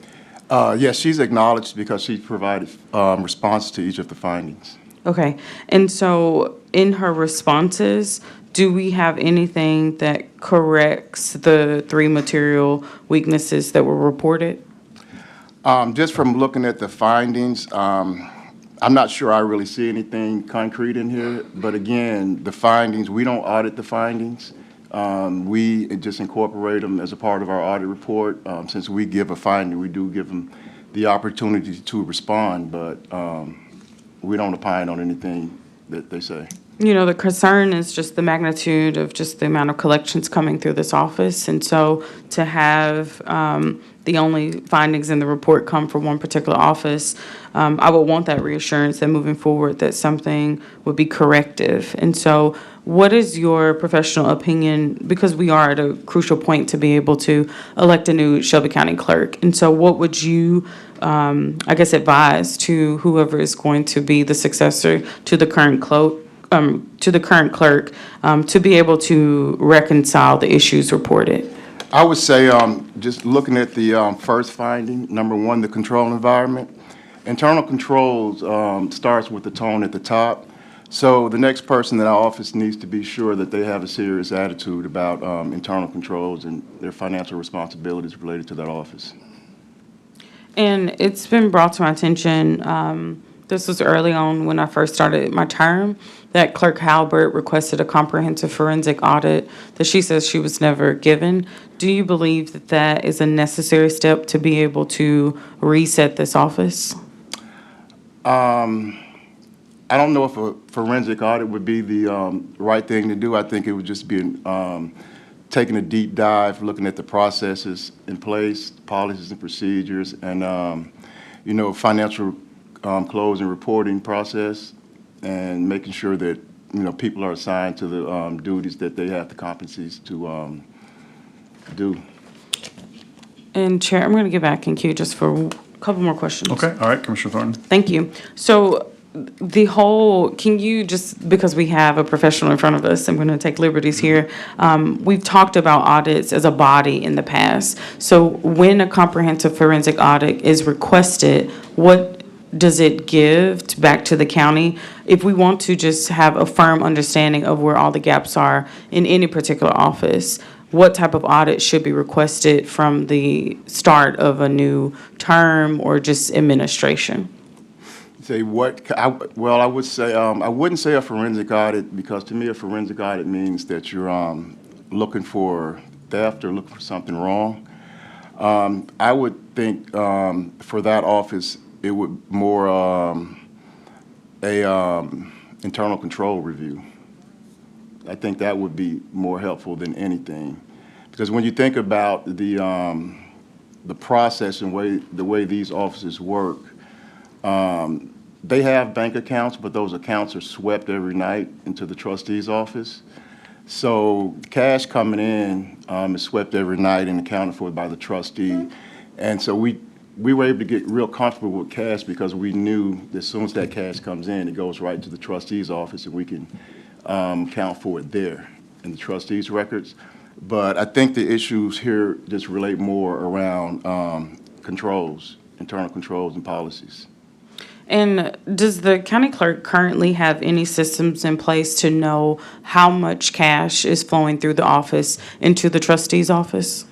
Speaker 5: Yes, she's acknowledged because she provided response to each of the findings.
Speaker 20: Okay, and so in her responses do we have anything that corrects the 3 material weaknesses that were reported?
Speaker 5: Just from looking at the findings, I'm not sure I really see anything concrete in here, but again, the findings, we don't audit the findings. We just incorporate them as a part of our audit report. Since we give a finding, we do give them the opportunity to respond, but we don't opine on anything that they say.
Speaker 20: You know, the concern is just the magnitude of just the amount of collections coming through this office. And so to have the only findings in the report come from one particular office, I would want that reassurance that moving forward that something would be corrective. And so what is your professional opinion, because we are at a crucial point to be able to elect a new Shelby County clerk. And so what would you, I guess, advise to whoever is going to be the successor to the current clerk, to be able to reconcile the issues reported?
Speaker 5: I would say, just looking at the first finding, number one, the control environment. Internal controls starts with the tone at the top. So the next person in our office needs to be sure that they have a serious attitude about internal controls and their financial responsibilities related to that office.
Speaker 20: And it's been brought to my attention, this was early on when I first started my term, that Clerk Halbert requested a comprehensive forensic audit that she says she was never given. Do you believe that that is a necessary step to be able to reset this office?
Speaker 5: I don't know if a forensic audit would be the right thing to do. I think it would just be taking a deep dive, looking at the processes in place, policies and procedures, and financial close and reporting process, and making sure that people are assigned to the duties that they have the competencies to do.
Speaker 20: And Chair, I'm going to get back in queue just for a couple more questions.
Speaker 16: Okay, all right, Commissioner Thornton.
Speaker 20: Thank you. So can you just, because we have a professional in front of us, I'm going to take liberties here. We've talked about audits as a body in the past. So when a comprehensive forensic audit is requested, what does it give back to the county? If we want to just have a firm understanding of where all the gaps are in any particular office, what type of audit should be requested from the start of a new term or just administration?
Speaker 5: Say what? I would say I wouldn't say a forensic audit, because to me a forensic audit means that you're looking for theft or looking for something wrong. I would think for that office it would more internal control review. I think that would be more helpful than anything, because when you think about the process and the way these offices work. They have bank accounts, but those accounts are swept every night into the trustee's office. So cash coming in is swept every night and accounted for by the trustee. And so we were able to get real comfortable with cash, because we knew that as soon as that cash comes in, it goes right to the trustee's office, and we can account for it there in the trustee's records. But I think the issues here just relate more around controls, internal controls and policies.
Speaker 20: And does the county clerk currently have any systems in place to know how much cash is flowing through the office into the trustee's office?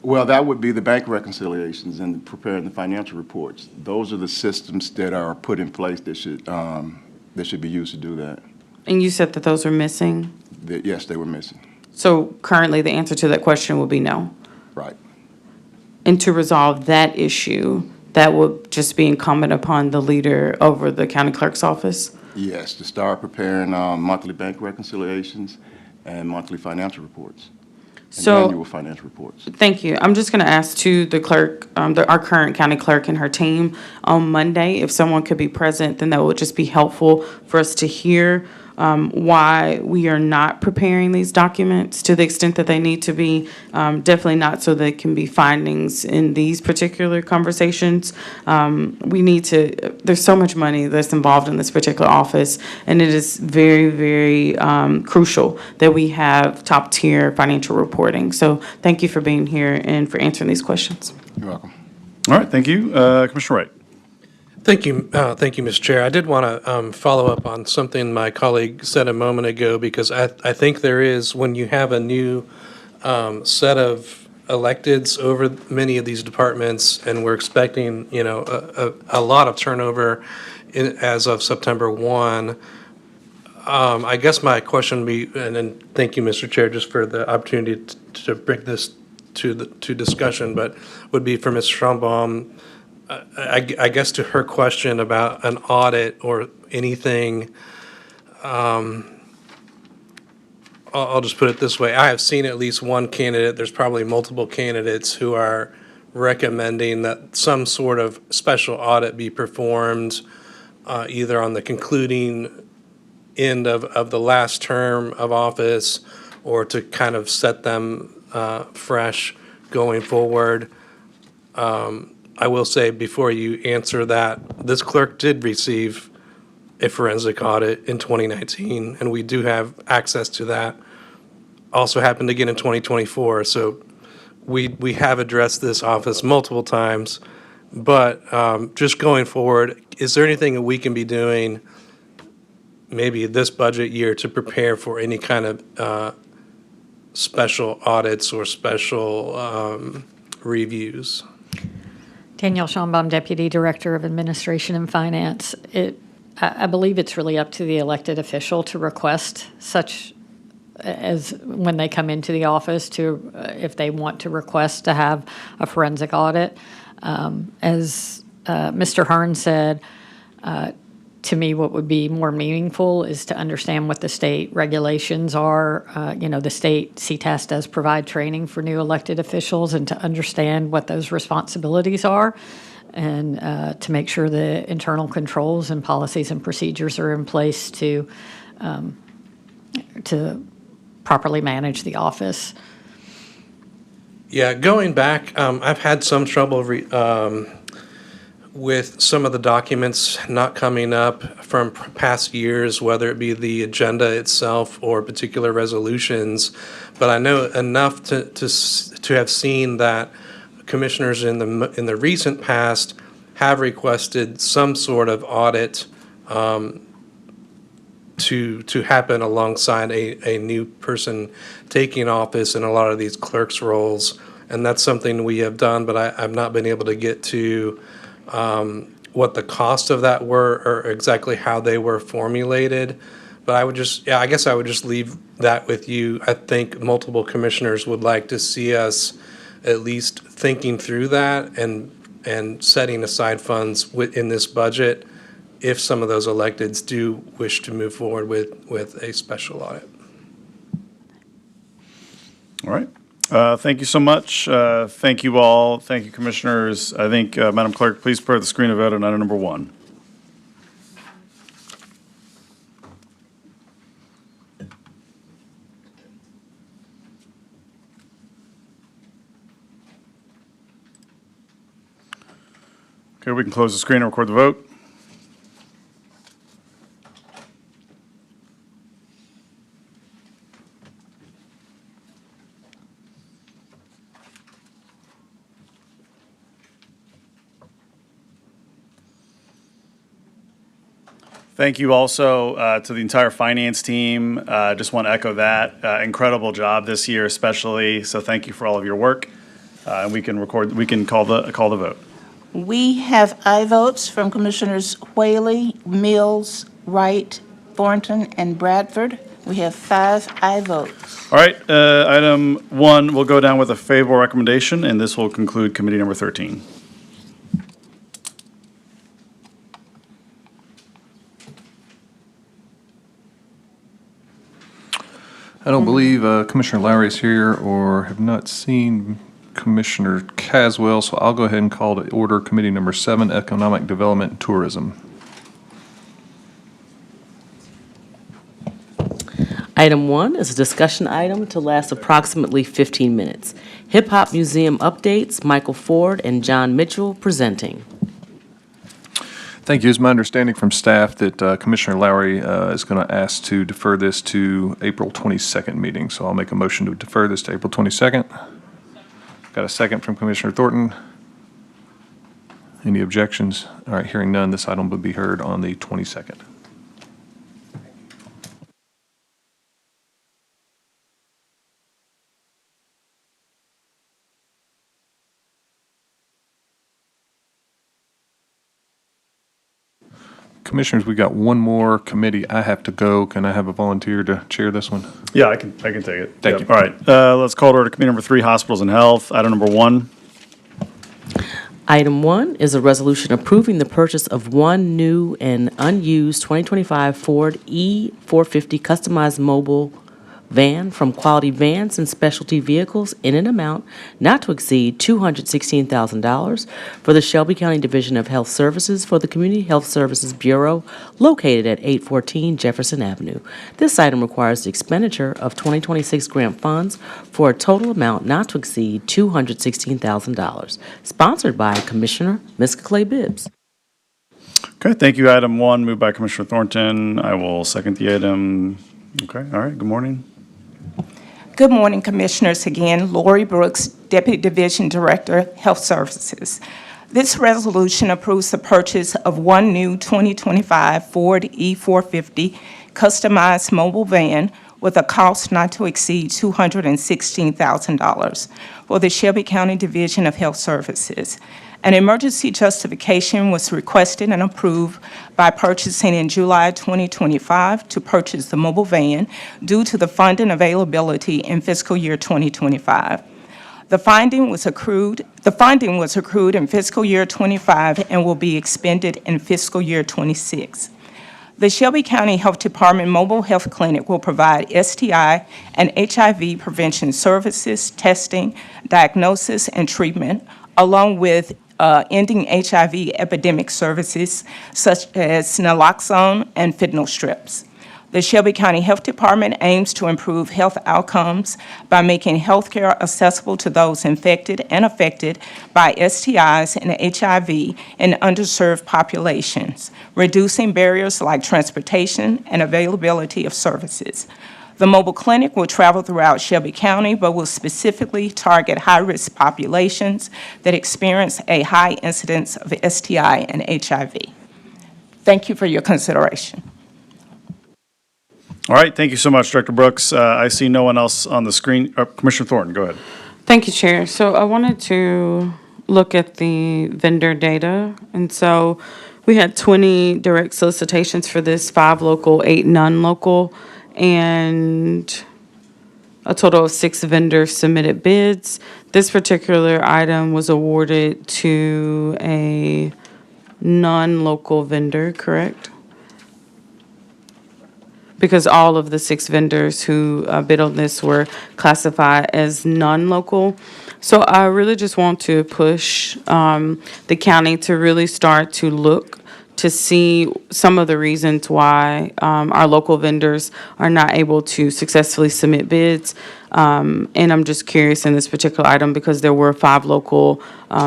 Speaker 5: Well, that would be the bank reconciliations and preparing the financial reports. Those are the systems that are put in place that should be used to do that.
Speaker 20: And you said that those are missing?
Speaker 5: Yes, they were missing.
Speaker 20: So currently the answer to that question would be no?
Speaker 5: Right.
Speaker 20: And to resolve that issue, that would just be incumbent upon the leader over the county clerk's office?
Speaker 5: Yes, to start preparing monthly bank reconciliations and monthly financial reports. And annual financial reports.
Speaker 20: Thank you. I'm just going to ask to the clerk, our current county clerk and her team on Monday, if someone could be present, then that would just be helpful for us to hear why we are not preparing these documents to the extent that they need to be. Definitely not so they can be findings in these particular conversations. We need to, there's so much money that's involved in this particular office, and it is very, very crucial that we have top tier financial reporting. So thank you for being here and for answering these questions.
Speaker 5: You're welcome.
Speaker 16: All right, thank you. Commissioner Wright.
Speaker 14: Thank you, Mr. Chair. I did want to follow up on something my colleague said a moment ago, because I think there is, when you have a new set of electeds over many of these departments, and we're expecting, a lot of turnover as of September 1. I guess my question would be, and thank you, Mr. Chair, just for the opportunity to bring this to discussion, but would be for Ms. Schombaum. I guess to her question about an audit or anything, I'll just put it this way. I have seen at least one candidate, there's probably multiple candidates who are recommending that some sort of special audit be performed, either on the concluding end of the last term of office, or to kind of set them fresh going forward. I will say, before you answer that, this clerk did receive a forensic audit in 2019, and we do have access to that. Also happened again in 2024, so we have addressed this office multiple times. But just going forward, is there anything that we can be doing maybe this budget year to prepare for any kind of special audits or special reviews?
Speaker 2: Danielle Schombaum, Deputy Director of Administration and Finance. I believe it's really up to the elected official to request such, as when they come into the office, to if they want to request to have a forensic audit. As Mr. Hearn said, to me, what would be more meaningful is to understand what the state regulations are. The state CTAS does provide training for new elected officials, and to understand what those responsibilities are, and to make sure the internal controls and policies and procedures are in place to properly manage the office.
Speaker 14: Yeah, going back, I've had some trouble with some of the documents not coming up from past years, whether it be the agenda itself or particular resolutions. But I know enough to have seen that commissioners in the recent past have requested some sort of audit to happen alongside a new person taking office in a lot of these clerks' roles. And that's something we have done, but I've not been able to get to what the cost of that were, or exactly how they were formulated. But I guess I would just leave that with you. I think multiple commissioners would like to see us at least thinking through that and setting aside funds in this budget if some of those electeds do wish to move forward with a special audit.
Speaker 16: All right. Thank you so much. Thank you all. Thank you, commissioners. I think, Madam Clerk, please prepare the screen of vote on item number 1. Okay, we can close the screen and record the vote. Thank you also to the entire finance team. Just want to echo that. Incredible job this year, especially. So thank you for all of your work. And we can call the vote.
Speaker 7: We have aye votes from Commissioners Whaley, Mills, Wright, Thornton, and Bradford. We have 5 aye votes.
Speaker 16: All right, item 1 will go down with a favorable recommendation, and this will conclude committee number 13.
Speaker 1: I don't believe Commissioner Lowry is here, or have not seen Commissioner Caswell, so I'll go ahead and call to order committee number 7, Economic Development and Tourism.
Speaker 4: Item 1 is a discussion item to last approximately 15 minutes. Hip Hop Museum updates, Michael Ford and John Mitchell presenting.
Speaker 1: Thank you. It's my understanding from staff that Commissioner Lowry is going to ask to defer this to April 22nd meeting. So I'll make a motion to defer this to April 22nd. Got a second from Commissioner Thornton. Any objections? All right, hearing none, this item will be heard on the 22nd. Commissioners, we got one more committee. I have to go. Can I have a volunteer to chair this one?
Speaker 16: Yeah, I can take it.
Speaker 1: Thank
Speaker 16: Yep.
Speaker 1: you.
Speaker 16: All right, let's call to order committee number 3, hospitals and health. Item number 1.
Speaker 4: Item 1 is a resolution approving the purchase of one new and unused 2025 Ford E450 customized mobile van from Quality Vans and Specialty Vehicles in an amount not to exceed $216,000 for the Shelby County Division of Health Services for the Community Health Services Bureau located at 814 Jefferson Avenue. This item requires the expenditure of 2026 grant funds for a total amount not to exceed $216,000. Sponsored by Commissioner Miska Clay Bibbs.
Speaker 16: Okay, thank you. Item 1, moved by Commissioner Thornton. I will second the item. Okay, all right, good morning.
Speaker 18: Good morning, Commissioners. Again, Lori Brooks, Deputy Division Director, Health Services. This resolution approves the purchase of one new 2025 Ford E450 customized mobile van with a cost not to exceed $216,000 for the Shelby County Division of Health Services. An emergency justification was requested and approved by purchasing in July 2025 to purchase the mobile van due to the funding availability in fiscal year 2025. The funding was accrued in fiscal year 25 and will be expended in fiscal year 26. The Shelby County Health Department Mobile Health Clinic will provide STI and HIV prevention services, testing, diagnosis, and treatment, along with ending HIV epidemic services such as naloxone and fentanyl strips. The Shelby County Health Department aims to improve health outcomes by making health care accessible to those infected and affected by STIs and HIV in underserved populations, reducing barriers like transportation and availability of services. The mobile clinic will travel throughout Shelby County, but will specifically target high-risk populations that experience a high incidence of STI and HIV. Thank you for your consideration.
Speaker 16: All right, thank you so much, Director Brooks. I see no one else on the screen. Commissioner Thornton, go ahead.
Speaker 20: Thank you, Chair. So I wanted to look at the vendor data. And so we had 20 direct solicitations for this, 5 local, 8 non-local, and a total of 6 vendors submitted bids. This particular item was awarded to a non-local vendor, correct? Because all of the 6 vendors who bid on this were classified as non-local. So I really just want to push the county to really start to look to see some of the reasons why our local vendors are not able to successfully submit bids. And I'm just curious in this particular item, because there were 5 local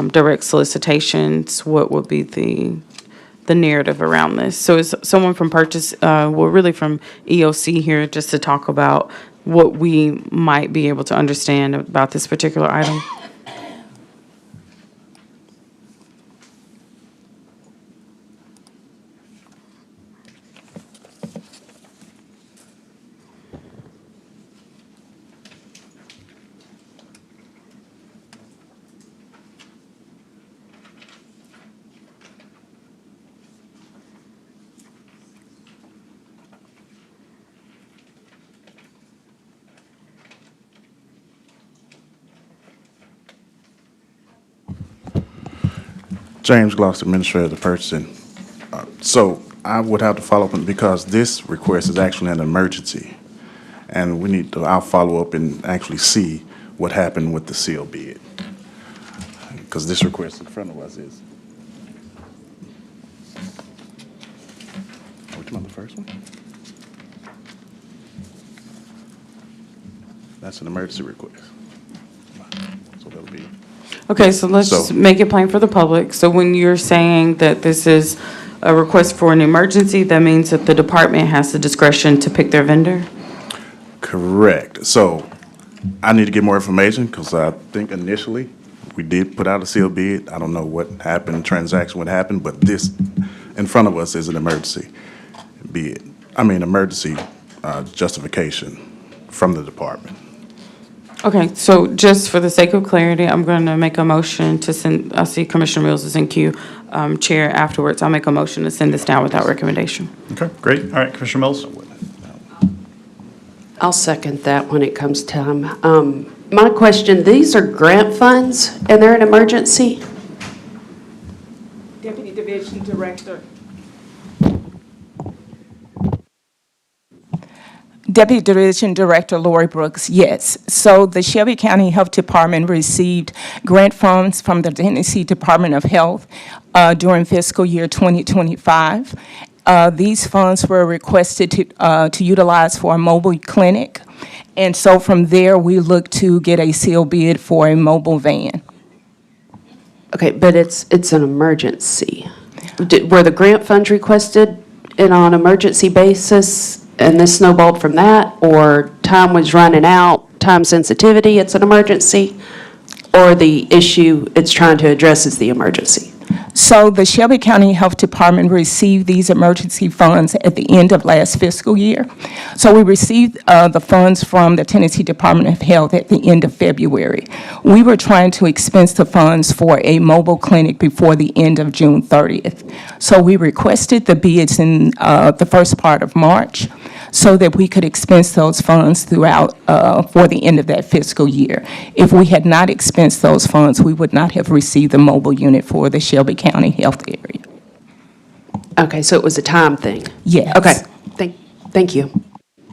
Speaker 20: direct solicitations, what would be the narrative around this? So is someone from purchase, well, really from EOC here, just to talk about what we might be able to understand about this particular item?
Speaker 8: James Gloss, Administrator of the Purchasing. So I would have to follow up because this request is actually an emergency. And we need to, I'll follow up and actually see what happened with the seal bid. Because this request in front of us is. Which one, the first one? That's an emergency request. So that'll be.
Speaker 20: Okay, so let's just make it plain for the public. So when you're saying that this is a request for an emergency, that means that the department has the discretion to pick their vendor?
Speaker 8: Correct. So I need to get more information because I think initially we did put out a sealed bid. I don't know what happened, transaction, what happened, but this in front of us is an emergency bid. Emergency justification from the department.
Speaker 20: Okay, so just for the sake of clarity, I'm going to make a motion to send, I see Commissioner Mills is in queue. Chair, afterwards, I'll make a motion to send this down without recommendation.
Speaker 16: Okay, great. All right, Commissioner Mills?
Speaker 10: I'll second that when it comes time. My question, these are grant funds and they're an emergency?
Speaker 18: Deputy Division Director. Deputy Division Director Lori Brooks, yes. So the Shelby County Health Department received grant funds from the Tennessee Department of Health during fiscal year 2025. These funds were requested to utilize for a mobile clinic. And so from there, we look to get a sealed bid for a mobile van.
Speaker 10: Okay, but it's an emergency. Were the grant funds requested on an emergency basis and this snowballed from that? Or time was running out, time sensitivity, it's an emergency? Or the issue it's trying to address is the emergency?
Speaker 18: So the Shelby County Health Department received these emergency funds at the end of last fiscal year. So we received the funds from the Tennessee Department of Health at the end of February. We were trying to expense the funds for a mobile clinic before the end of June 30th. So we requested the bids in the first part of March so that we could expense those funds throughout for the end of that fiscal year. If we had not expensed those funds, we would not have received the mobile unit for the Shelby County Health area.
Speaker 10: Okay, so it was a time thing?
Speaker 18: Yes.
Speaker 10: Okay, thank you.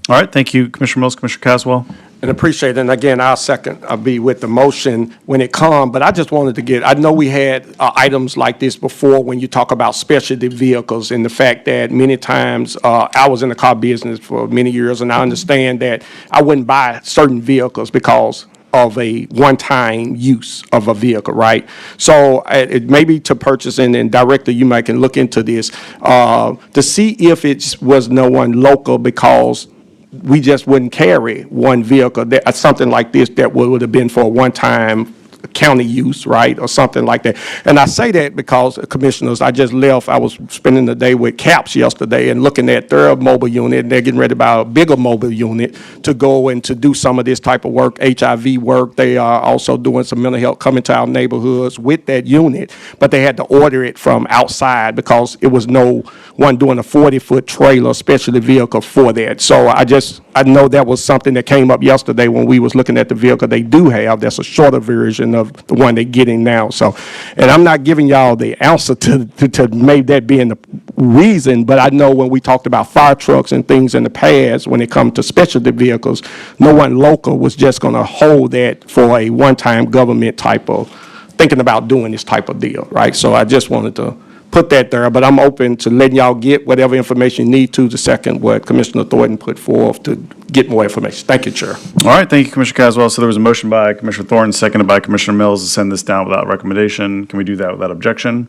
Speaker 16: All right, thank you, Commissioner Mills. Commissioner Caswell?
Speaker 9: And appreciate it. And again, I'll be with the motion when it comes, but I just wanted to I know we had items like this before when you talk about specialty vehicles and the fact that many times, I was in the car business for many years, and I understand that I wouldn't buy certain vehicles because of a one-time use of a vehicle, right? So it may be to purchase, and Director, you might can look into this, to see if it was no one local, because we just wouldn't carry one vehicle, something like this that would have been for a one-time county use, right, or something like that. And I say that because, Commissioners, I just left, I was spending the day with CAPS yesterday and looking at their mobile unit, and they're getting ready to buy a bigger mobile unit to go and to do some of this type of work, HIV work. They are also doing some mental health, coming to our neighborhoods with that unit, but they had to order it from outside because it was no one doing a 40-foot trailer specialty vehicle for that. So I know that was something that came up yesterday when we was looking at the vehicle they do have. That's a shorter version of the one they're getting now. So, and I'm not giving y'all the answer to maybe that being the reason, but I know when we talked about fire trucks and things in the past, when it comes to specialty vehicles, no one local was just going to hold that for a one-time government type of thinking about doing this type of deal, right? So I just wanted to put that there, but I'm open to letting y'all get whatever information you need to second what Commissioner Thornton put forth to get more information. Thank you, Chair.
Speaker 16: All right, thank you, Commissioner Caswell. So there was a motion by Commissioner Thornton, seconded by Commissioner Mills to send this down without recommendation. Can we do that without objection?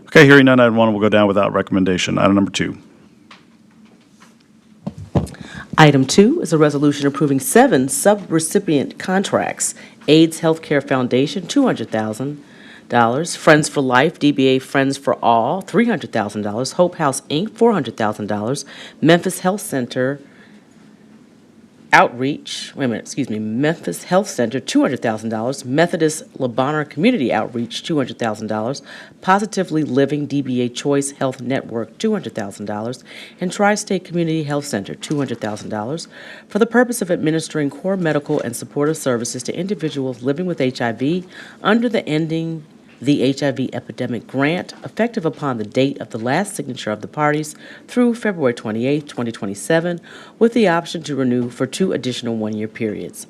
Speaker 16: Okay, hearing none, item 1 will go down without recommendation. Item number 2.
Speaker 4: Item 2 is a resolution approving 7 sub-recipient contracts. AIDS Healthcare Foundation, $200,000. Friends for Life, DBA Friends for All, $300,000. Hope House, Inc., $400,000. Memphis Health Center Outreach, Memphis Health Center, $200,000. Methodist Lebanon Community Outreach, $200,000. Positively Living, DBA Choice Health Network, $200,000. And Tri-State Community Health Center, $200,000, for the purpose of administering core medical and supportive services to individuals living with HIV under the Ending the HIV Epidemic Grant, effective upon the date of the last signature of the parties through February 28, 2027, with the option to renew for 2 additional one-year periods.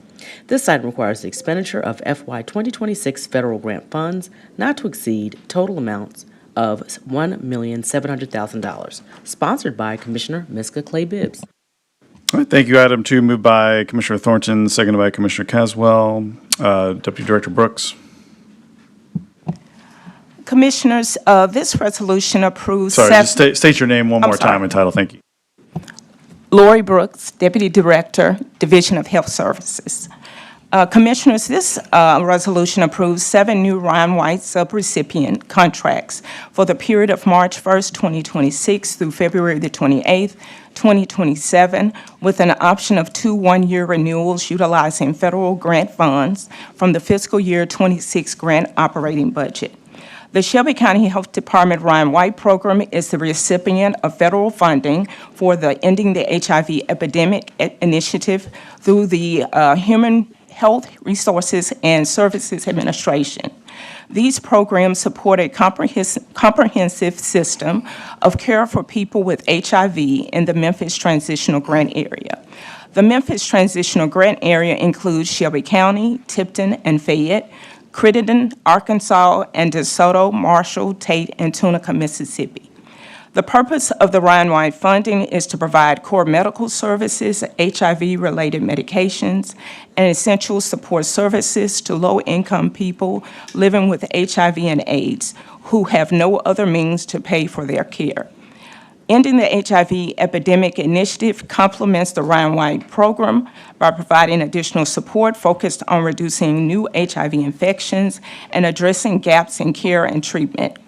Speaker 4: This item requires the expenditure of FY 2026 federal grant funds not to exceed total amounts of $1,700,000, sponsored by Commissioner Miska Clay Bibbs.
Speaker 16: All right, thank you. Item 2 moved by Commissioner Thornton, seconded by Commissioner Caswell. Deputy Director Brooks.
Speaker 18: Commissioners, this resolution approves...
Speaker 16: Sorry, just state your name one more time and title. Thank you.
Speaker 18: Lori Brooks, Deputy Director, Division of Health Services. Commissioners, this resolution approves 7 new Ryan White subrecipient contracts for the period of March 1st, 2026 through February the 28th, 2027, with an option of 2 one-year renewals utilizing federal grant funds from the fiscal year 26 grant operating budget. The Shelby County Health Department Ryan White Program is the recipient of federal funding for the Ending the HIV Epidemic initiative through the Human Health Resources and Services Administration. These programs support a comprehensive system of care for people with HIV in the Memphis Transitional Grant Area. The Memphis Transitional Grant Area includes Shelby County, Tipton, and Fayette, Crittenden, Arkansas, and DeSoto, Marshall, Tate, and Tunica, Mississippi. The purpose of the Ryan White funding is to provide core medical services, HIV-related medications, and essential support services to low-income people living with HIV and AIDS who have no other means to pay for their care. Ending the HIV Epidemic initiative complements the Ryan White program by providing additional support focused on reducing new HIV infections and addressing gaps in care and treatment.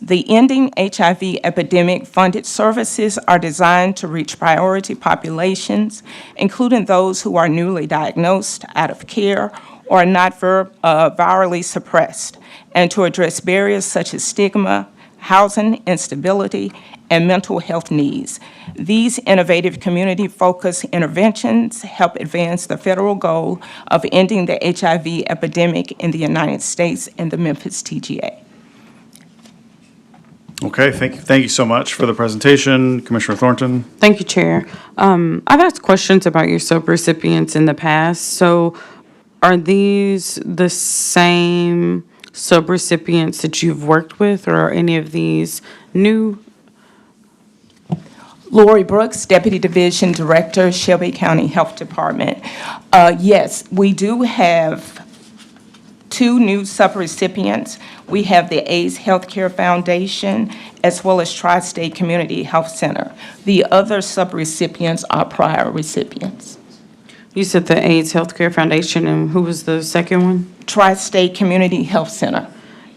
Speaker 18: The Ending HIV Epidemic funded services are designed to reach priority populations, including those who are newly diagnosed, out of care, or are not virally suppressed, and to address barriers such as stigma, housing instability, and mental health needs. These innovative community-focused interventions help advance the federal goal of ending the HIV epidemic in the United States and the Memphis TGA.
Speaker 16: Okay, thank you so much for the presentation. Commissioner Thornton?
Speaker 20: Thank you, Chair. I've asked questions about your subrecipients in the past. So are these the same subrecipients that you've worked with, or are any of these new?
Speaker 18: Lori Brooks, Deputy Division Director, Shelby County Health Department. Yes, we do have 2 new subrecipients. We have the AIDS Healthcare Foundation as well as Tri-State Community Health Center. The other subrecipients are prior recipients.
Speaker 20: You said the AIDS Healthcare Foundation, and who was the second one?
Speaker 18: Tri-State Community Health Center.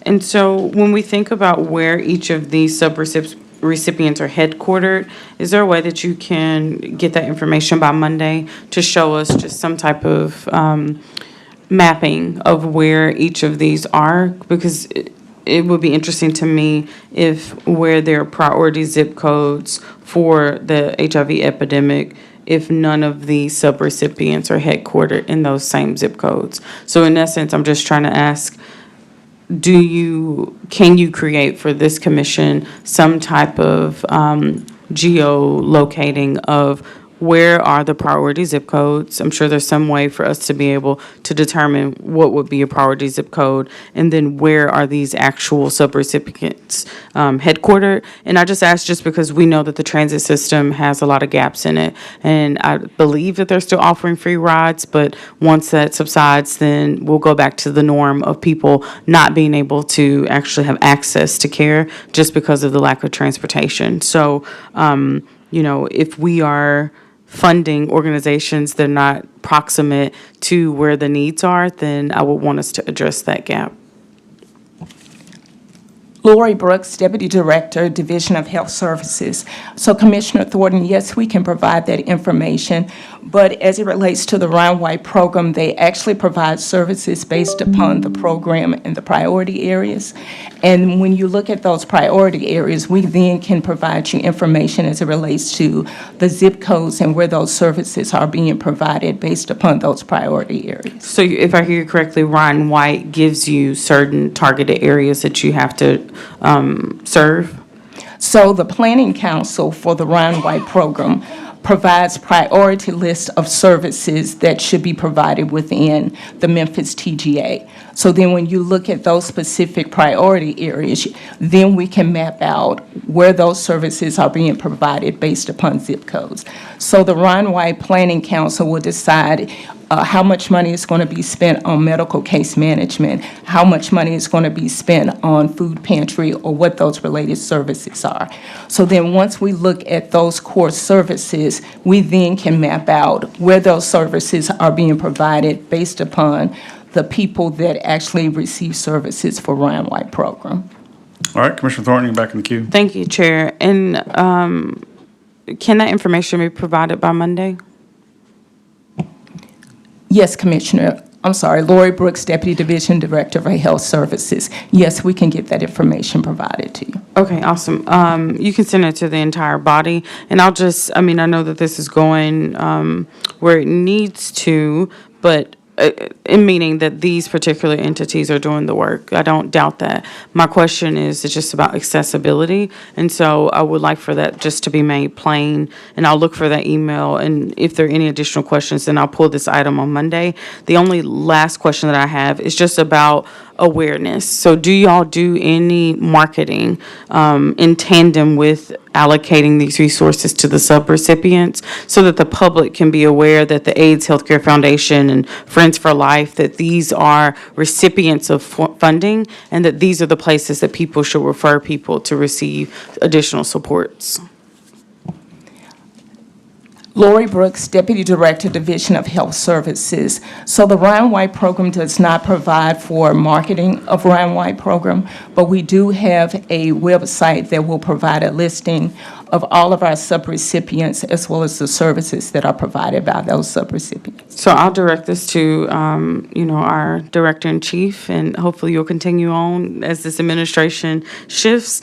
Speaker 20: And so when we think about where each of these subrecipients are headquartered, is there a way that you can get that information by Monday to show us just some type of mapping of where each of these are? Because it would be interesting to me if where there are priority zip codes for the HIV epidemic, if none of the subrecipients are headquartered in those same zip codes. So in essence, I'm just trying to ask, can you create for this commission some type of geolocating of where are the priority zip codes? I'm sure there's some way for us to be able to determine what would be a priority zip code, and then where are these actual subrecipients headquartered? And I just asked just because we know that the transit system has a lot of gaps in it, and I believe that they're still offering free rides, but once that subsides, then we'll go back to the norm of people not being able to actually have access to care just because of the lack of transportation. So, if we are funding organizations that are not proximate to where the needs are, then I would want us to address that gap.
Speaker 18: Lori Brooks, Deputy Director, Division of Health Services. So Commissioner Thornton, yes, we can provide that information, but as it relates to the Ryan White program, they actually provide services based upon the program and the priority areas. And when you look at those priority areas, we then can provide you information as it relates to the zip codes and where those services are being provided based upon those priority areas.
Speaker 20: So if I hear you correctly, Ryan White gives you certain targeted areas that you have to serve?
Speaker 18: So the Planning Council for the Ryan White program provides priority list of services that should be provided within the Memphis TGA. So then when you look at those specific priority areas, then we can map out where those services are being provided based upon zip codes. So the Ryan White Planning Council will decide how much money is going to be spent on medical case management, how much money is going to be spent on food pantry, or what those related services are. So then once we look at those core services, we then can map out where those services are being provided based upon the people that actually receive services for Ryan White program.
Speaker 16: All right, Commissioner Thornton, you're back in the queue.
Speaker 20: Thank you, Chair. And can that information be provided by Monday?
Speaker 18: Yes, Commissioner. I'm sorry, Lori Brooks, Deputy Division Director for Health Services. Yes, we can get that information provided to you.
Speaker 20: Okay, awesome. You can send it to the entire body, and I'll just, I mean, I know that this is going where it needs to, but in meaning that these particular entities are doing the work. I don't doubt that. My question is, it's just about accessibility, and so I would like for that just to be made plain, and I'll look for that email, and if there are any additional questions, then I'll pull this item on Monday. The only last question that I have is just about awareness. So do y'all do any marketing in tandem with allocating these resources to the subrecipients so that the public can be aware that the AIDS Healthcare Foundation and Friends for Life, that these are recipients of funding and that these are the places that people should refer people to receive additional supports?
Speaker 18: Lori Brooks, Deputy Director, Division of Health Services. So the Ryan White program does not provide for marketing of Ryan White program, but we do have a website that will provide a listing of all of our subrecipients as well as the services that are provided by those subrecipients.
Speaker 20: So I'll direct this to, our Director in Chief, and hopefully you'll continue on as this administration shifts.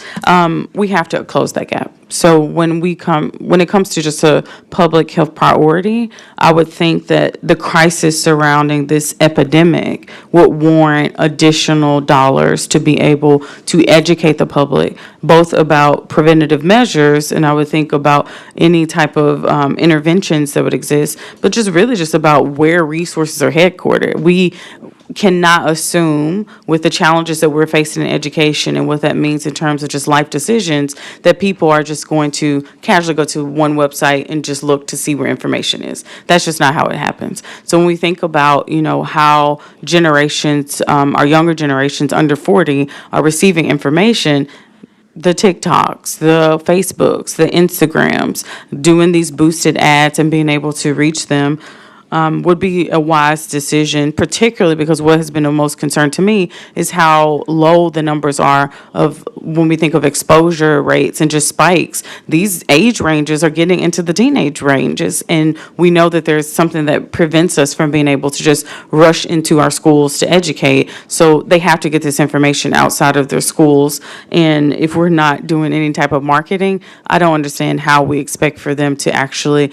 Speaker 20: We have to close that gap. So when it comes to just a public health priority, I would think that the crisis surrounding this epidemic would warrant additional dollars to be able to educate the public, both about preventative measures, and I would think about any type of interventions that would exist, but just about where resources are headquartered. We cannot assume, with the challenges that we're facing in education and what that means in terms of just life decisions, that people are just going to casually go to one website and just look to see where information is. That's just not how it happens. So when we think about, how generations, our younger generations under 40 are receiving information, the TikToks, the Facebooks, the Instagrams, doing these boosted ads and being able to reach them would be a wise decision, particularly because what has been the most concern to me is how low the numbers are of when we think of exposure rates and just spikes. These age ranges are getting into the teenage ranges, and we know that there's something that prevents us from being able to just rush into our schools to educate. So they have to get this information outside of their schools, and if we're not doing any type of marketing, I don't understand how we expect for them to actually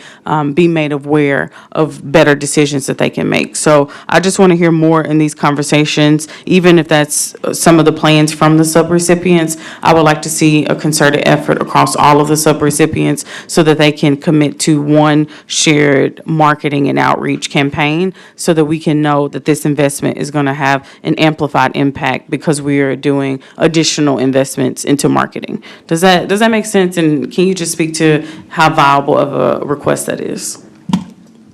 Speaker 20: be made aware of better decisions that they can make. So I just want to hear more in these conversations, even if that's some of the plans from the subrecipients. I would like to see a concerted effort across all of the subrecipients so that they can commit to one shared marketing and outreach campaign so that we can know that this investment is going to have an amplified impact because we are doing additional investments into marketing. Does that make sense? And can you just speak to how viable of a request that is?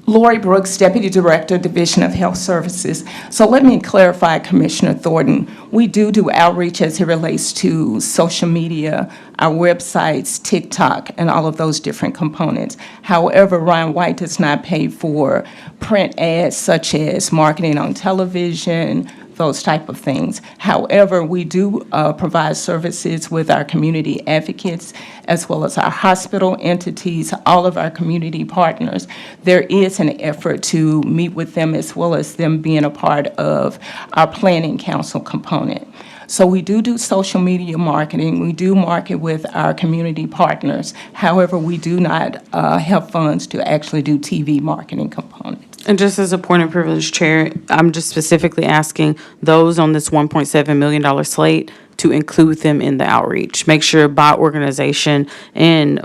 Speaker 18: Lori Brooks, Deputy Director, Division of Health Services. So let me clarify, Commissioner Thornton. We do outreach as it relates to social media, our websites, TikTok, and all of those different components. However, Ryan White does not pay for print ads such as marketing on television, those type of things. However, we do provide services with our community advocates as well as our hospital entities, all of our community partners. There is an effort to meet with them as well as them being a part of our planning council component. So we do social media marketing. We do market with our community partners. However, we do not have funds to actually do TV marketing components.
Speaker 20: And just as a point of privilege, Chair, I'm just specifically asking those on this $1.7 million slate to include them in the outreach. Make sure by organization and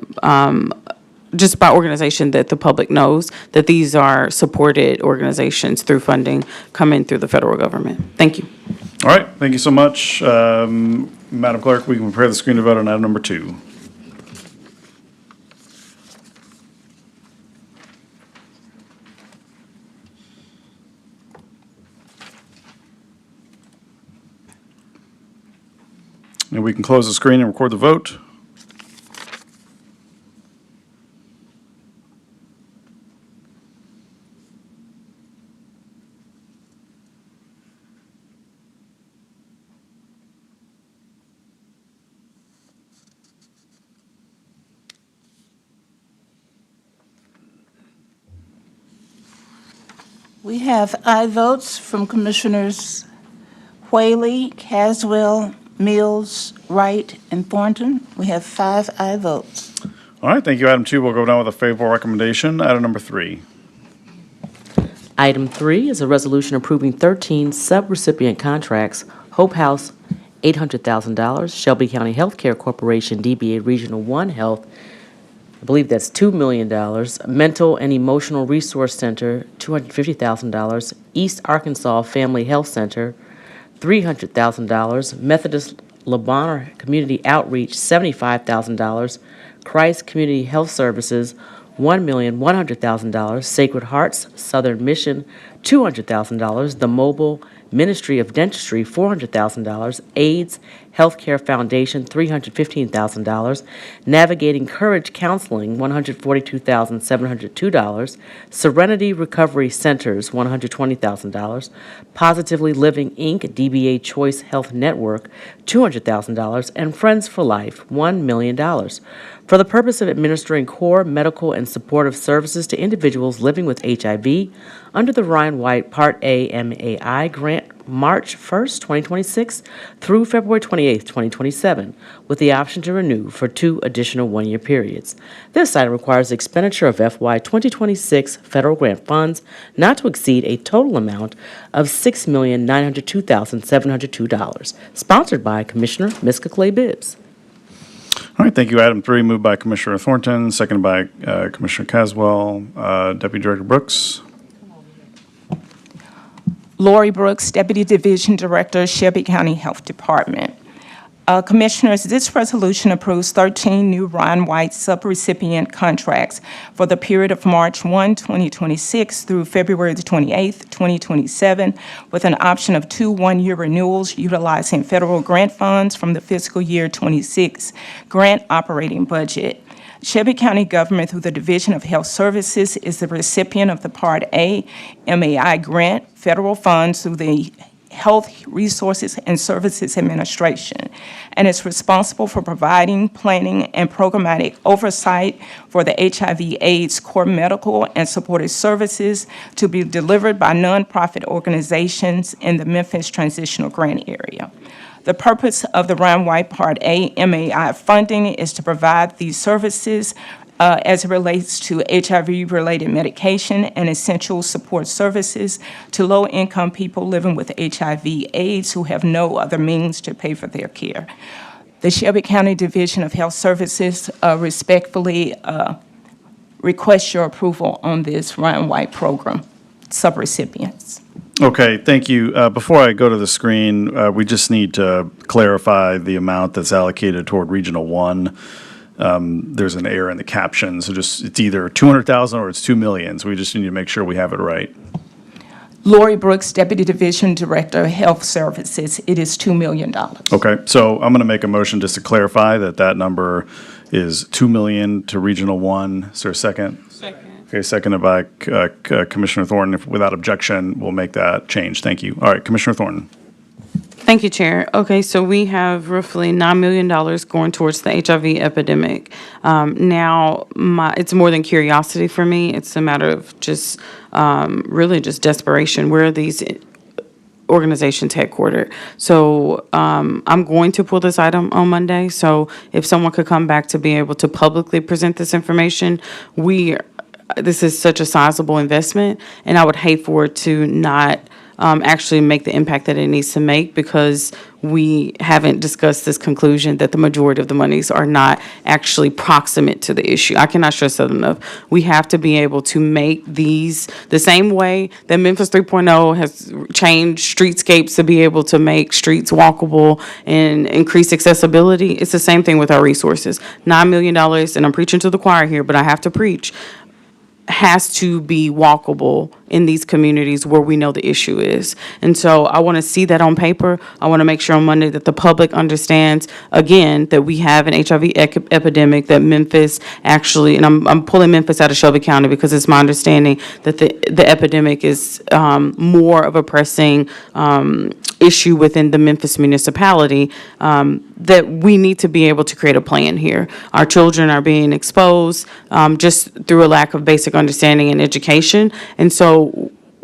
Speaker 20: just by organization that the public knows that these are supported organizations through funding coming through the federal government. Thank you.
Speaker 16: All right, thank you so much. Madam Clerk, we can prepare the screen to vote on item number 2. And we can close the screen and record the vote.
Speaker 7: We have aye votes from Commissioners Whaley, Caswell, Mills, Wright, and Thornton. We have 5 aye votes.
Speaker 16: All right, thank you. Item 2, we'll go down with a favorable recommendation. Item number 3.
Speaker 4: Item 3 is a resolution approving 13 subrecipient contracts. Hope House, $800,000. Shelby County Healthcare Corporation, DBA Regional 1 Health, I believe that's $2 million. Mental and Emotional Resource Center, $250,000. East Arkansas Family Health Center, $300,000. Methodist Lebanon Community Outreach, $75,000. Christ Community Health Services, $1,100,000. Sacred Hearts Southern Mission, $200,000. The Mobile Ministry of Dentistry, $400,000. AIDS Healthcare Foundation, $315,000. Navigating Courage Counseling, $142,702. Serenity Recovery Centers, $120,000. Positively Living Inc., DBA Choice Health Network, $200,000. And Friends for Life, $1 million. For the purpose of administering core medical and supportive services to individuals living with HIV under the Ryan White Part A MAI grant, March 1st, 2026 through February 28th, 2027, with the option to renew for 2 additional one-year periods. This item requires expenditure of FY 2026 federal grant funds not to exceed a total amount of $6,902,702, sponsored by Commissioner Miska Clay Bibbs.
Speaker 16: All right, thank you. Item 3, moved by Commissioner Thornton, seconded by Commissioner Caswell. Deputy Director Brooks.
Speaker 18: Lori Brooks, Deputy Division Director, Shelby County Health Department. Commissioners, this resolution approves 13 new Ryan White subrecipient contracts for the period of March 1, 2026 through February the 28th, 2027, with an option of 2 one-year renewals utilizing federal grant funds from the fiscal year 26 grant operating budget. Shelby County government, through the Division of Health Services, is the recipient of the Part A MAI grant, federal funds through the Health Resources and Services Administration, and is responsible for providing, planning, and programmatic oversight for the HIV/AIDS core medical and supportive services to be delivered by nonprofit organizations in the Memphis Transitional Grant Area. The purpose of the Ryan White Part A MAI funding is to provide these services as it relates to HIV-related medication and essential support services to low-income people living with HIV/AIDS who have no other means to pay for their care. The Shelby County Division of Health Services respectfully requests your approval on this Ryan White program, subrecipients.
Speaker 16: Okay, thank you. Before I go to the screen, we just need to clarify the amount that's allocated toward Regional 1. There's an error in the caption, so just, it's either 200,000 or it's 2 million, so we just need to make sure we have it right.
Speaker 18: Lori Brooks, Deputy Division Director, Health Services, it is $2 million.
Speaker 16: Okay, so I'm going to make a motion just to clarify that that number is 2 million to Regional 1. Is there a second? Second. Okay, seconded by Commissioner Thornton. If without objection, we'll make that change. Thank you. All right, Commissioner Thornton.
Speaker 20: Thank you, Chair. Okay, so we have roughly $9 million going towards the HIV epidemic. Now, it's more than curiosity for me. It's a matter of just really just desperation. Where are these organizations headquartered? So I'm going to pull this item on Monday. So if someone could come back to be able to publicly present this information, this is such a sizable investment, and I would hate for it to not actually make the impact that it needs to make, because we haven't discussed this conclusion that the majority of the monies are not actually proximate to the issue. I cannot stress that enough. We have to be able to make these the same way that Memphis 3.0 has changed streetscapes to be able to make streets walkable and increase accessibility. It's the same thing with our resources. $9 million, and I'm preaching to the choir here, but I have to preach. has to be walkable in these communities where we know the issue is. And so I want to see that on paper. I want to make sure on Monday that the public understands, again, that we have an HIV epidemic, that Memphis actually, and I'm pulling Memphis out of Shelby County because it's my understanding that the epidemic is more of a pressing issue within the Memphis municipality, that we need to be able to create a plan here. Our children are being exposed just through a lack of basic understanding and education. And so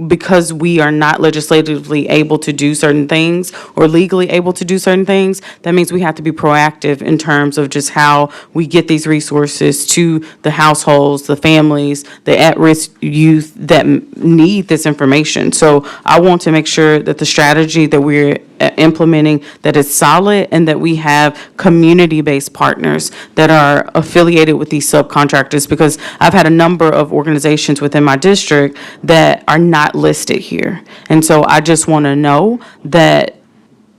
Speaker 20: because we are not legislatively able to do certain things or legally able to do certain things, that means we have to be proactive in terms of just how we get these resources to the households, the families, the at-risk youth that need this information. So I want to make sure that the strategy that we're implementing, that it's solid, and that we have community-based partners that are affiliated with these subcontractors, because I've had a number of organizations within my district that are not listed here. And so I just want to know that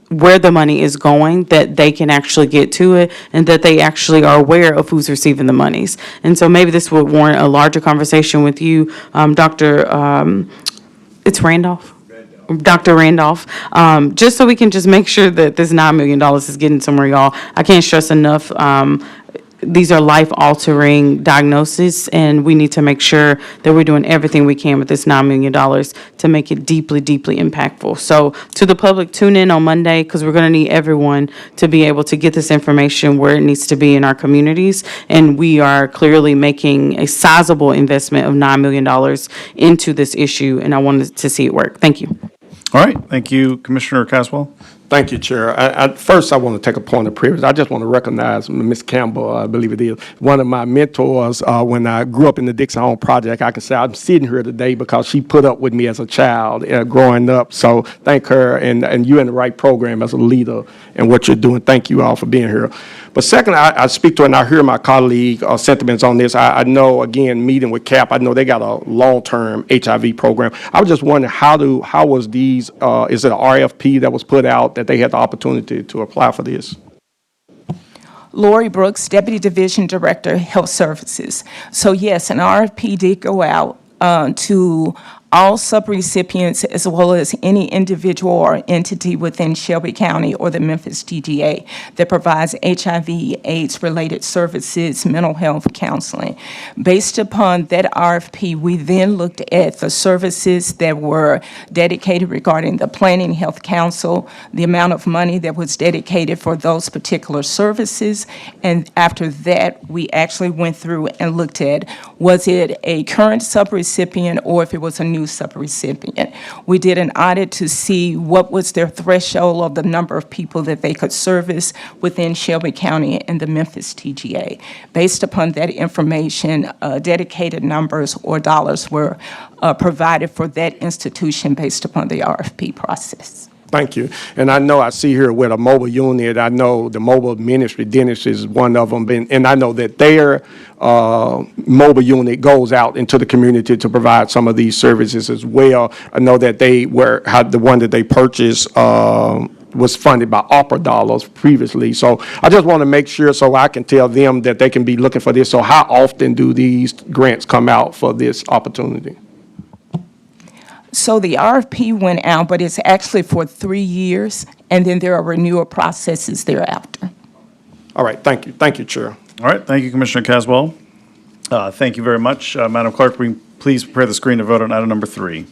Speaker 20: where the money is going, that they can actually get to it, and that they actually are aware of who's receiving the monies. And so maybe this would warrant a larger conversation with you, it's Randolph? Dr. Randolph, just so we can just make sure that this $9 million is getting somewhere, y'all. I can't stress enough, these are life-altering diagnoses, and we need to make sure that we're doing everything we can with this $9 million to make it deeply, deeply impactful. So to the public, tune in on Monday, because we're going to need everyone to be able to get this information where it needs to be in our communities. And we are clearly making a sizable investment of $9 million into this issue, and I wanted to see it work. Thank you.
Speaker 16: All right, thank you, Commissioner Caswell.
Speaker 9: Thank you, Chair. First, I want to take a point of privilege. I just want to recognize Ms. Campbell, I believe it is, one of my mentors when I grew up in the Dixon Home Project. I can say I'm sitting here today because she put up with me as a child growing up. So thank her, and you're in the right program as a leader and what you're doing. Thank you all for being here. But second, I speak to her, and I hear my colleague sentiments on this. I know, again, meeting with CAP, I know they got a long-term HIV program. I was just wondering, how was these, is it an RFP that was put out that they had the opportunity to apply for this?
Speaker 18: Lori Brooks, Deputy Division Director, Health Services. So yes, an RFP did go out to all subrecipients as well as any individual or entity within Shelby County or the Memphis DGA that provides HIV/AIDS-related services, mental health counseling. Based upon that RFP, we then looked at the services that were dedicated regarding the Planning Health Council, the amount of money that was dedicated for those particular services, and after that, we actually went through and looked at, was it a current subrecipient or if it was a new subrecipient. We did an audit to see what was their threshold of the number of people that they could service within Shelby County and the Memphis TGA. Based upon that information, dedicated numbers or dollars were provided for that institution based upon the RFP process.
Speaker 9: Thank you. And I know I see here with a mobile unit, I know the mobile ministry, Dennis is one of them, and I know that their mobile unit goes out into the community to provide some of these services as well. I know that the one that they purchased was funded by opera dollars previously. So I just want to make sure so I can tell them that they can be looking for this. So how often do these grants come out for this opportunity?
Speaker 18: So the RFP went out, but it's actually for 3 years, and then there are renewal processes thereafter.
Speaker 9: All right, thank you. Thank you, Chair.
Speaker 16: All right, thank you, Commissioner Caswell. Thank you very much. Madam Clerk, will you please prepare the screen to vote on item number 3.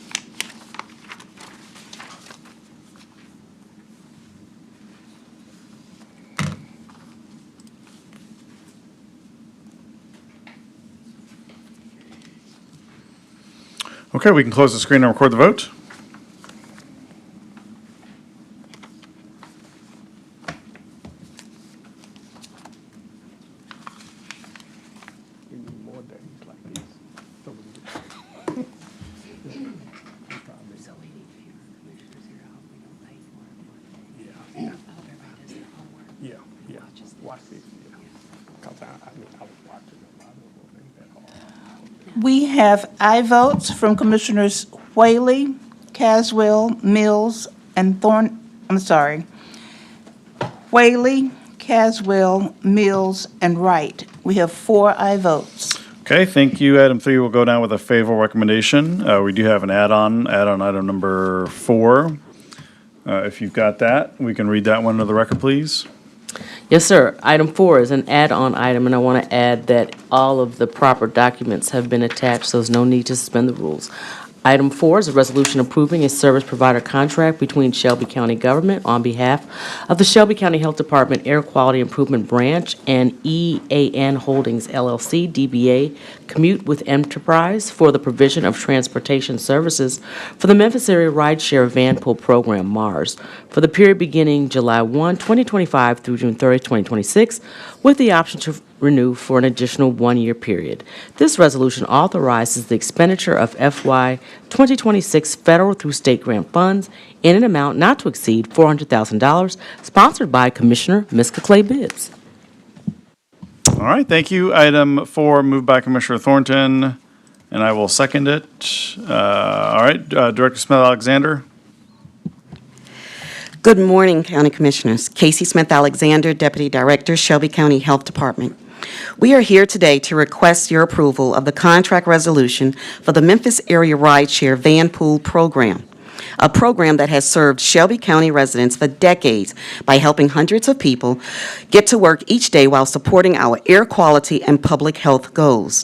Speaker 16: Okay, we can close the screen and record the vote.
Speaker 7: We have aye votes from Commissioners Whaley, Caswell, Mills, and Whaley, Caswell, Mills, and Wright. We have 4 aye votes.
Speaker 16: Okay, thank you. Item 3 will go down with a favorable recommendation. We do have an add-on item number 4. If you've got that, we can read that one into the record, please.
Speaker 4: Yes, sir. Item 4 is an add-on item, and I want to add that all of the proper documents have been attached, so there's no need to suspend the rules. Item 4 is a resolution approving a service provider contract between Shelby County government on behalf of the Shelby County Health Department Air Quality Improvement Branch and EAN Holdings LLC, DBA Commute with Enterprise for the provision of transportation services for the Memphis Area Rideshare Van Pool Program, MARS, for the period beginning July 1, 2025 through June 30, 2026, with the option to renew for an additional one-year period. This resolution authorizes the expenditure of FY 2026 federal through state grant funds in an amount not to exceed $400,000, sponsored by Commissioner Miska Clay Bibbs.
Speaker 16: All right, thank you. Item 4, moved by Commissioner Thornton, and I will second it. All right, Director Smith-Alexander.
Speaker 17: Good morning, County Commissioners. Casey Smith-Alexander, Deputy Director, Shelby County Health Department. We are here today to request your approval of the contract resolution for the Memphis Area Rideshare Van Pool Program, a program that has served Shelby County residents for decades by helping hundreds of people get to work each day while supporting our air quality and public health goals.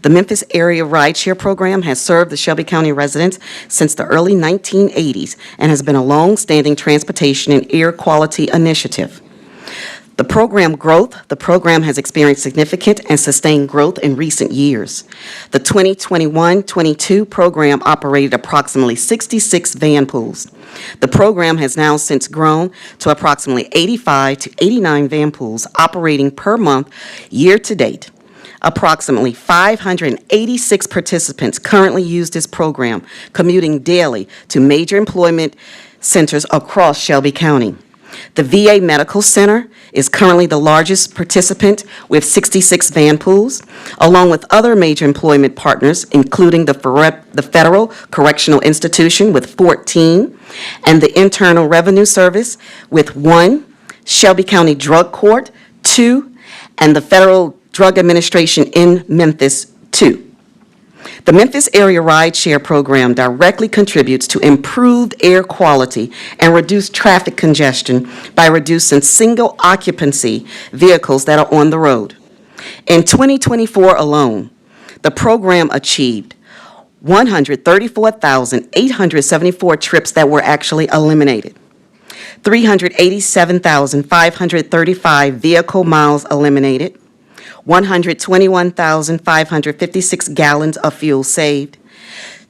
Speaker 17: The Memphis Area Rideshare Program has served the Shelby County residents since the early 1980s and has been a long-standing transportation and air quality initiative. The program has experienced significant and sustained growth in recent years. The 2021-22 program operated approximately 66 van pools. The program has now since grown to approximately 85 to 89 van pools operating per month year to date. Approximately 586 participants currently use this program, commuting daily to major employment centers across Shelby County. The VA Medical Center is currently the largest participant with 66 van pools, along with other major employment partners, including the Federal Correctional Institution with 14, and the Internal Revenue Service with 1, Shelby County Drug Court, 2, and the Federal Drug Administration in Memphis, 2. The Memphis Area Rideshare Program directly contributes to improved air quality and reduced traffic congestion by reducing single occupancy vehicles that are on the road. In 2024 alone, the program achieved 134,874 trips that were actually eliminated, 387,535 vehicle miles eliminated, 121,556 gallons of fuel saved,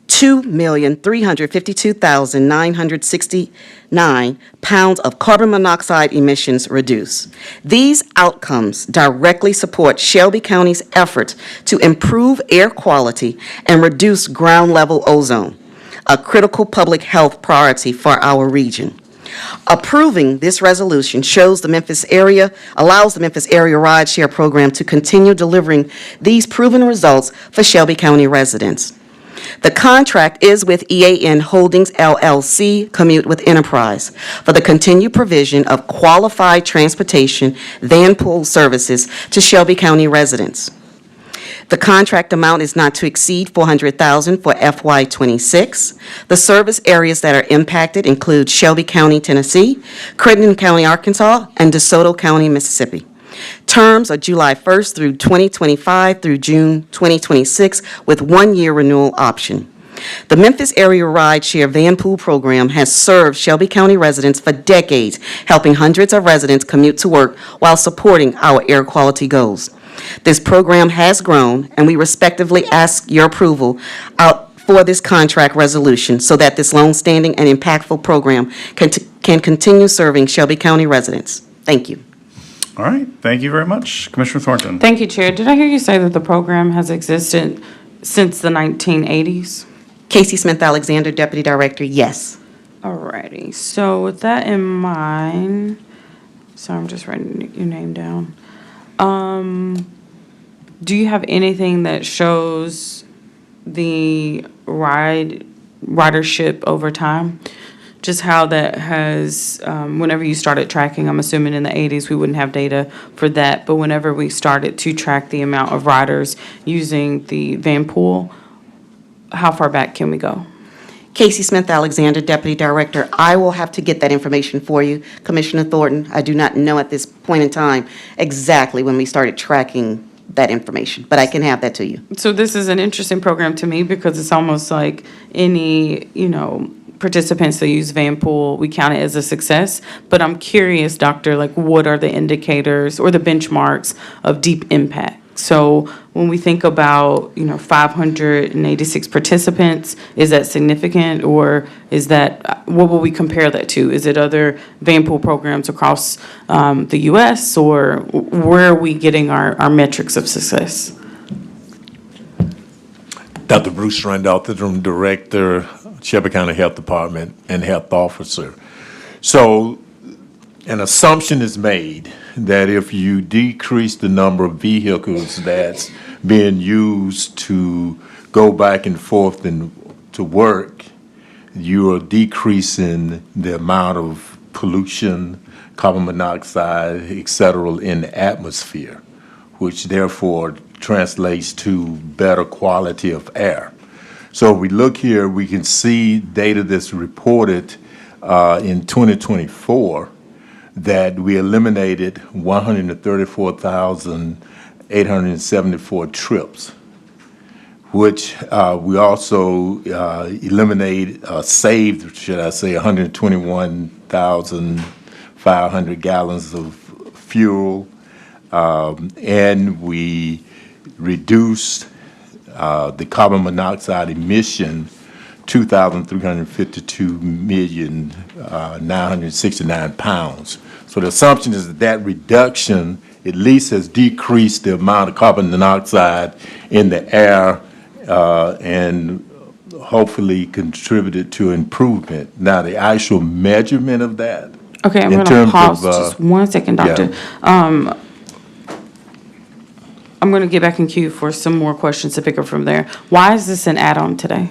Speaker 17: 2,352,969 pounds of carbon monoxide emissions reduced. These outcomes directly support Shelby County's efforts to improve air quality and reduce ground-level ozone, a critical public health priority for our region. Approving this resolution allows the Memphis Area Rideshare Program to continue delivering these proven results for Shelby County residents. The contract is with EAN Holdings LLC, Commute with Enterprise, for the continued provision of qualified transportation van pool services to Shelby County residents. The contract amount is not to exceed $400,000 for FY '26. The service areas that are impacted include Shelby County, Tennessee, Crittenden County, Arkansas, and DeSoto County, Mississippi. Terms are July 1st through 2025 through June 2026 with one-year renewal option. The Memphis Area Rideshare Van Pool Program has served Shelby County residents for decades, helping hundreds of residents commute to work while supporting our air quality goals. This program has grown, and we respectively ask your approval for this contract resolution so that this long-standing and impactful program can continue serving Shelby County residents. Thank you.
Speaker 16: All right, thank you very much. Commissioner Thornton.
Speaker 20: Thank you, Chair. Did I hear you say that the program has existed since the 1980s?
Speaker 17: Casey Smith-Alexander, Deputy Director, yes.
Speaker 20: All righty. So with that in mind, so I'm just writing your name down. Do you have anything that shows the ridership over time? just how that has, whenever you started tracking, I'm assuming in the 80s, we wouldn't have data for that, but whenever we started to track the amount of riders using the van pool, how far back can we go?
Speaker 17: Casey Smith Alexander, Deputy Director. I will have to get that information for you. Commissioner Thornton, I do not know at this point in time exactly when we started tracking that information, but I can have that to you.
Speaker 20: So this is an interesting program to me because it's almost like any, participants that use Vanpool, we count it as a success. But I'm curious, Doctor, like what are the indicators or the benchmarks of deep impact? So when we think about, 586 participants, is that significant or is that, what will we compare that to? Is it other Vanpool programs across the U.S. or where are we getting our metrics of success?
Speaker 19: Dr. Bruce Randolph, Interim Director, Shelby County Health Department, and Health Officer. So an assumption is made that if you decrease the number of vehicles that's being used to go back and forth and to work, you are decreasing the amount of pollution, carbon monoxide, et cetera, in the atmosphere, which therefore translates to better quality of air. So if we look here, we can see data that's reported in 2024 that we eliminated 134,874 trips, which we also saved, should I say, 121,500 gallons of fuel, and we reduced the carbon monoxide emission 2,352,969 pounds. So the assumption is that that reduction at least has decreased the amount of carbon monoxide in the air and hopefully contributed to improvement. Now, the actual measurement of that.
Speaker 20: Okay, I'm
Speaker 19: in
Speaker 20: going to
Speaker 19: terms
Speaker 20: pause
Speaker 19: of,
Speaker 20: just 1 second, Doctor.
Speaker 19: yeah.
Speaker 20: I'm going to get back in queue for some more questions to pick up from there. Why is this an add-on today?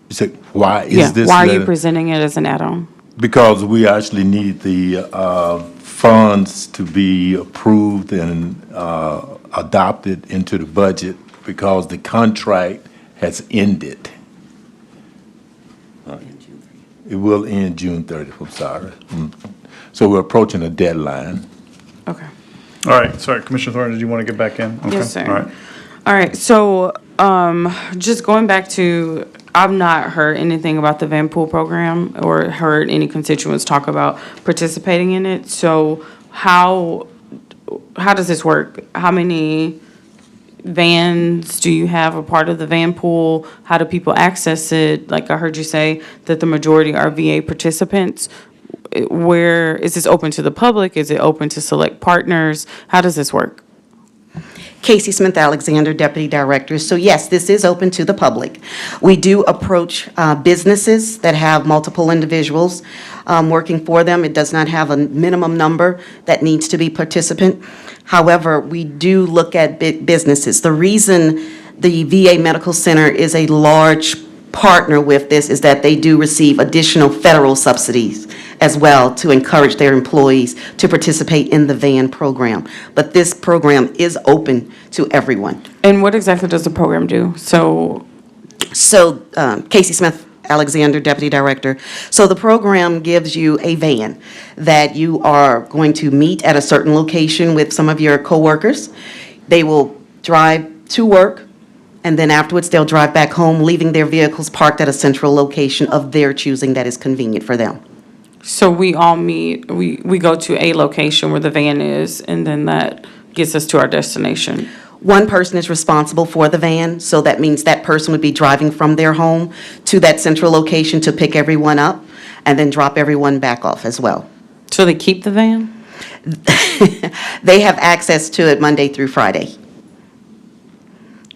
Speaker 19: You said, why is this?
Speaker 20: Why are you presenting it as an add-on?
Speaker 19: Because we actually need the funds to be approved and adopted into the budget because the contract has ended. It will end June 30th, I'm sorry. So we're approaching a deadline.
Speaker 20: Okay.
Speaker 16: All right, sorry, Commissioner Thornton, did you want to get back in? Okay,
Speaker 20: Yes, sir.
Speaker 16: All right.
Speaker 20: All right, so just going back to, I've not heard anything about the Vanpool program or heard any constituents talk about participating in it. So how does this work? How many vans do you have a part of the Vanpool? How do people access it? Like I heard you say that the majority are VA participants. Where is this open to the public? Is it open to select partners? How does this work?
Speaker 17: Casey Smith Alexander, Deputy Director. So yes, this is open to the public. We do approach businesses that have multiple individuals working for them. It does not have a minimum number that needs to be participant. However, we do look at businesses. The reason the VA Medical Center is a large partner with this is that they do receive additional federal subsidies as well to encourage their employees to participate in the VAN program. But this program is open to everyone.
Speaker 20: And what exactly does the program do? So
Speaker 17: Casey Smith Alexander, Deputy Director. So the program gives you a van that you are going to meet at a certain location with some of your coworkers. They will drive to work, and then afterwards they'll drive back home, leaving their vehicles parked at a central location of their choosing that is convenient for them.
Speaker 20: So we all meet, we go to a location where the van is, and then that gets us to our destination.
Speaker 17: One person is responsible for the van, so that means that person would be driving from their home to that central location to pick everyone up and then drop everyone back off as well.
Speaker 20: So they keep the van?
Speaker 17: They have access to it Monday through Friday.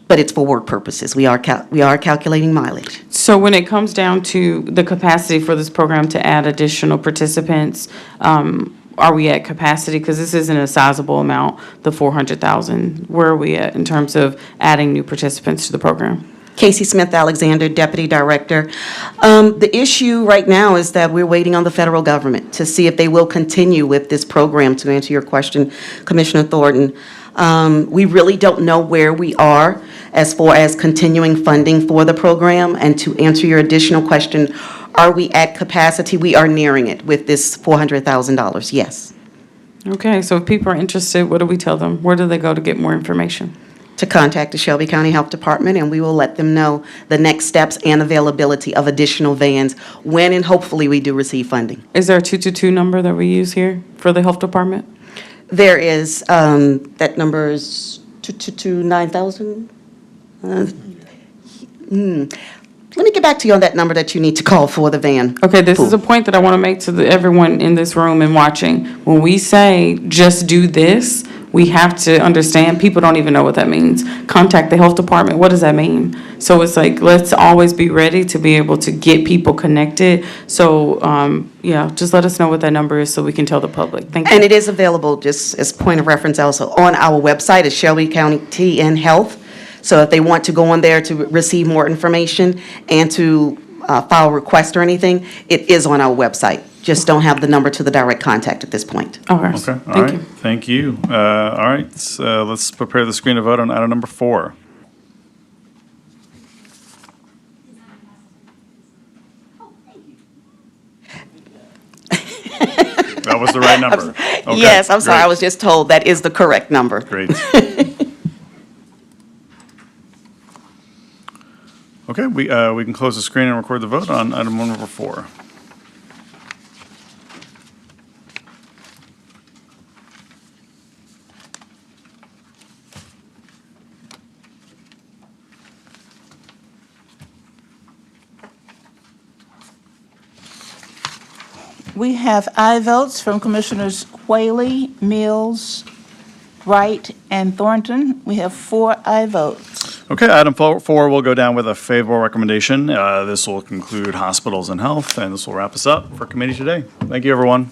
Speaker 17: But it's for work purposes. We are calculating mileage.
Speaker 20: So when it comes down to the capacity for this program to add additional participants, are we at capacity? Because this isn't a sizable amount, the 400,000. Where are we at in terms of adding new participants to the program?
Speaker 17: Casey Smith-Alexander, Deputy Director. The issue right now is that we're waiting on the federal government to see if they will continue with this program, to answer your question, Commissioner Thornton. We really don't know where we are as far as continuing funding for the program. And to answer your additional question, are we at capacity? We are nearing it with this $400,000, yes.
Speaker 20: Okay, so if people are interested, what do we tell them? Where do they go to get more information?
Speaker 17: To contact the Shelby County Health Department, and we will let them know the next steps and availability of additional vans when and hopefully we do receive funding.
Speaker 20: Is there a 222 number that we use here for the health department?
Speaker 17: There is, that number is 222-9000. Let me get back to you on that number that you need to call for the van.
Speaker 20: Okay, this is a point that I want to make to everyone in this room and watching. When we say just do this, we have to understand people don't even know what that means. Contact the health department. What does that mean? So it's like, let's always be ready to be able to get people connected. So, yeah, just let us know what that number is so we can tell the public. Thank you.
Speaker 17: And it is available, just as point of reference also, on our website at Shelby County TN Health. So if they want to go on there to receive more information and to file a request or anything, it is on our website. Just don't have the number to the direct contact at this point.
Speaker 20: Okay.
Speaker 16: Okay, all right, thank you. All right, so let's prepare the screen to vote on item number 4. That was the right number. Okay,
Speaker 17: Yes, I'm sorry, I
Speaker 16: great.
Speaker 17: was just told that is the correct number.
Speaker 16: Great. Okay, we can close the screen and record the vote on item number 4.
Speaker 7: We have aye votes from Commissioners Whaley, Mills, Wright, and Thornton. We have 4 aye votes.
Speaker 16: Okay, item 4 will go down with a favorable recommendation. This will conclude hospitals and health, and this will wrap us up for committee today. Thank you, everyone.